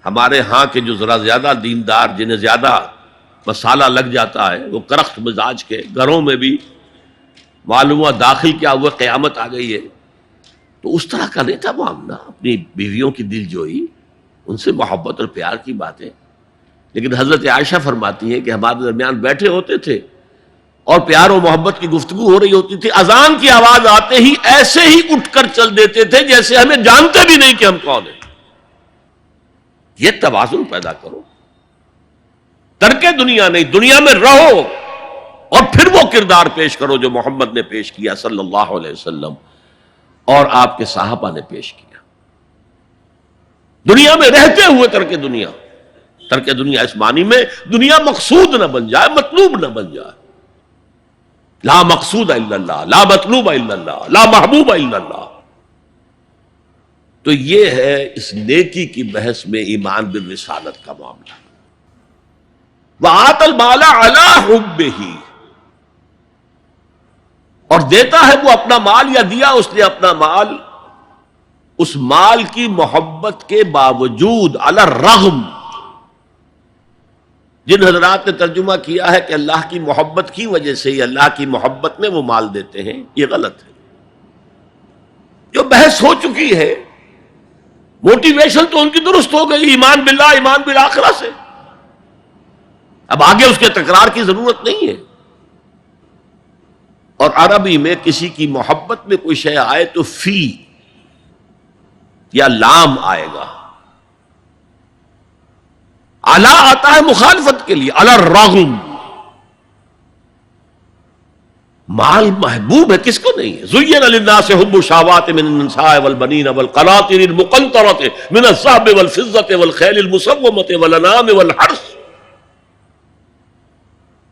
ہمارے ہاں کے جو ذرا زیادہ دیندار، جنہیں زیادہ مسالہ لگ جاتا ہے، وہ کرخت مزاج کے گھروں میں بھی معلوم ہوا داخل کیا ہوا قیامت آ گئی ہے. تو اس طرح کا نہیں تھا معاملہ، اپنی بیویوں کی دل جوئی، ان سے محبت اور پیار کی باتیں. لیکن حضرت عائشہ فرماتی ہیں کہ ہمارے درمیان بیٹھے ہوتے تھے اور پیار و محبت کی گفتگو ہو رہی ہوتی تھی، اذان کی آواز آتے ہی ایسے ہی اٹھ کر چل دیتے تھے جیسے ہمیں جانتے بھی نہیں کہ ہم کون ہیں۔ یہ توازن پیدا کرو، ترک دنیا نہیں، دنیا میں رہو اور پھر وہ کردار پیش کرو جو محمد نے پیش کیا صلی اللہ علیہ وسلم اور آپ کے صحابہ نے پیش کیا۔ دنیا میں رہتے ہوئے ترک دنیا اس معنی میں دنیا مقصود نہ بن جائے، مطلوب نہ بن جائے۔ لا مقصود الا اللہ، لا مطلوب الا اللہ، لا محبوب الا اللہ۔ تو یہ ہے اس نیکی کی بحث میں ایمان بالرسالت کا معاملہ۔ وآت المال علی حبہ، اور دیتا ہے وہ اپنا مال، یا دیا اس نے اپنا مال اس مال کی محبت کے باوجود، علی الرغم۔ جن حضرات نے ترجمہ کیا ہے کہ اللہ کی محبت کی وجہ سے ہی، اللہ کی محبت میں وہ مال دیتے ہیں، یہ غلط ہے۔ جو بحث ہو چکی ہے، موٹیویشن تو ان کی درست ہو گئی، ایمان باللہ، ایمان بالآخرہ سے، اب آگے اس کے تکرار کی ضرورت نہیں ہے۔ اور عربی میں کسی کی محبت میں کوئی شے آئے تو فی یا لام آئے گا۔ علی آتا ہے مخالفت کے لیے، علی الرغم۔ مال محبوب ہے، کس کو نہیں ہے؟ زین للناس حب الشہوات من النساء والبنین والقناطر المقنطرۃ من الذهب والفضة والخیل المسومۃ والانعام والحرث۔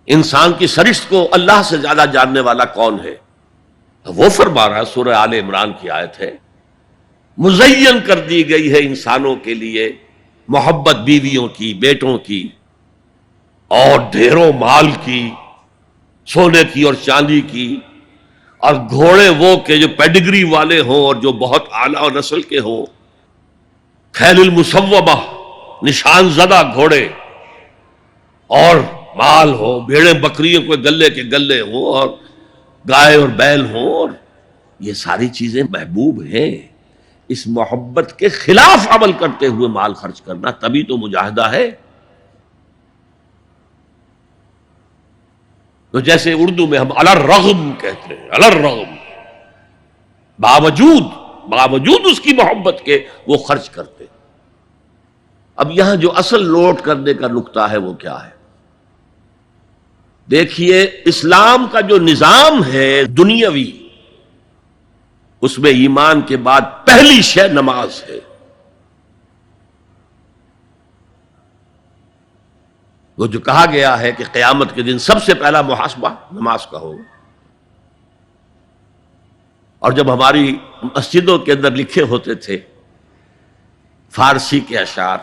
انسان کی سرشت کو اللہ سے زیادہ جاننے والا کون ہے؟ وہ فرما رہا ہے، سورہ آل عمران کی آیت ہے، مزین کر دی گئی ہے انسانوں کے لیے محبت بیویوں کی، بیٹوں کی، اور ڈھیروں مال کی، سونے کی اور چاندی کی، اور گھوڑے وہ کہ جو پیڈگری والے ہوں اور جو بہت اعلیٰ نسل کے ہوں، خیل المسومہ، نشان زدہ گھوڑے، اور مال ہو، بھیڑیں بکریوں کو گلے کے گلے ہوں، اور گائے اور بیل ہوں، اور یہ ساری چیزیں محبوب ہیں۔ اس محبت کے خلاف عمل کرتے ہوئے مال خرچ کرنا، تبھی تو مجاہدہ ہے۔ تو جیسے اردو میں ہم علی الرغم کہتے ہیں، علی الرغم، باوجود اس کی محبت کے وہ خرچ کرتے۔ اب یہاں جو اصل نوٹ کرنے کا نقطہ ہے وہ کیا ہے؟ دیکھیے، اسلام کا جو نظام ہے دنیاوی، اس میں ایمان کے بعد پہلی شے نماز ہے۔ وہ جو کہا گیا ہے کہ قیامت کے دن سب سے پہلا محاسبہ نماز کا ہوگا، اور جب ہماری مسجدوں کے اندر لکھے ہوتے تھے فارسی کے اشعار،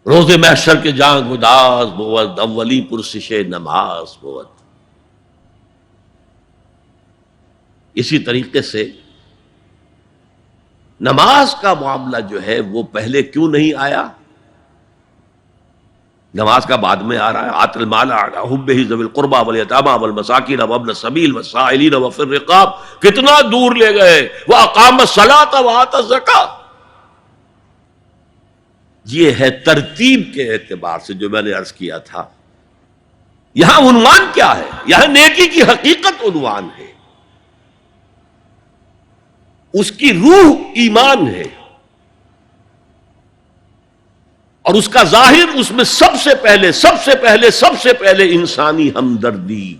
روز محشر کے جان گداز بود، اولی پرسش نماز بود، اسی طریقے سے نماز کا معاملہ جو ہے وہ پہلے کیوں نہیں آیا؟ نماز کا بعد میں آ رہا ہے۔ آت المال علی حبہ ذوی القربى والیتامى والمساکین وابن السبیل والسائلین وفی الرقاب، کتنا دور لے گئے، واقام الصلاۃ وآتى الزکاۃ۔ یہ ہے ترتیب کے اعتبار سے جو میں نے عرض کیا تھا۔ یہاں عنوان کیا ہے؟ یہاں نیکی کی حقیقت عنوان ہے، اس کی روح ایمان ہے، اور اس کا ظاہر اس میں سب سے پہلے انسانی ہمدردی،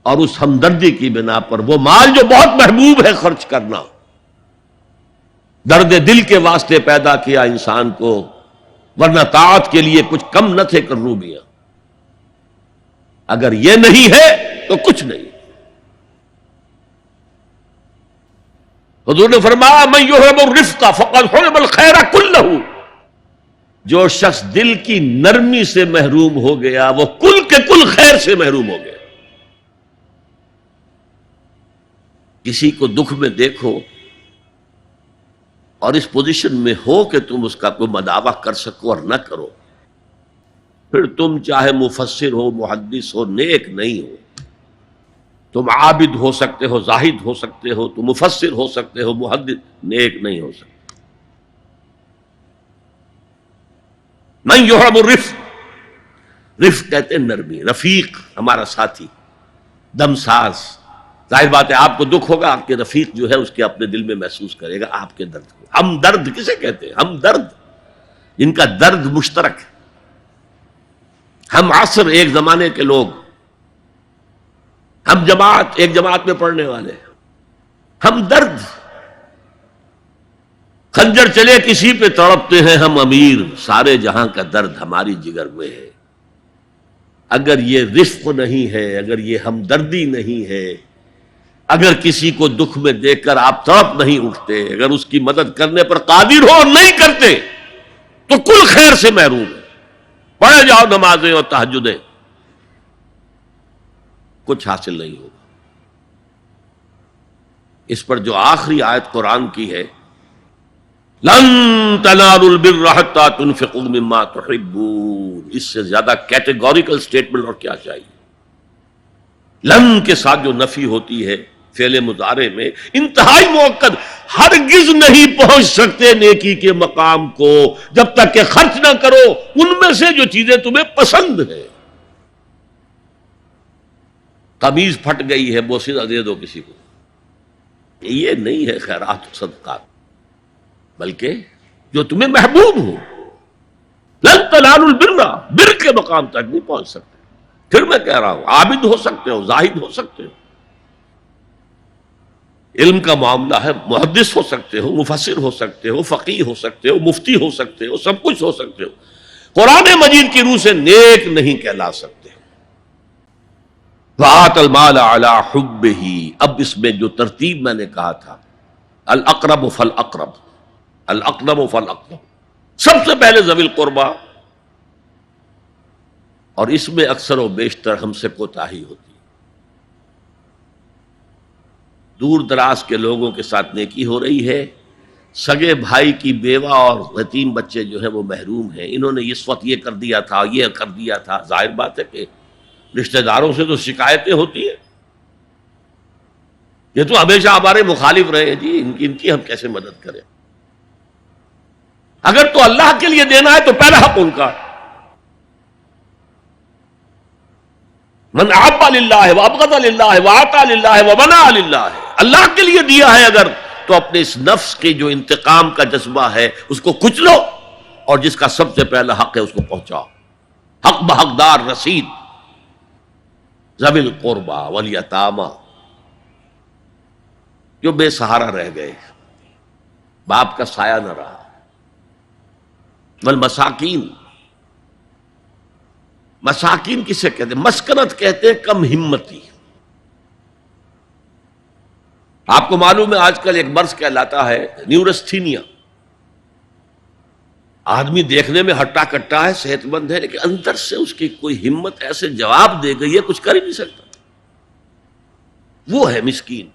اور اس ہمدردی کی بنا پر وہ مال جو بہت محبوب ہے خرچ کرنا، درد دل کے واسطے پیدا کیا انسان کو، ورنہ طاعت کے لیے کچھ کم نہ تھے کروبیاں۔ اگر یہ نہیں ہے تو کچھ نہیں۔ حضور نے فرمایا من یحرم الرفق فقد حرم الخیر کلہ، جو شخص دل کی نرمی سے محروم ہو گیا وہ کل کے کل خیر سے محروم ہو گیا۔ کسی کو دکھ میں دیکھو اور اس پوزیشن میں ہو کہ تم اس کا کوئی مداوع کر سکو اور نہ کرو، پھر تم چاہے مفسر ہو، محدث ہو، نیک نہیں ہو۔ تم عابد ہو سکتے ہو، زاہد ہو سکتے ہو، تم مفسر ہو سکتے ہو، محدث، نیک نہیں ہو سکتے۔ من یحرم الرفق، رفق کہتے ہیں نرمی، رفیق ہمارا ساتھی، دم ساز. ظاہر بات ہے آپ کو دکھ ہوگا، آپ کے رفیق جو ہے اس کے اپنے دل میں محسوس کرے گا آپ کے درد کو. ہم درد کسے کہتے ہیں؟ ہم درد، جن کا درد مشترک ہے. ہم عصر، ایک زمانے کے لوگ، ہم جماعت، ایک جماعت میں پڑھنے والے، ہم درد. خنجر چلے کسی پہ تڑپتے ہیں ہم امیر، سارے جہاں کا درد ہماری جگر میں ہے. اگر یہ رفق نہیں ہے، اگر یہ ہمدردی نہیں ہے، اگر کسی کو دکھ میں دیکھ کر آپ تڑپ نہیں اٹھتے، اگر اس کی مدد کرنے پر قادر ہو اور نہیں کرتے تو کل خیر سے محروم ہے. پڑھے جاؤ نمازیں اور تہجدیں، کچھ حاصل نہیں ہوگا. اس پر جو آخری آیت قرآن کی ہے، لن تنالوا البر حتى تنفقوا مما تحبون، اس سے زیادہ کیٹیگوریکل سٹیٹمنٹ اور کیا چاہیے. لن کے ساتھ جو نفی ہوتی ہے فعل مضارع میں، انتہائی مؤکد، ہرگز نہیں پہنچ سکتے نیکی کے مقام کو جب تک کہ خرچ نہ کرو ان میں سے جو چیزیں تمہیں پسند ہے. قمیض پھٹ گئی ہے، بوسیدہ دے دو کسی کو، یہ نہیں ہے خیرات و صدقات، بلکہ جو تمہیں محبوب ہو. لن تنالوا البر، بر کے مقام تک نہیں پہنچ سکتے. پھر میں کہہ رہا ہوں، عابد ہو سکتے ہو، زاہد ہو سکتے ہو، علم کا معاملہ ہے، محدث ہو سکتے ہو، مفسر ہو سکتے ہو، فقیہ ہو سکتے ہو، مفتی ہو سکتے ہو، سب کچھ ہو سکتے ہو، قرآن مجید کی روح سے نیک نہیں کہلا سکتے. وَآتَ الْمَالَ عَلَى حُبِّهِ، اب اس میں جو ترتیب میں نے کہا تھا، الاقرب فالاقرب، الاقرب فالاقرب، سب سے پہلے ذوی القربیٰ، اور اس میں اکثر و بیشتر ہم سے کوتاہی ہوتی ہے. دور دراز کے لوگوں کے ساتھ نیکی ہو رہی ہے، سگے بھائی کی بیوہ اور یتیم بچے جو ہیں وہ محروم ہیں. انہوں نے اس وقت یہ کر دیا تھا، یہ کر دیا تھا. ظاہر بات ہے کہ رشتہ داروں سے تو شکایتیں ہوتی ہیں، یہ تو ہمیشہ ہمارے مخالف رہے ہیں جی، ان کی ہم کیسے مدد کریں. اگر تو اللہ کے لیے دینا ہے تو پہلا حق ان کا. من احب للہ وابغض للہ واعطى للہ ومنع للہ، اللہ کے لیے دیا ہے اگر تو اپنے اس نفس کے جو انتقام کا جذبہ ہے اس کو کچلو، اور جس کا سب سے پہلا حق ہے اس کو پہنچاؤ. حق بحقدار رسید، ذوی القربى والیتامى، جو بے سہارا رہ گئے، باپ کا سایہ نہ رہا، والمساکین، مساکین کسے کہتے ہیں؟ مسکنت کہتے ہیں کم ہمتی. آپ کو معلوم ہے آج کل ایک مرض کہلاتا ہے نیورستھینیا. آدمی دیکھنے میں ہٹا کٹا ہے، صحت مند ہے، لیکن اندر سے اس کی کوئی ہمت ایسے جواب دے گئی ہے کچھ کر ہی نہیں سکتا. وہ ہے مسکین.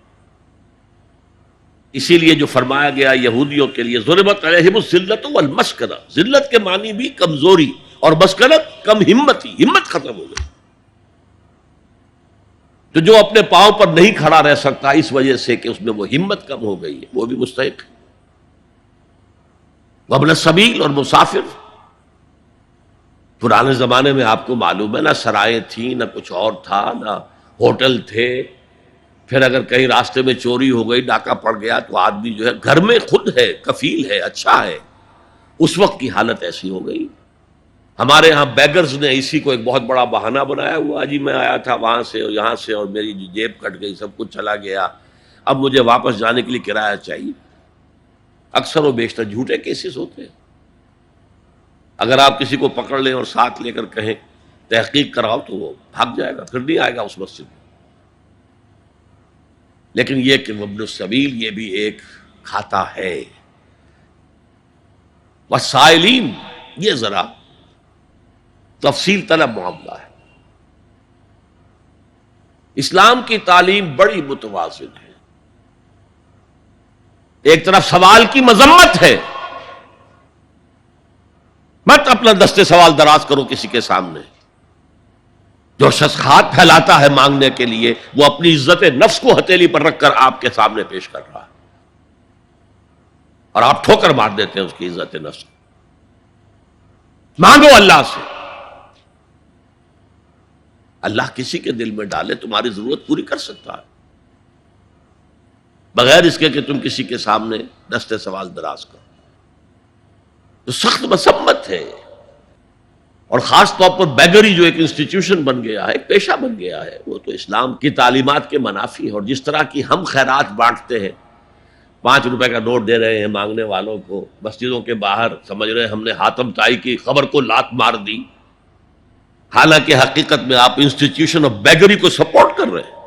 اسی لیے جو فرمایا گیا یہودیوں کے لیے، ضربت علیہم الذلۃ والمسکنہ، ذلت کے معنی بھی کمزوری، اور مسکنت کم ہمتی، ہمت ختم ہو گئی. تو جو اپنے پاؤں پر نہیں کھڑا رہ سکتا اس وجہ سے کہ اس میں وہ ہمت کم ہو گئی ہے، وہ بھی مستحق ہے. وابن السبیل، اور مسافر. پرانے زمانے میں آپ کو معلوم ہے نہ سرائیں تھیں، نہ کچھ اور تھا، نہ ہوٹل تھے. پھر اگر کہیں راستے میں چوری ہو گئی، ڈاکہ پڑ گیا، تو آدمی جو ہے گھر میں خود ہے، کفیل ہے، اچھا ہے. اس وقت کی حالت ایسی ہو گئی. ہمارے ہاں بیگرز نے اسی کو ایک بہت بڑا بہانہ بنایا ہوا، جی میں آیا تھا وہاں سے اور یہاں سے اور میری جیب کٹ گئی، سب کچھ چلا گیا، اب مجھے واپس جانے کے لیے کرایہ چاہیے. اکثر و بیشتر جھوٹے کیسز ہوتے ہیں. اگر آپ کسی کو پکڑ لیں اور ساتھ لے کر کہیں تحقیق کراؤ تو وہ بھاگ جائے گا، پھر نہیں آئے گا اس مسجد میں. لیکن یہ کہ وابن السبیل یہ بھی ایک کھاتا ہے. والسائلین، یہ ذرا تفصیل طلب معاملہ ہے. اسلام کی تعلیم بڑی متوازن ہے. ایک طرف سوال کی مذمت ہے، مت اپنا دستے سوال دراز کرو کسی کے سامنے. جو شخص ہاتھ پھیلاتا ہے مانگنے کے لیے، وہ اپنی عزت نفس کو ہتھیلی پر رکھ کر آپ کے سامنے پیش کر رہا ہے، اور آپ ٹھوکر مار دیتے ہیں اس کی عزت نفس کو. مانگو اللہ سے. اللہ کسی کے دل میں ڈالے تمہاری ضرورت پوری کر سکتا ہے، بغیر اس کے کہ تم کسی کے سامنے دست سوال دراز کرو. تو سخت مسمت ہے، اور خاص طور پر بیگری جو ایک انسٹیٹیوشن بن گیا ہے، ایک پیشہ بن گیا ہے، وہ تو اسلام کی تعلیمات کے منافی ہے. اور جس طرح کی ہم خیرات بانٹتے ہیں، 5 روپے کا نوٹ دے رہے ہیں مانگنے والوں کو، مسجدوں کے باہر سمجھ رہے ہیں ہم نے حاتم طائی کی خبر کو لات مار دی، حالانکہ حقیقت میں آپ انسٹیٹیوشن آف بیگری کو سپورٹ کر رہے ہیں.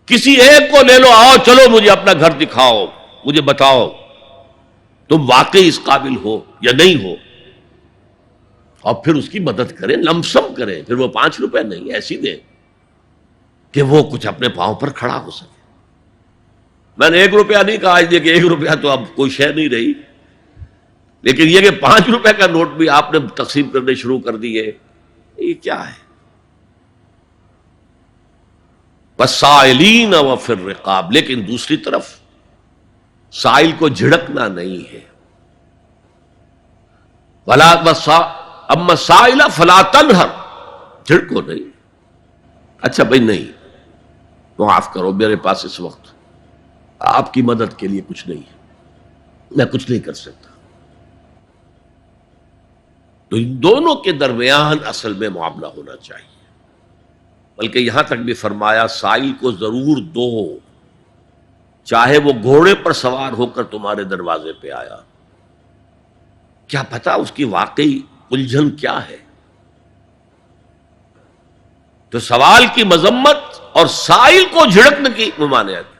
کسی ایک کو لے لو، آؤ چلو مجھے اپنا گھر دکھاؤ، مجھے بتاؤ تم واقعی اس قابل ہو یا نہیں ہو، اور پھر اس کی مدد کریں، لمسم کریں. پھر وہ 5 روپے نہیں ایسی دیں کہ وہ کچھ اپنے پاؤں پر کھڑا ہو سکے. میں نے 1 روپیہ نہیں کہا، آج دیکھیں 1 روپیہ تو اب کوئی شے نہیں رہی، لیکن یہ کہ 5 روپے کا نوٹ بھی آپ نے تقسیم کرنے شروع کر دیے، یہ کیا ہے؟ وَالسَّائِلِينَ وَفِي الرِّقَابِ. لیکن دوسری طرف سائل کو جھڑکنا نہیں ہے. اما السائل فلا تنہر، جھڑکو نہیں. اچھا بھائی نہیں، معاف کرو، میرے پاس اس وقت آپ کی مدد کے لیے کچھ نہیں ہے، میں کچھ نہیں کر سکتا. تو ان دونوں کے درمیان اصل میں معاملہ ہونا چاہیے. بلکہ یہاں تک بھی فرمایا سائل کو ضرور دو، چاہے وہ گھوڑے پر سوار ہو کر تمہارے دروازے پہ آیا. کیا پتا اس کی واقعی الجھن کیا ہے. تو سوال کی مذمت اور سائل کو جھڑکنے کی ممانعت.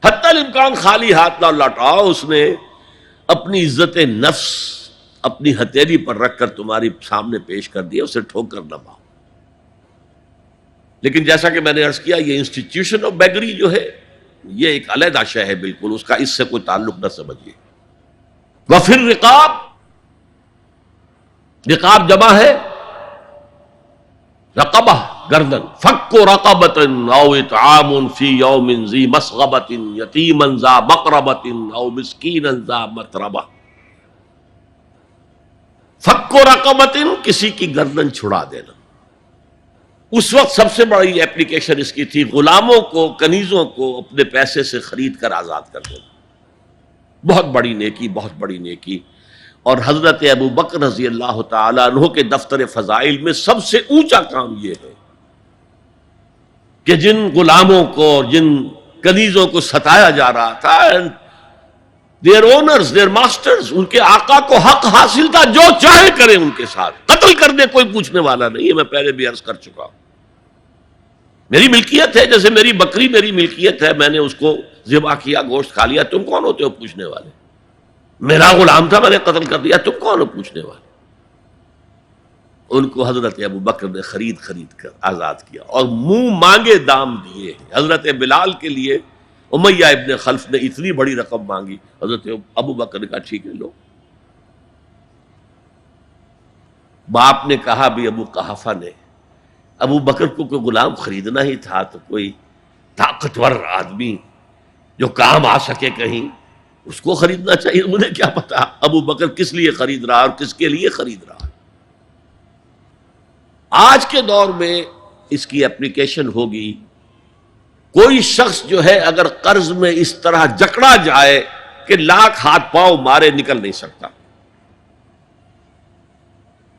حتی الامکان خالی ہاتھ نہ لوٹاؤ. اس نے اپنی عزت نفس اپنی ہتھیلی پر رکھ کر تمہاری سامنے پیش کر دیا، اسے ٹھوکر نہ مارو. لیکن جیسا کہ میں نے عرض کیا، یہ انسٹیٹیوشن آف بیگری جو ہے یہ ایک علیحدہ شے ہے، بالکل اس کا اس سے کوئی تعلق نہ سمجھیے. وفی الرقاب، رقاب جمع ہے رقبہ، گردن. فک رقبۃ او اطعام فی یوم ذی مسغبۃ یتیما ذا مقربۃ او مسکینا ذا متربہ. فک رقبۃ، کسی کی گردن چھڑا دینا. اس وقت سب سے بڑی اپلیکیشن اس کی تھی غلاموں کو، کنیزوں کو اپنے پیسے سے خرید کر آزاد کر دینا. بہت بڑی نیکی، بہت بڑی نیکی. اور حضرت ابو بکر رضی اللہ تعالیٰ عنہ کے دفتر فضائل میں سب سے اونچا کام یہ ہے کہ جن غلاموں کو اور جن کنیزوں کو ستایا جا رہا تھا، دیئر اونرز، دیئر ماسٹرز، ان کے آقا کو حق حاصل تھا جو چاہے کریں ان کے ساتھ، قتل کر دے کوئی پوچھنے والا نہیں. یہ میں پہلے بھی عرض کر چکا ہوں. میری ملکیت ہے، جیسے میری بکری میری ملکیت ہے، میں نے اس کو ذبح کیا، گوشت کھا لیا، تم کون ہوتے ہو پوچھنے والے؟ میرا غلام تھا، میں نے قتل کر دیا، تم کون ہو پوچھنے والے؟ ان کو حضرت ابو بکر نے خرید کر آزاد کیا اور منہ مانگے دام دیے. حضرت بلال کے لیے امیہ ابن خلف نے اتنی بڑی رقم مانگی، حضرت ابو بکر نے کہا ٹھیک ہے لو. باپ نے کہا بھی، ابو قحافہ نے، ابو بکر کو کوئی غلام خریدنا ہی تھا تو کوئی طاقتور آدمی جو کام آ سکے کہیں، اس کو خریدنا چاہیے. مجھے کیا پتا ابو بکر کس لیے خرید رہا اور کس کے لیے خرید رہا. آج کے دور میں اس کی اپلیکیشن ہوگی. کوئی شخص جو ہے اگر قرض میں اس طرح جکڑا جائے کہ لاکھ ہاتھ پاؤں مارے نکل نہیں سکتا،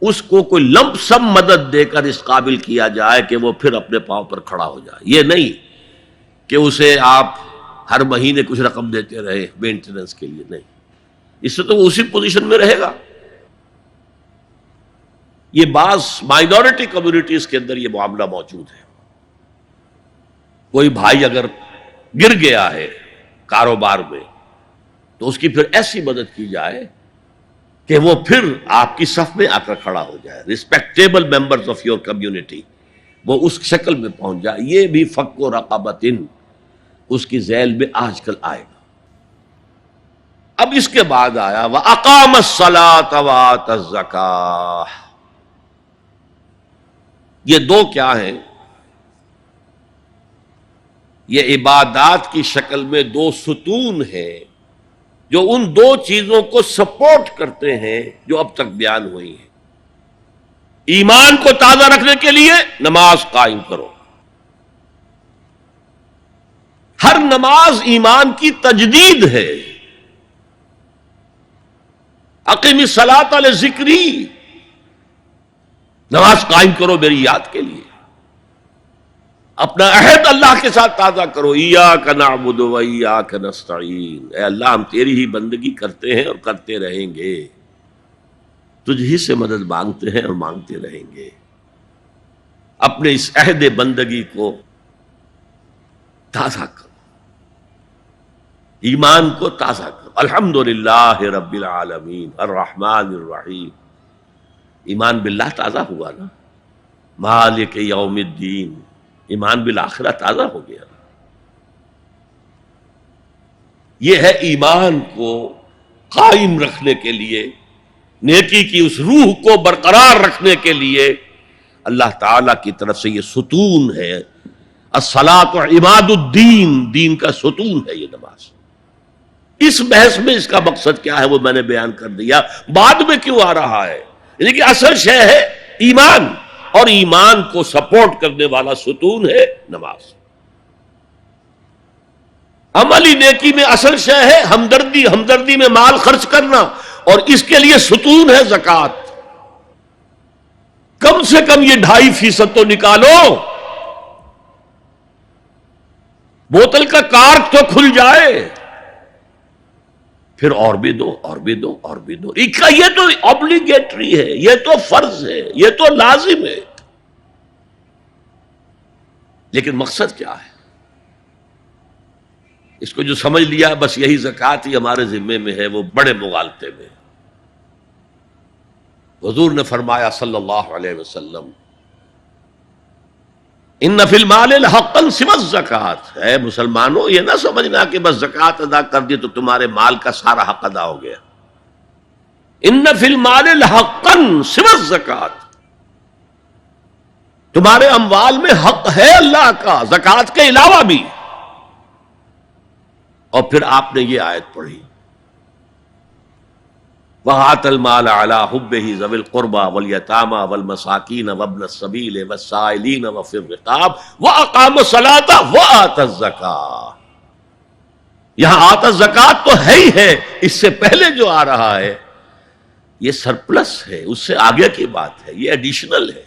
اس کو کوئی لمپ سم مدد دے کر اس قابل کیا جائے کہ وہ پھر اپنے پاؤں پر کھڑا ہو جائے. یہ نہیں کہ اسے آپ ہر مہینے کچھ رقم دیتے رہے مینٹیننس کے لیے، نہیں. اس سے تو وہ اسی پوزیشن میں رہے گا. یہ بعض مائنورٹی کمیونٹیز کے اندر یہ معاملہ موجود ہے. کوئی بھائی اگر گر گیا ہے کاروبار میں تو اس کی پھر ایسی مدد کی جائے کہ وہ پھر آپ کی صف میں آ کر کھڑا ہو جائے. Respectable members of your community, وہ اس شکل میں پہنچ جائے. یہ بھی فک و رقبۃ اس کی ذیل میں آج کل آئے گا. اب اس کے بعد آیا وَأَقَامَ الصَّلَاةَ وَآتَى الزَّكَاةَ. یہ دو کیا ہیں؟ یہ عبادات کی شکل میں دو ستون ہیں جو ان دو چیزوں کو سپورٹ کرتے ہیں جو اب تک بیان ہوئی ہیں. ایمان کو تازہ رکھنے کے لیے نماز قائم کرو. ہر نماز ایمان کی تجدید ہے. اقیم الصلاۃ لذکری، نماز قائم کرو میری یاد کے لیے. اپنا عہد اللہ کے ساتھ تازہ کرو. ایاک نعبد و ایاک نستعین، اے اللہ ہم تیری ہی بندگی کرتے ہیں اور کرتے رہیں گے، تجھ ہی سے مدد مانگتے ہیں اور مانگتے رہیں گے. اپنے اس عہد بندگی کو تازہ کرو، ایمان کو تازہ کرو. الحمدللہ رب العالمین الرحمن الرحیم. ایمان باللہ تازہ ہوا نا. مالک یوم الدین، ایمان بالآخرہ تازہ ہو گیا. یہ ہے ایمان کو قائم رکھنے کے لیے، نیکی کی اس روح کو برقرار رکھنے کے لیے اللہ تعالی کی طرف سے یہ ستون ہے. الصلاۃ عماد الدین، دین کا ستون ہے یہ نماز. اس بحث میں اس کا مقصد کیا ہے وہ میں نے بیان کر دیا. بعد میں کیوں آ رہا ہے؟ یعنی کہ اصل شے ہے ایمان، اور ایمان کو سپورٹ کرنے والا ستون ہے نماز. عملی نیکی میں اصل شے ہے ہمدردی، ہمدردی میں مال خرچ کرنا، اور اس کے لیے ستون ہے زکوٰۃ. کم سے کم یہ 2.5% تو نکالو، بوتل کا کارک تو کھل جائے، پھر اور بھی دو اور بھی دو اور بھی دو. یہ تو obligatory ہے، یہ تو فرض ہے، یہ تو لازم ہے. لیکن مقصد کیا ہے؟ اس کو جو سمجھ لیا بس یہی زکوٰۃ ہی ہمارے ذمے میں ہے، وہ بڑے مغالطے میں. حضور نے فرمایا صلی اللہ علیہ وسلم، ان فی المال حقا سوى الزکوٰۃ. اے مسلمانوں، یہ نہ سمجھنا کہ بس زکوٰۃ ادا کر دی تو تمہارے مال کا سارا حق ادا ہو گیا. ان فی المال حقا سوى الزکوٰۃ، تمہارے اموال میں حق ہے اللہ کا زکوٰۃ کے علاوہ بھی. اور پھر آپ نے یہ آیت پڑھی، وَآتَ الْمَالَ عَلَىٰ حُبِّهِ ذَوِي الْقُرْبَىٰ وَالْيَتَامَىٰ وَالْمَسَاكِينَ وَابْنَ السَّبِيلِ وَالسَّائِلِينَ وَفِي الرِّقَابِ وَأَقَامَ الصَّلَاةَ وَآتَ الزَّكَاةَ. یہاں آت الزکوٰۃ تو ہے ہی ہے، اس سے پہلے جو آ رہا ہے یہ سرپلس ہے، اس سے آگے کی بات ہے، یہ ایڈیشنل ہے.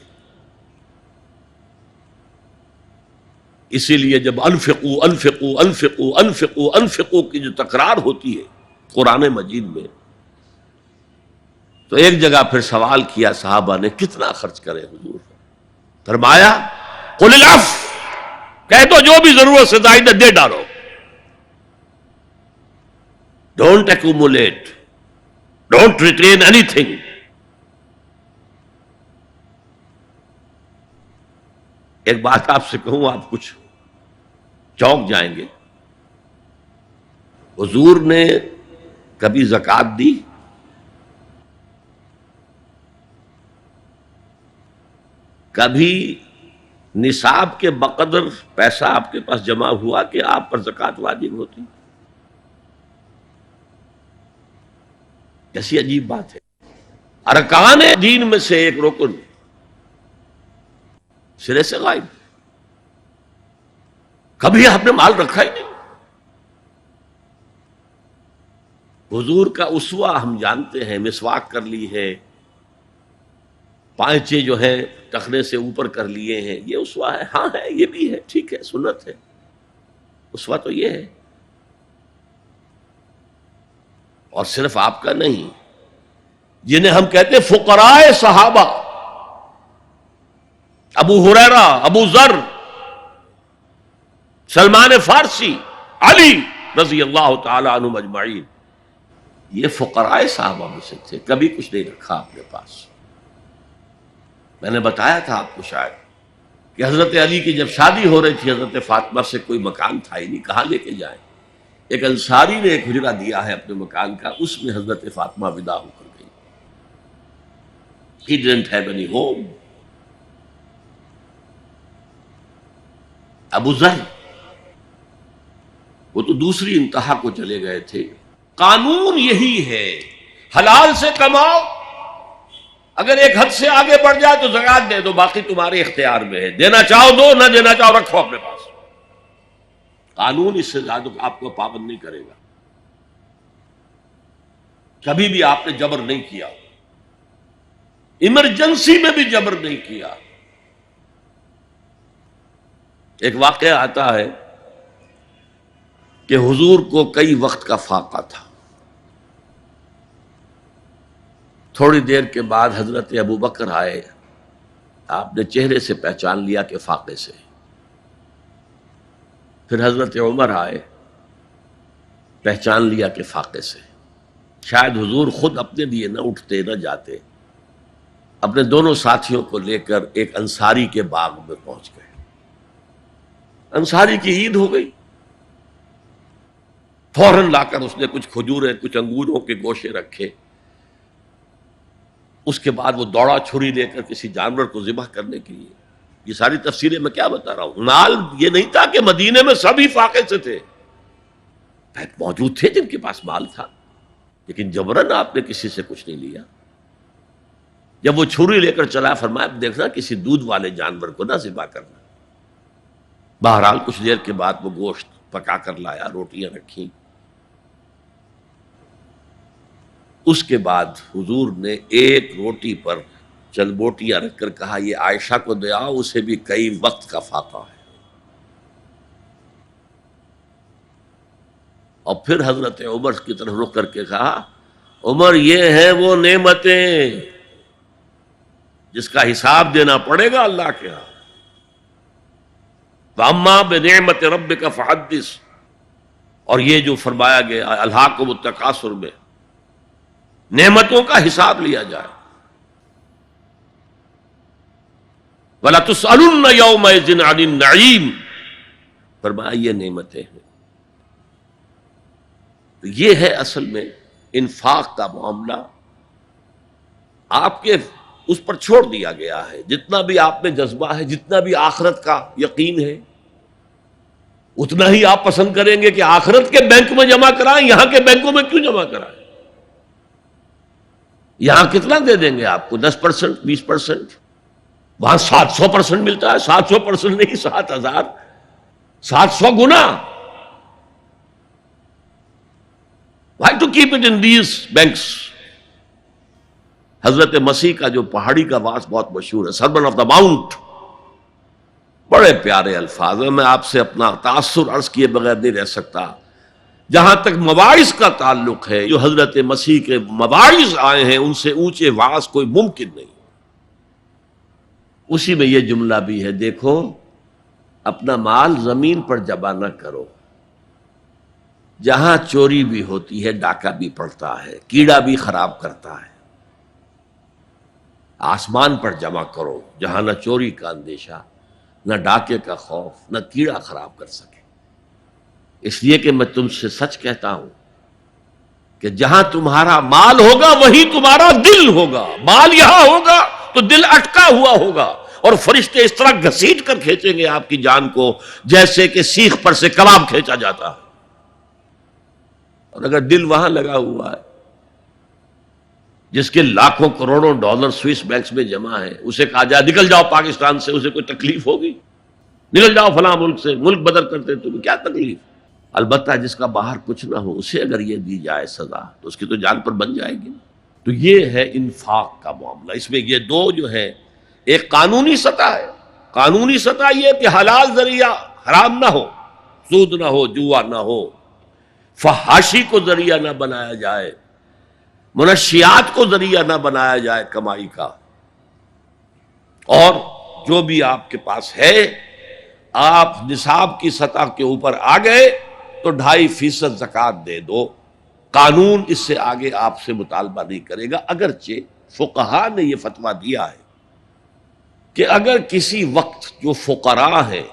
اسی لیے جب انفقوا انفقوا انفقوا انفقوا انفقوا کی جو تکرار ہوتی ہے قرآن مجید میں، تو ایک جگہ پھر سوال کیا صحابہ نے، کتنا خرچ کرے حضور؟ فرمایا قل العفو، کہہ دو جو بھی ضرورت سے زائد دے ڈالو. Don't accumulate, don't retain any thing. ایک بات آپ سے کہوں، آپ کچھ چونک جائیں گے. حضور نے کبھی زکوٰۃ دی؟ کبھی نصاب کے بقدر پیسہ آپ کے پاس جمع ہوا کہ آپ پر زکوٰۃ واجب ہوتی؟ کیسی عجیب بات ہے. ارکان دین میں سے ایک رکن سرے سے غائب. کبھی آپ نے مال رکھا ہی نہیں. حضور کا اسوہ ہم جانتے ہیں، مسواک کر لی ہے، پانچے جو ہیں ٹخنے سے اوپر کر لیے ہیں، یہ اسوہ ہے. ہاں ہے، یہ بھی ہے، ٹھیک ہے، سنت ہے. اسوہ تو یہ ہے. اور صرف آپ کا نہیں، جنہیں ہم کہتے فقراء صحابہ، ابو ہریرہ، ابو ذر، سلمان فارسی، علی رضی اللہ تعالی عنہم اجمعین، یہ فقراء صحابہ میں سے تھے. کبھی کچھ نہیں رکھا اپنے پاس. میں نے بتایا تھا آپ کو شاید کہ حضرت علی کی جب شادی ہو رہی تھی حضرت فاطمہ سے، کوئی مکان تھا ہی نہیں، کہاں لے کے جائیں. ایک انصاری نے ایک حجرہ دیا ہے اپنے مکان کا، اس میں حضرت فاطمہ ودا ہو کر گئی. He didn't have any home. ابو ذر وہ تو دوسری انتہا کو چلے گئے تھے. قانون یہی ہے، حلال سے کماؤ، اگر ایک حد سے آگے بڑھ جائے تو زکات دے دو، باقی تمہارے اختیار میں ہے، دینا چاہو دو، نہ دینا چاہو رکھو اپنے پاس۔ قانون اس سے زیادہ آپ کو پابند نہیں کرے گا، کبھی بھی آپ نے جبر نہیں کیا، ایمرجنسی میں بھی جبر نہیں کیا۔ ایک واقعہ آتا ہے کہ حضور کو کئی وقت کا فاقہ تھا، تھوڑی دیر کے بعد حضرت ابو بکر آئے، آپ نے چہرے سے پہچان لیا کہ فاقے سے۔ پھر حضرت عمر آئے، پہچان لیا کہ فاقے سے۔ شاید حضور خود اپنے لیے نہ اٹھتے نہ جاتے، اپنے دونوں ساتھیوں کو لے کر ایک انصاری کے باغ میں پہنچ گئے۔ انصاری کی عید ہو گئی، فوراً لا کر اس نے کچھ کھجوریں کچھ انگوروں کے گوشے رکھے، اس کے بعد وہ دوڑا چھری لے کر کسی جانور کو ذبح کرنے کے لیے۔ یہ ساری تفصیلیں میں کیا بتا رہا ہوں، مال یہ نہیں تھا کہ مدینے میں سبھی فاقے سے تھے، موجود تھے جن کے پاس مال تھا، لیکن جبرن آپ نے کسی سے کچھ نہیں لیا۔ جب وہ چھری لے کر چلا، فرمایا دیکھنا کسی دودھ والے جانور کو نہ ذبح کرنا۔ بہرحال کچھ دیر کے بعد وہ گوشت پکا کر لایا، روٹیاں رکھیں۔ اس کے بعد حضور نے ایک روٹی پر چند بوٹیاں رکھ کر کہا یہ عائشہ کو دے آؤ، اسے بھی کئی وقت کا فاقہ ہے۔ اور پھر حضرت عمر کی طرف رخ کر کے کہا عمر یہ ہیں وہ نعمتیں جس کا حساب دینا پڑے گا اللہ کے ہاں۔ وَأَمَّا بِنِعْمَةِ رَبِّكَ فَحَدِّثْ، اور یہ جو فرمایا گیا الہاکم التکاثر میں نعمتوں کا حساب لیا جائے۔ وَلَتُسْأَلُنَّ يَوْمَئِذٍ عَنِ النَّعِيمِ، فرمایا یہ نعمتیں ہیں۔ تو یہ ہے اصل میں انفاق کا معاملہ، آپ کے اس پر چھوڑ دیا گیا ہے۔ جتنا بھی آپ میں جذبہ ہے، جتنا بھی آخرت کا یقین ہے، اتنا ہی آپ پسند کریں گے کہ آخرت کے بینک میں جمع کرائیں، یہاں کے بینکوں میں کیوں جمع کرائیں؟ یہاں کتنا دے دیں گے آپ کو؟ 10%، 20%، وہاں 700% ملتا ہے۔ 700% نہیں، 7,000، 700 گنا۔ Why to keep it in these banks؟ حضرت مسیح کا جو پہاڑی کا واس بہت مشہور ہے، سرمن آف دا ماؤنٹ، بڑے پیارے الفاظ ہیں، میں آپ سے اپنا تاثر عرض کیے بغیر نہیں رہ سکتا۔ جہاں تک مواعظ کا تعلق ہے، جو حضرت مسیح کے مواعظ آئے ہیں ان سے اونچے واعظ کوئی ممکن نہیں۔ اسی میں یہ جملہ بھی ہے، دیکھو اپنا مال زمین پر جمع نہ کرو، جہاں چوری بھی ہوتی ہے ڈاکہ بھی پڑتا ہے، کیڑا بھی خراب کرتا ہے۔ آسمان پر جمع کرو جہاں نہ چوری کا اندیشہ، نہ ڈاکے کا خوف، نہ کیڑا خراب کر سکے۔ اس لیے کہ میں تم سے سچ کہتا ہوں کہ جہاں تمہارا مال ہوگا وہی تمہارا دل ہوگا۔ مال یہاں ہوگا تو دل اٹکا ہوا ہوگا، اور فرشتے اس طرح گھسیٹ کر کھینچیں گے آپ کی جان کو جیسے کہ سیخ پر سے کباب کھینچا جاتا ہے۔ اور اگر دل وہاں لگا ہوا ہے جس کے لاکھوں کروڑوں ڈالر سوئس بینکس میں جمع ہے، اسے کہا جائے نکل جاؤ پاکستان سے، اسے کوئی تکلیف ہوگی؟ نکل جاؤ فلاں ملک سے، ملک بدل کرتے تمہیں کیا تکلیف؟ البتہ جس کا باہر کچھ نہ ہو اسے اگر یہ دی جائے سزا تو اس کی تو جان پر بن جائے گی۔ تو یہ ہے انفاق کا معاملہ۔ اس میں یہ دو جو ہے، ایک قانونی سطح ہے، قانونی سطح یہ کہ حلال ذریعہ حرام نہ ہو، سود نہ ہو، جوا نہ ہو، فحاشی کو ذریعہ نہ بنایا جائے، منشیات کو ذریعہ نہ بنایا جائے کمائی کا۔ اور جو بھی آپ کے پاس ہے، آپ نصاب کی سطح کے اوپر آ گئے تو 2.5% زکوٰۃ دے دو۔ قانون اس سے آگے آپ سے مطالبہ نہیں کرے گا، اگرچہ فقہاء نے یہ فتویٰ دیا ہے کہ اگر کسی وقت جو فقراء ہیں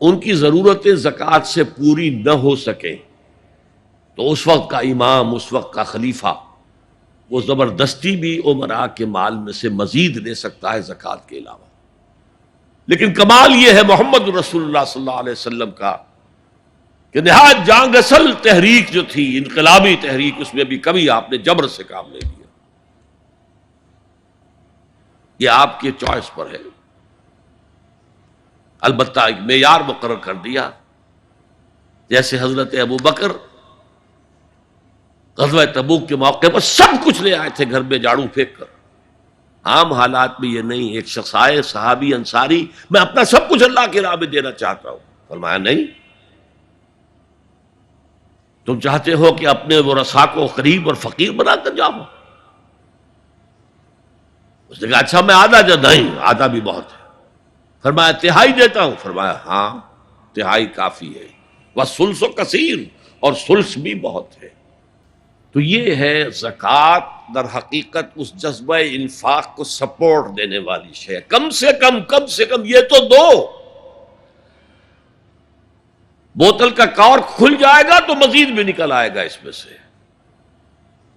ان کی ضرورتیں زکوٰۃ سے پوری نہ ہو سکیں تو اس وقت کا امام، اس وقت کا خلیفہ، وہ زبردستی بھی امراء کے مال میں سے مزید لے سکتا ہے زکوٰۃ کے علاوہ۔ لیکن کمال یہ ہے محمد رسول اللہ صلی اللہ علیہ وسلم کا کہ نہایت جان گسل تحریک جو تھی، انقلابی تحریک، اس میں بھی کبھی آپ نے جبر سے کام نہیں لیا۔ یہ آپ کی چوائس پر ہے. البتہ ایک معیار مقرر کر دیا، جیسے حضرت ابو بکر غزوہ تبوک کے موقع پر سب کچھ لے آئے تھے گھر میں جھاڑو پھینک کر. عام حالات میں یہ نہیں. ایک شخص آئے صحابی انصاری، میں اپنا سب کچھ اللہ کی راہ میں دینا چاہتا ہوں. فرمایا نہیں، تم چاہتے ہو کہ اپنے ورثاء کو قریب اور فقیر بنا کر جاؤ؟ اس نے کہا اچھا میں آدھا نہیں، آدھا بھی بہت ہے. فرمایا تہائی دیتا ہوں. فرمایا ہاں تہائی کافی ہے. وَالثُلُثُ کثیر، اور ثلث بھی بہت ہے. تو یہ ہے زکوٰۃ در حقیقت اس جذبہ انفاق کو سپورٹ دینے والی شے. کم سے کم یہ تو دو. بوتل کا کارک کھل جائے گا تو مزید بھی نکل آئے گا اس میں سے.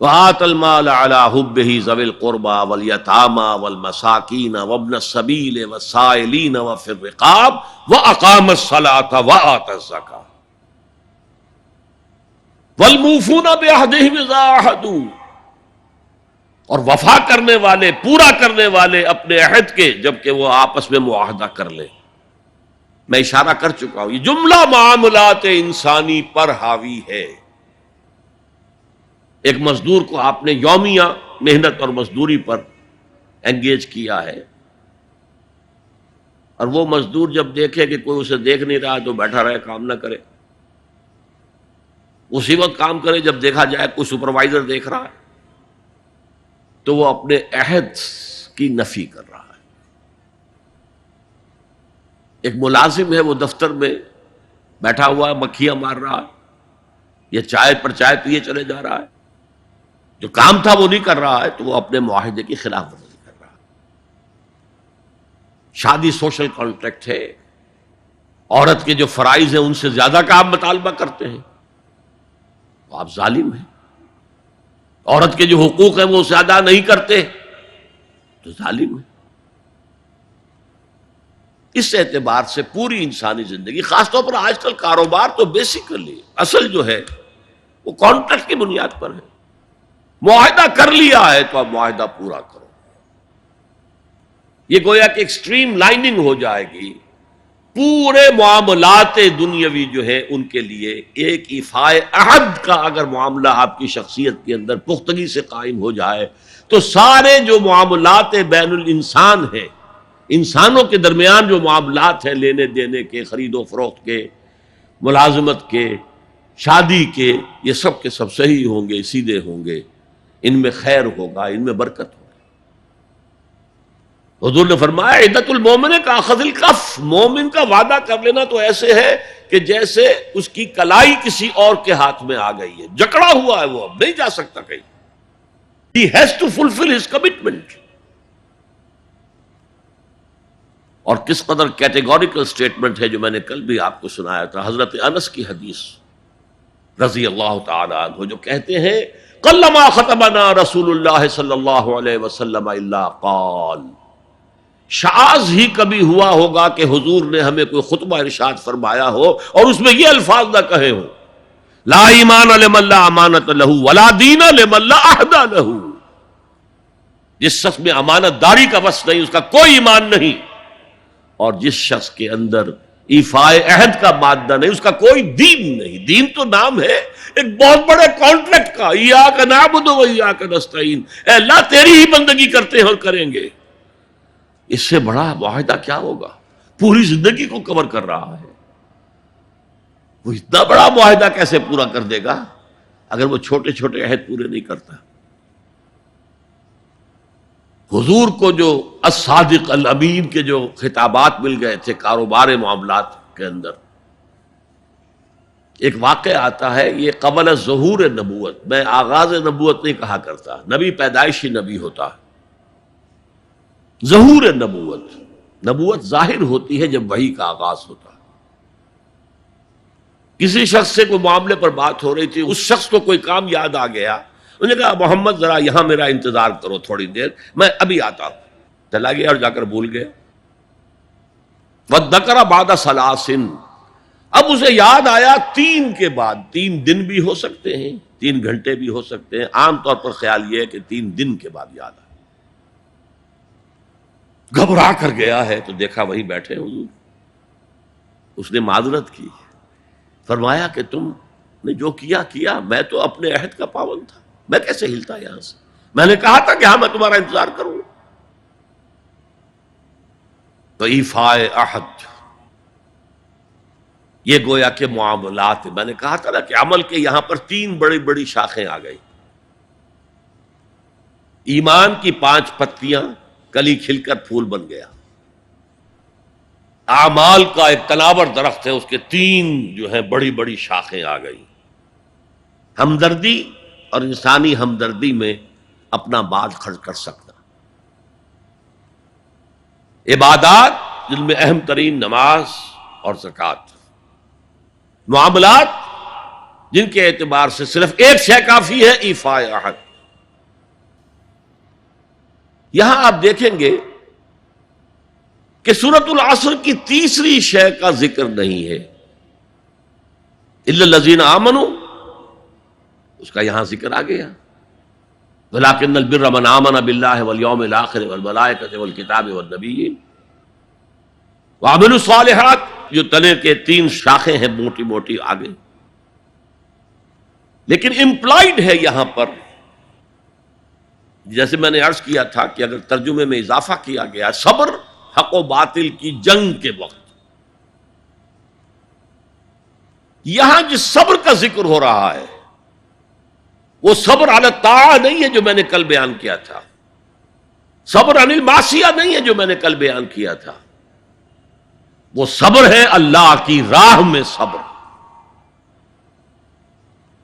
وَآتَ الْمَالَ عَلَىٰ حُبِّهِ ذَوِي الْقُرْبَىٰ وَالْيَتَامَىٰ وَالْمَسَاكِينَ وَابْنَ السَّبِيلِ وَالسَّائِلِينَ وَفِي الرِّقَابِ وَأَقَامَ الصَّلَاةَ وَآتَى الزَّكَاةَ وَالْمُوفُونَ بِعَهْدِهِمْ إِذَا عَاهَدُوا، اور وفا کرنے والے، پورا کرنے والے اپنے عہد کے جبکہ وہ آپس میں معاہدہ کر لیں. میں اشارہ کر چکا ہوں یہ جملہ معاملات انسانی پر حاوی ہے. ایک مزدور کو آپ نے یومیہ محنت اور مزدوری پر انگیج کیا ہے، اور وہ مزدور جب دیکھے کہ کوئی اسے دیکھ نہیں رہا تو بیٹھا رہے، کام نہ کرے. اسی وقت کام کرے جب دیکھا جائے کوئی سپروائزر دیکھ رہا ہے تو وہ اپنے عہد کی نفی کر رہا ہے. ایک ملازم ہے، وہ دفتر میں بیٹھا ہوا ہے، مکھیاں مار رہا ہے، یا چائے پر چائے پیے چلے جا رہا ہے، جو کام تھا وہ نہیں کر رہا ہے، تو وہ اپنے معاہدے کی خلاف ورزی کر رہا ہے. شادی سوشل کانٹریکٹ ہے، عورت کے جو فرائض ہیں ان سے زیادہ کا آپ مطالبہ کرتے ہیں تو آپ ظالم ہیں. عورت کے جو حقوق ہیں وہ زیادہ نہیں کرتے تو ظالم ہیں. اس اعتبار سے پوری انسانی زندگی، خاص طور پر آج کل کاروبار تو بیسیکلی اصل جو ہے وہ کانٹریکٹ کی بنیاد پر ہے. معاہدہ کر لیا ہے تو اب معاہدہ پورا کرو. یہ گویا کہ ایکسٹریم لائننگ ہو جائے گی. پورے معاملات دنیاوی جو ہے ان کے لیے ایک ایفائے عہد کا اگر معاملہ آپ کی شخصیت کے اندر پختگی سے قائم ہو جائے تو سارے جو معاملات بین الانسان ہیں، انسانوں کے درمیان جو معاملات ہیں، لینے دینے کے، خرید و فروخت کے، ملازمت کے، شادی کے، یہ سب کے سب صحیح ہوں گے، سیدھے ہوں گے، ان میں خیر ہوگا، ان میں برکت ہوگی. حضور نے فرمایا عدت المومن کا اخذ الکف، مومن کا وعدہ کر لینا تو ایسے ہے کہ جیسے اس کی کلائی کسی اور کے ہاتھ میں آ گئی ہے، جکڑا ہوا ہے، وہ اب نہیں جا سکتا کہیں. He has to fulfill his commitment. اور کس قدر کیٹیگوریکل سٹیٹمنٹ ہے جو میں نے کل بھی آپ کو سنایا تھا، حضرت انس کی حدیث رضی اللہ تعالی عنہ، جو کہتے ہیں قلما خطبنا رسول اللہ صلی اللہ علیہ وسلم الا قال، شاذ ہی کبھی ہوا ہوگا کہ حضور نے ہمیں کوئی خطبہ ارشاد فرمایا ہو اور اس میں یہ الفاظ نہ کہے ہوں، لا ایمان لمن لا امانت لہ ولا دین لمن لا عہد لہ. جس شخص میں امانت داری کا وصف نہیں، اس کا کوئی ایمان نہیں، اور جس شخص کے اندر ایفائے عہد کا مادہ نہیں، اس کا کوئی دین نہیں. دین تو نام ہے ایک بہت بڑے کانٹریکٹ کا، ایاک نعبد و ایاک نستعین، اے اللہ تیری ہی بندگی کرتے ہیں اور کریں گے. اس سے بڑا معاہدہ کیا ہوگا؟ پوری زندگی کو کور کر رہا ہے. وہ اتنا بڑا معاہدہ کیسے پورا کر دے گا اگر وہ چھوٹے چھوٹے عہد پورے نہیں کرتا؟ حضور کو جو الصادق الامین کے جو خطابات مل گئے تھے کاروبار معاملات کے اندر، ایک واقعہ آتا ہے، یہ قبل ظہور نبوت، میں آغاز نبوت نہیں کہا کرتا، نبی پیدائشی نبی ہوتا ہے. ظہور نبوت، نبوت ظاہر ہوتی ہے جب وحی کا آغاز ہوتا ہے. کسی شخص سے کوئی معاملے پر بات ہو رہی تھی، اس شخص کو کوئی کام یاد آ گیا، انہوں نے کہا محمد ذرا یہاں میرا انتظار کرو تھوڑی دیر، میں ابھی آتا ہوں. چلا گیا اور جا کر بھول گیا. وَذَّكَرَ بَعْدَ ثَلَاثٍ، اب اسے یاد آیا 3 کے بعد. 3 دن بھی ہو سکتے ہیں، 3 گھنٹے بھی ہو سکتے ہیں، عام طور پر خیال یہ ہے کہ 3 دن کے بعد یاد آیا. گھبرا کر گیا ہے تو دیکھا وہیں بیٹھے حضور. اس نے معذرت کی، فرمایا کہ تم نے جو کیا میں تو اپنے عہد کا پابند تھا، میں کیسے ہلتا یہاں سے؟ میں نے کہا تھا کہ ہاں میں تمہارا انتظار کروں. تو ایفاء عہد، یہ گویا کہ معاملات، میں نے کہا تھا نا کہ عمل کے یہاں پر 3 بڑی بڑی شاخیں آ گئی. ایمان کی 5 پتیاں، کلی کھل کر پھول بن گیا. اعمال کا ایک تناور درخت ہے، اس کے 3 جو ہیں بڑی بڑی شاخیں آ گئی. ہمدردی اور انسانی ہمدردی میں اپنا بال خرچ کر سکتا. عبادات جن میں اہم ترین نماز اور زکوٰۃ. معاملات جن کے اعتبار سے صرف ایک شے کافی ہے، ایفاء عہد. یہاں آپ دیکھیں گے کہ سورۃ العصر کی تیسری شے کا ذکر نہیں ہے، الا الذین آمنوا، اس کا یہاں ذکر آ گیا. ولکن البر من آمن باللہ والیوم الآخر والملائکۃ والکتاب والنبیین وعملوا الصالحات. جو تنے کے 3 شاخیں ہیں موٹی موٹی آگے، لیکن امپلائڈ ہے یہاں پر، جیسے میں نے عرض کیا تھا کہ اگر ترجمے میں اضافہ کیا گیا صبر حق و باطل کی جنگ کے وقت، یہاں جس صبر کا ذکر ہو رہا ہے وہ صبر علی الطاعہ نہیں ہے جو میں نے کل بیان کیا تھا، صبر عن المعصیہ نہیں ہے جو میں نے کل بیان کیا تھا. وہ صبر ہے اللہ کی راہ میں صبر،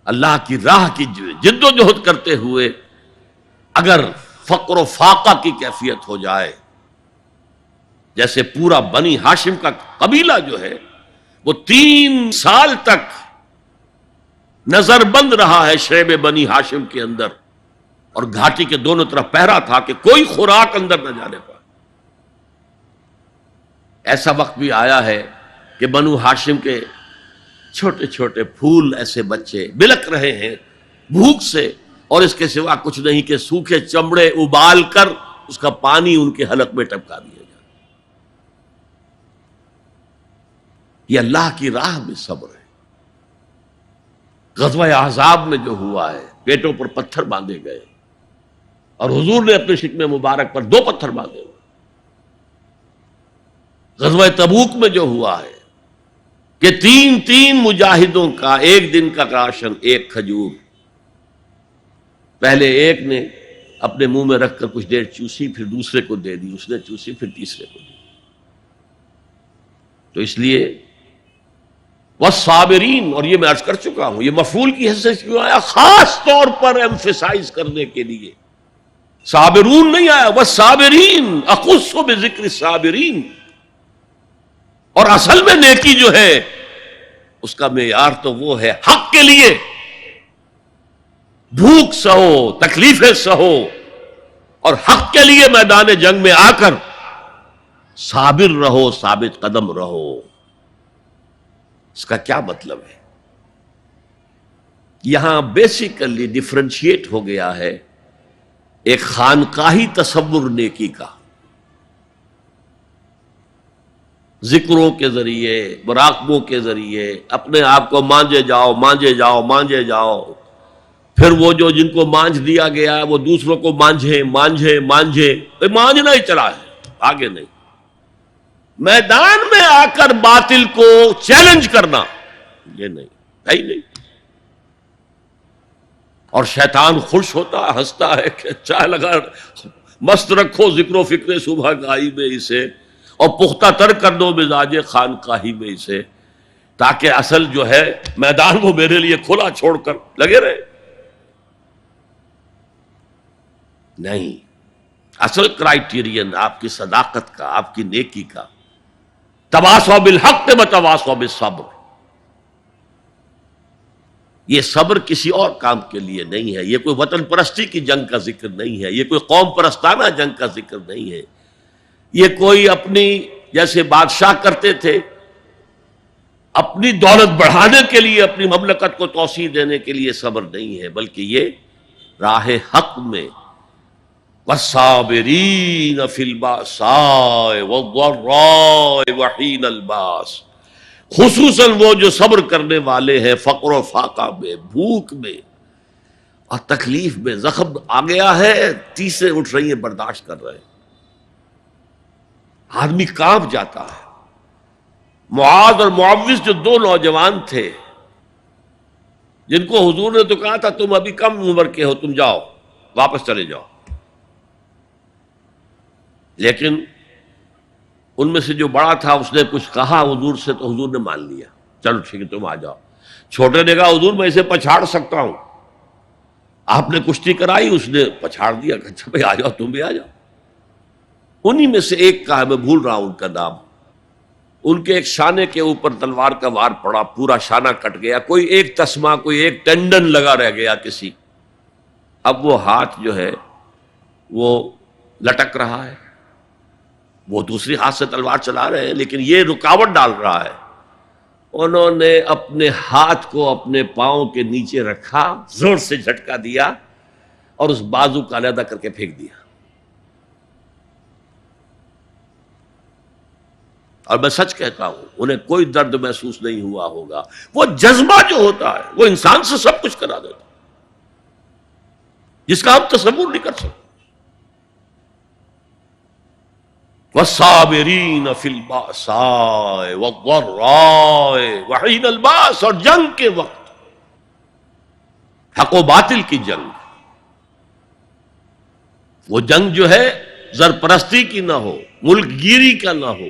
اللہ کی راہ کی جد و جہد کرتے ہوئے اگر فقر و فاقہ کی کیفیت ہو جائے، جیسے پورا بنی ہاشم کا قبیلہ جو ہے وہ 3 سال تک نظر بند رہا ہے شعب بنی ہاشم کے اندر، اور گھاٹی کے دونوں طرف پہرا تھا کہ کوئی خوراک اندر نہ جانے پائے. ایسا وقت بھی آیا ہے کہ بنو ہاشم کے چھوٹے چھوٹے پھول ایسے بچے بلک رہے ہیں بھوک سے، اور اس کے سوا کچھ نہیں کہ سوکھے چمڑے ابال کر اس کا پانی ان کے حلق میں ٹپکا دیا جائے. یہ اللہ کی راہ میں صبر ہے. غزوہ احزاب میں جو ہوا ہے، پیٹوں پر پتھر باندھے گئے اور حضور نے اپنے شکم مبارک پر 2 پتھر باندھے ہوئے. غزوہ تبوک میں جو ہوا ہے کہ 3 مجاہدوں کا 1 دن کا راشن 1 کھجور، پہلے ایک نے اپنے منہ میں رکھ کر کچھ دیر چوسی، پھر دوسرے کو دے دی، اس نے چوسی، پھر تیسرے کو دی. تو اس لیے والصابرین، اور یہ میں عرض کر چکا ہوں، یہ مفعول کی حیثیت کیوں آیا؟ خاص طور پر ایمفیسائز کرنے کے لیے. صابرون نہیں آیا، والصابرین اخص بذکر الصابرین. اور اصل میں نیکی جو ہے اس کا معیار تو وہ ہے حق کے لیے بھوک سہو، تکلیفیں سہو، اور حق کے لیے میدان جنگ میں آ کر صابر رہو، ثابت قدم رہو. اس کا کیا مطلب ہے؟ یہاں بیسیکلی ڈفرینشیٹ ہو گیا ہے ایک خانقاہی تصور نیکی کا، ذکروں کے ذریعے، مراقبوں کے ذریعے اپنے آپ کو مانجے جاؤ مانجے جاؤ مانجے جاؤ، پھر وہ جو جن کو مانجھ دیا گیا ہے وہ دوسروں کو مانجھے مانجھے مانجھے، مانجھنا ہی چلا ہے، آگے نہیں. میدان میں آ کر باطل کو چیلنج کرنا یہ نہیں ہے ہی نہیں. اور شیطان خوش ہوتا ہنستا ہے کہ چاہ لگا مست رکھو ذکر و فکر صبح گائی میں اسے، اور پختہ تر کر دو مزاج خانقاہی میں اسے، تاکہ اصل جو ہے میدان وہ میرے لیے کھلا چھوڑ کر لگے رہے. نہیں، اصل کرائیٹیرین آپ کی صداقت کا، آپ کی نیکی کا تواصوا بالحق وتواصوا بالصبر. یہ صبر کسی اور کام کے لیے نہیں ہے، یہ کوئی وطن پرستی کی جنگ کا ذکر نہیں ہے، یہ کوئی قوم پرستانہ جنگ کا ذکر نہیں ہے، یہ کوئی اپنی جیسے بادشاہ کرتے تھے اپنی دولت بڑھانے کے لیے، اپنی مملکت کو توسیع دینے کے لیے صبر نہیں ہے، بلکہ یہ راہ حق میں والصابرین فی الباساء والضراء وحین الباس، خصوصاً وہ جو صبر کرنے والے ہیں فقر و فاقہ میں، بھوک میں اور تکلیف میں. زخم آ گیا ہے، تیسے اٹھ رہی ہیں، برداشت کر رہے ہیں. آدمی کانپ جاتا ہے. معاذ اور معوذ جو دو نوجوان تھے جن کو حضور نے تو کہا تھا تم ابھی کم عمر کے ہو، تم جاؤ واپس چلے جاؤ، لیکن ان میں سے جو بڑا تھا اس نے کچھ کہا حضور سے تو حضور نے مان لیا، چلو ٹھیک ہے تم آ جاؤ. چھوٹے نے کہا حضور میں اسے پچھاڑ سکتا ہوں. آپ نے کشتی کرائی، اس نے پچھاڑ دیا. اچھا بھائی آ جاؤ، تم بھی آ جاؤ. انہی میں سے ایک کا ہے، میں بھول رہا ہوں ان کا نام، ان کے ایک شانے کے اوپر تلوار کا وار پڑا، پورا شانہ کٹ گیا، کوئی ایک تسمہ، کوئی ایک ٹینڈن لگا رہ گیا کسی. اب وہ ہاتھ جو ہے وہ لٹک رہا ہے، وہ دوسری ہاتھ سے تلوار چلا رہے ہیں لیکن یہ رکاوٹ ڈال رہا ہے. انہوں نے اپنے ہاتھ کو اپنے پاؤں کے نیچے رکھا، زور سے جھٹکا دیا اور اس بازو کا علیحدہ کر کے پھینک دیا. اور میں سچ کہتا ہوں انہیں کوئی درد محسوس نہیں ہوا ہوگا. وہ جذبہ جو ہوتا ہے وہ انسان سے سب کچھ کرا دیتا ہے، جس کا ہم تصور نہیں کر سکتے. والصابرین فی الباساء والضراء وحین الباس، اور جنگ کے وقت، حق و باطل کی جنگ، وہ جنگ جو ہے زرپرستی کی نہ ہو، ملک گیری کا نہ ہو،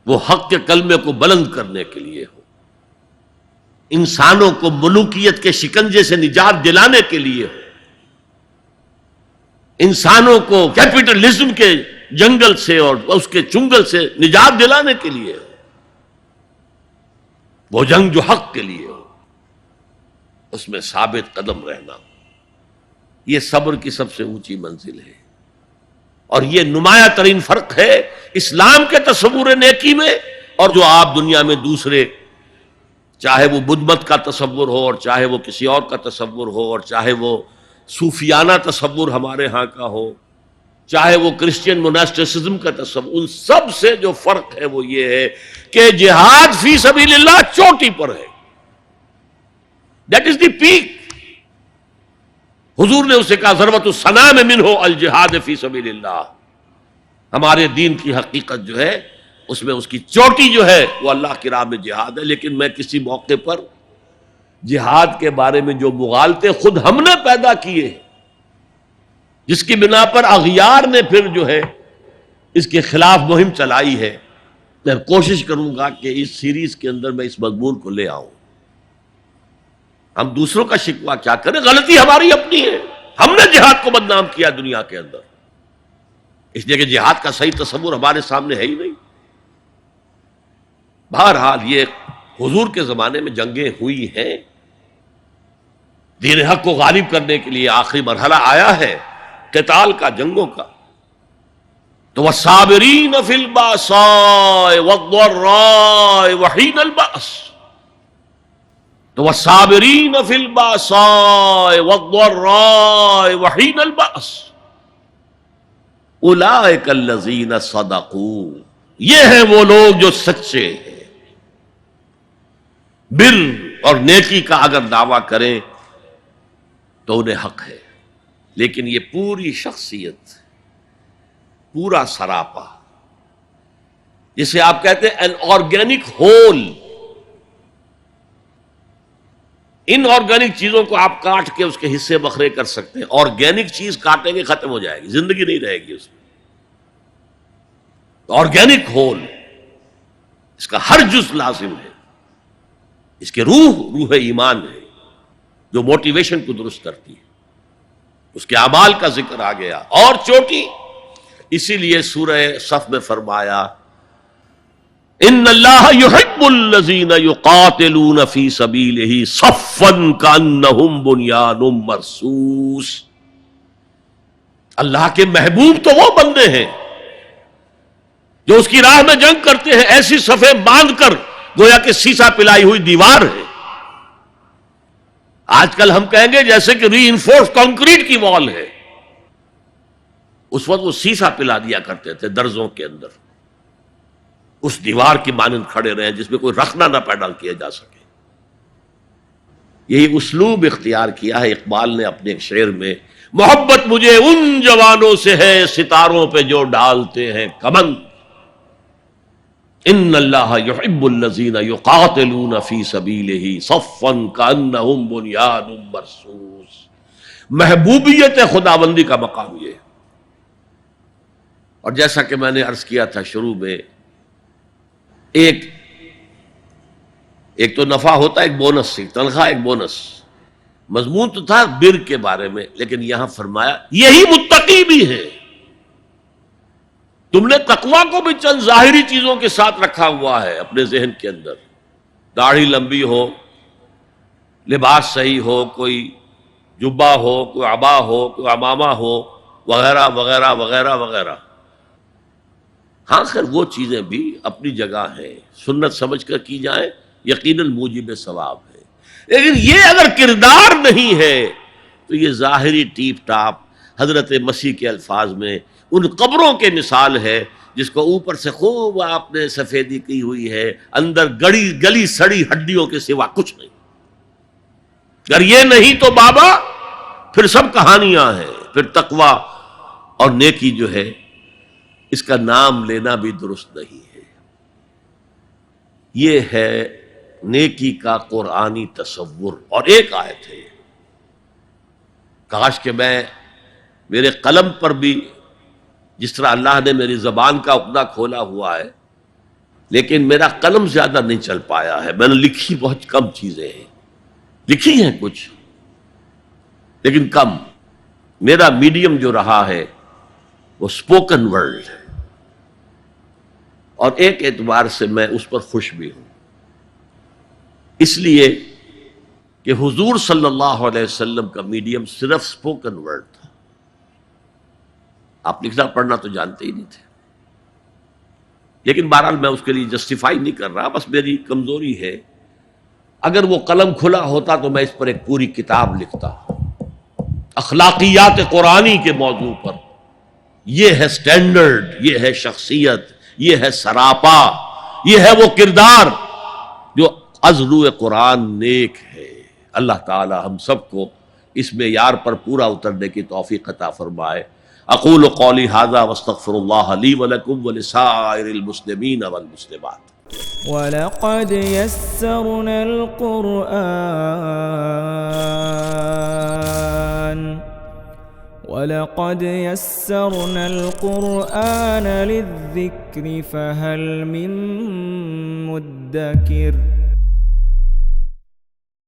وہ حق کے کلمے کو بلند کرنے کے لیے ہو، انسانوں کو ملوکیت کے شکنجے سے نجات دلانے کے لیے ہو، انسانوں کو کیپٹلزم کے جنگل سے اور اس کے چنگل سے نجات دلانے کے لیے ہو، وہ جنگ جو حق کے لیے ہو، اس میں ثابت قدم رہنا. یہ صبر کی سب سے اونچی منزل ہے، اور یہ نمایاں ترین فرق ہے اسلام کے تصور نیکی میں اور جو آپ دنیا میں دوسرے، چاہے وہ بدھ مت کا تصور ہو اور چاہے وہ کسی اور کا تصور ہو اور چاہے وہ صوفیانہ تصور ہمارے ہاں کا ہو، چاہے وہ کرسچین موناسٹسزم کا تصور، ان سب سے جو فرق ہے وہ یہ ہے کہ جہاد فی سبیل اللہ چوٹی پر ہے. That is the peak. حضور نے اسے کہا ضربۃ السنام منہ الجہاد فی سبیل اللہ. ہمارے دین کی حقیقت جو ہے اس میں اس کی چوٹی جو ہے وہ اللہ کی راہ میں جہاد ہے. لیکن میں کسی موقع پر جہاد کے بارے میں جو مغالطے خود ہم نے پیدا کیے، جس کی بنا پر اغیار نے پھر جو ہے اس کے خلاف مہم چلائی ہے، میں کوشش کروں گا کہ اس سیریز کے اندر میں اس مضمون کو لے آؤں. ہم دوسروں کا شکوہ کیا کریں، غلطی ہماری اپنی ہے. ہم نے جہاد کو بدنام کیا دنیا کے اندر، اس لیے کہ جہاد کا صحیح تصور ہمارے سامنے ہے ہی نہیں. بہرحال یہ حضور کے زمانے میں جنگیں ہوئی ہیں، دین حق کو غالب کرنے کے لیے آخری مرحلہ آیا ہے قتال کا، جنگوں کا. تو والصابرین فی الباساء والضراء وحین البأس، تو والصابرین فی الباساء والضراء وحین البأس اولئک الذین صدقوا، یہ ہیں وہ لوگ جو سچے ہیں. بر اور نیکی کا اگر دعویٰ کریں تو انہیں حق ہے، لیکن یہ پوری شخصیت، پورا سراپا، جسے آپ کہتے ہیں این آرگینک ہول. ان آرگینک چیزوں کو آپ کاٹ کے اس کے حصے بکھرے کر سکتے ہیں. آرگینک چیز کاٹیں گے ختم ہو جائے گی، زندگی نہیں رہے گی اس میں. آرگینک ہول، اس کا ہر جز لازم ہے. اس کے روح ایمان ہے جو موٹیویشن کو درست کرتی ہے. اس کے اعمال کا ذکر آ گیا. اور چوٹی، اسی لیے سورہ صف میں فرمایا ان اللہ یحب الذین یقاتلون فی سبیلہ صفا کانہم بنیان مرصوص. اللہ کے محبوب تو وہ بندے ہیں جو اس کی راہ میں جنگ کرتے ہیں ایسی صفیں باندھ کر گویا کہ سیسا پلائی ہوئی دیوار ہے. آج کل ہم کہیں گے جیسے کہ ری انفورس کنکریٹ کی وال ہے. اس وقت وہ سیسا پلا دیا کرتے تھے درزوں کے اندر، اس دیوار کی مانند کھڑے رہے جس میں کوئی رخنہ نہ پیدا کیا جا سکے۔ یہی اسلوب اختیار کیا ہے اقبال نے اپنے ایک شعر میں، محبت مجھے ان جوانوں سے ہے ستاروں پہ جو ڈالتے ہیں کمند، ان اللہ یحب الذین یقاتلون فی سبیلہ صفا کانہم بنیان مرصوص۔ محبوبیت خداوندی کا مقام یہ ہے۔ اور جیسا کہ میں نے عرض کیا تھا شروع میں، ایک تو نفع ہوتا ہے، ایک بونس سے، تنخواہ ایک بونس، مضمون تو تھا بر کے بارے میں، لیکن یہاں فرمایا یہی متقی بھی ہے۔ تم نے تقویٰ کو بھی چند ظاہری چیزوں کے ساتھ رکھا ہوا ہے اپنے ذہن کے اندر، داڑھی لمبی ہو، لباس صحیح ہو، کوئی جبہ ہو، کوئی عبا ہو، کوئی عمامہ ہو، وغیرہ وغیرہ وغیرہ وغیرہ۔ ہاں خیر وہ چیزیں بھی اپنی جگہ ہیں، سنت سمجھ کر کی جائیں، یقیناً موجب ثواب ہے، لیکن یہ اگر کردار نہیں ہے تو یہ ظاہری ٹیپ ٹاپ حضرت مسیح کے الفاظ میں ان قبروں کے مثال ہے جس کو اوپر سے خوب آپ نے سفیدی کی ہوئی ہے، اندر گلی سڑی ہڈیوں کے سوا کچھ نہیں۔ اگر یہ نہیں تو بابا پھر سب کہانیاں ہیں، پھر تقویٰ اور نیکی جو ہے اس کا نام لینا بھی درست نہیں ہے۔ یہ ہے نیکی کا قرآنی تصور۔ اور ایک آیت ہے، کاش کہ میرے قلم پر بھی جس طرح اللہ نے میری زبان کا اپنا کھولا ہوا ہے، لیکن میرا قلم زیادہ نہیں چل پایا ہے، میں نے لکھی بہت کم چیزیں ہیں، لکھی ہیں کچھ لیکن کم۔ میرا میڈیم جو رہا ہے وہ اسپوکن ورڈ ہے، اور ایک اعتبار سے میں اس پر خوش بھی ہوں، اس لیے کہ حضور صلی اللہ علیہ وسلم کا میڈیم صرف اسپوکن ورڈ تھا، آپ لکھنا پڑھنا تو جانتے ہی نہیں تھے۔ لیکن بہرحال میں اس کے لیے جسٹیفائی نہیں کر رہا، بس میری کمزوری ہے، اگر وہ قلم کھلا ہوتا تو میں اس پر ایک پوری کتاب لکھتا، اخلاقیات قرآنی کے موضوع پر۔ یہ ہے سٹینڈرڈ، یہ ہے شخصیت، یہ ہے سراپا، یہ ہے وہ کردار جو از روئے قرآن نیک ہے۔ اللہ تعالی ہم سب کو اس معیار پر پورا اترنے کی توفیق عطا فرمائے۔ اقول قولی ھذا واستغفر اللہ لی ولکم ولسائر المسلمین والمسلمات۔ وَلَقَدْ يَسَّرْنَا الْقُرْآنَ لِلذِّكْرِ فَهَلْ مِن مُّدَّكِرٍ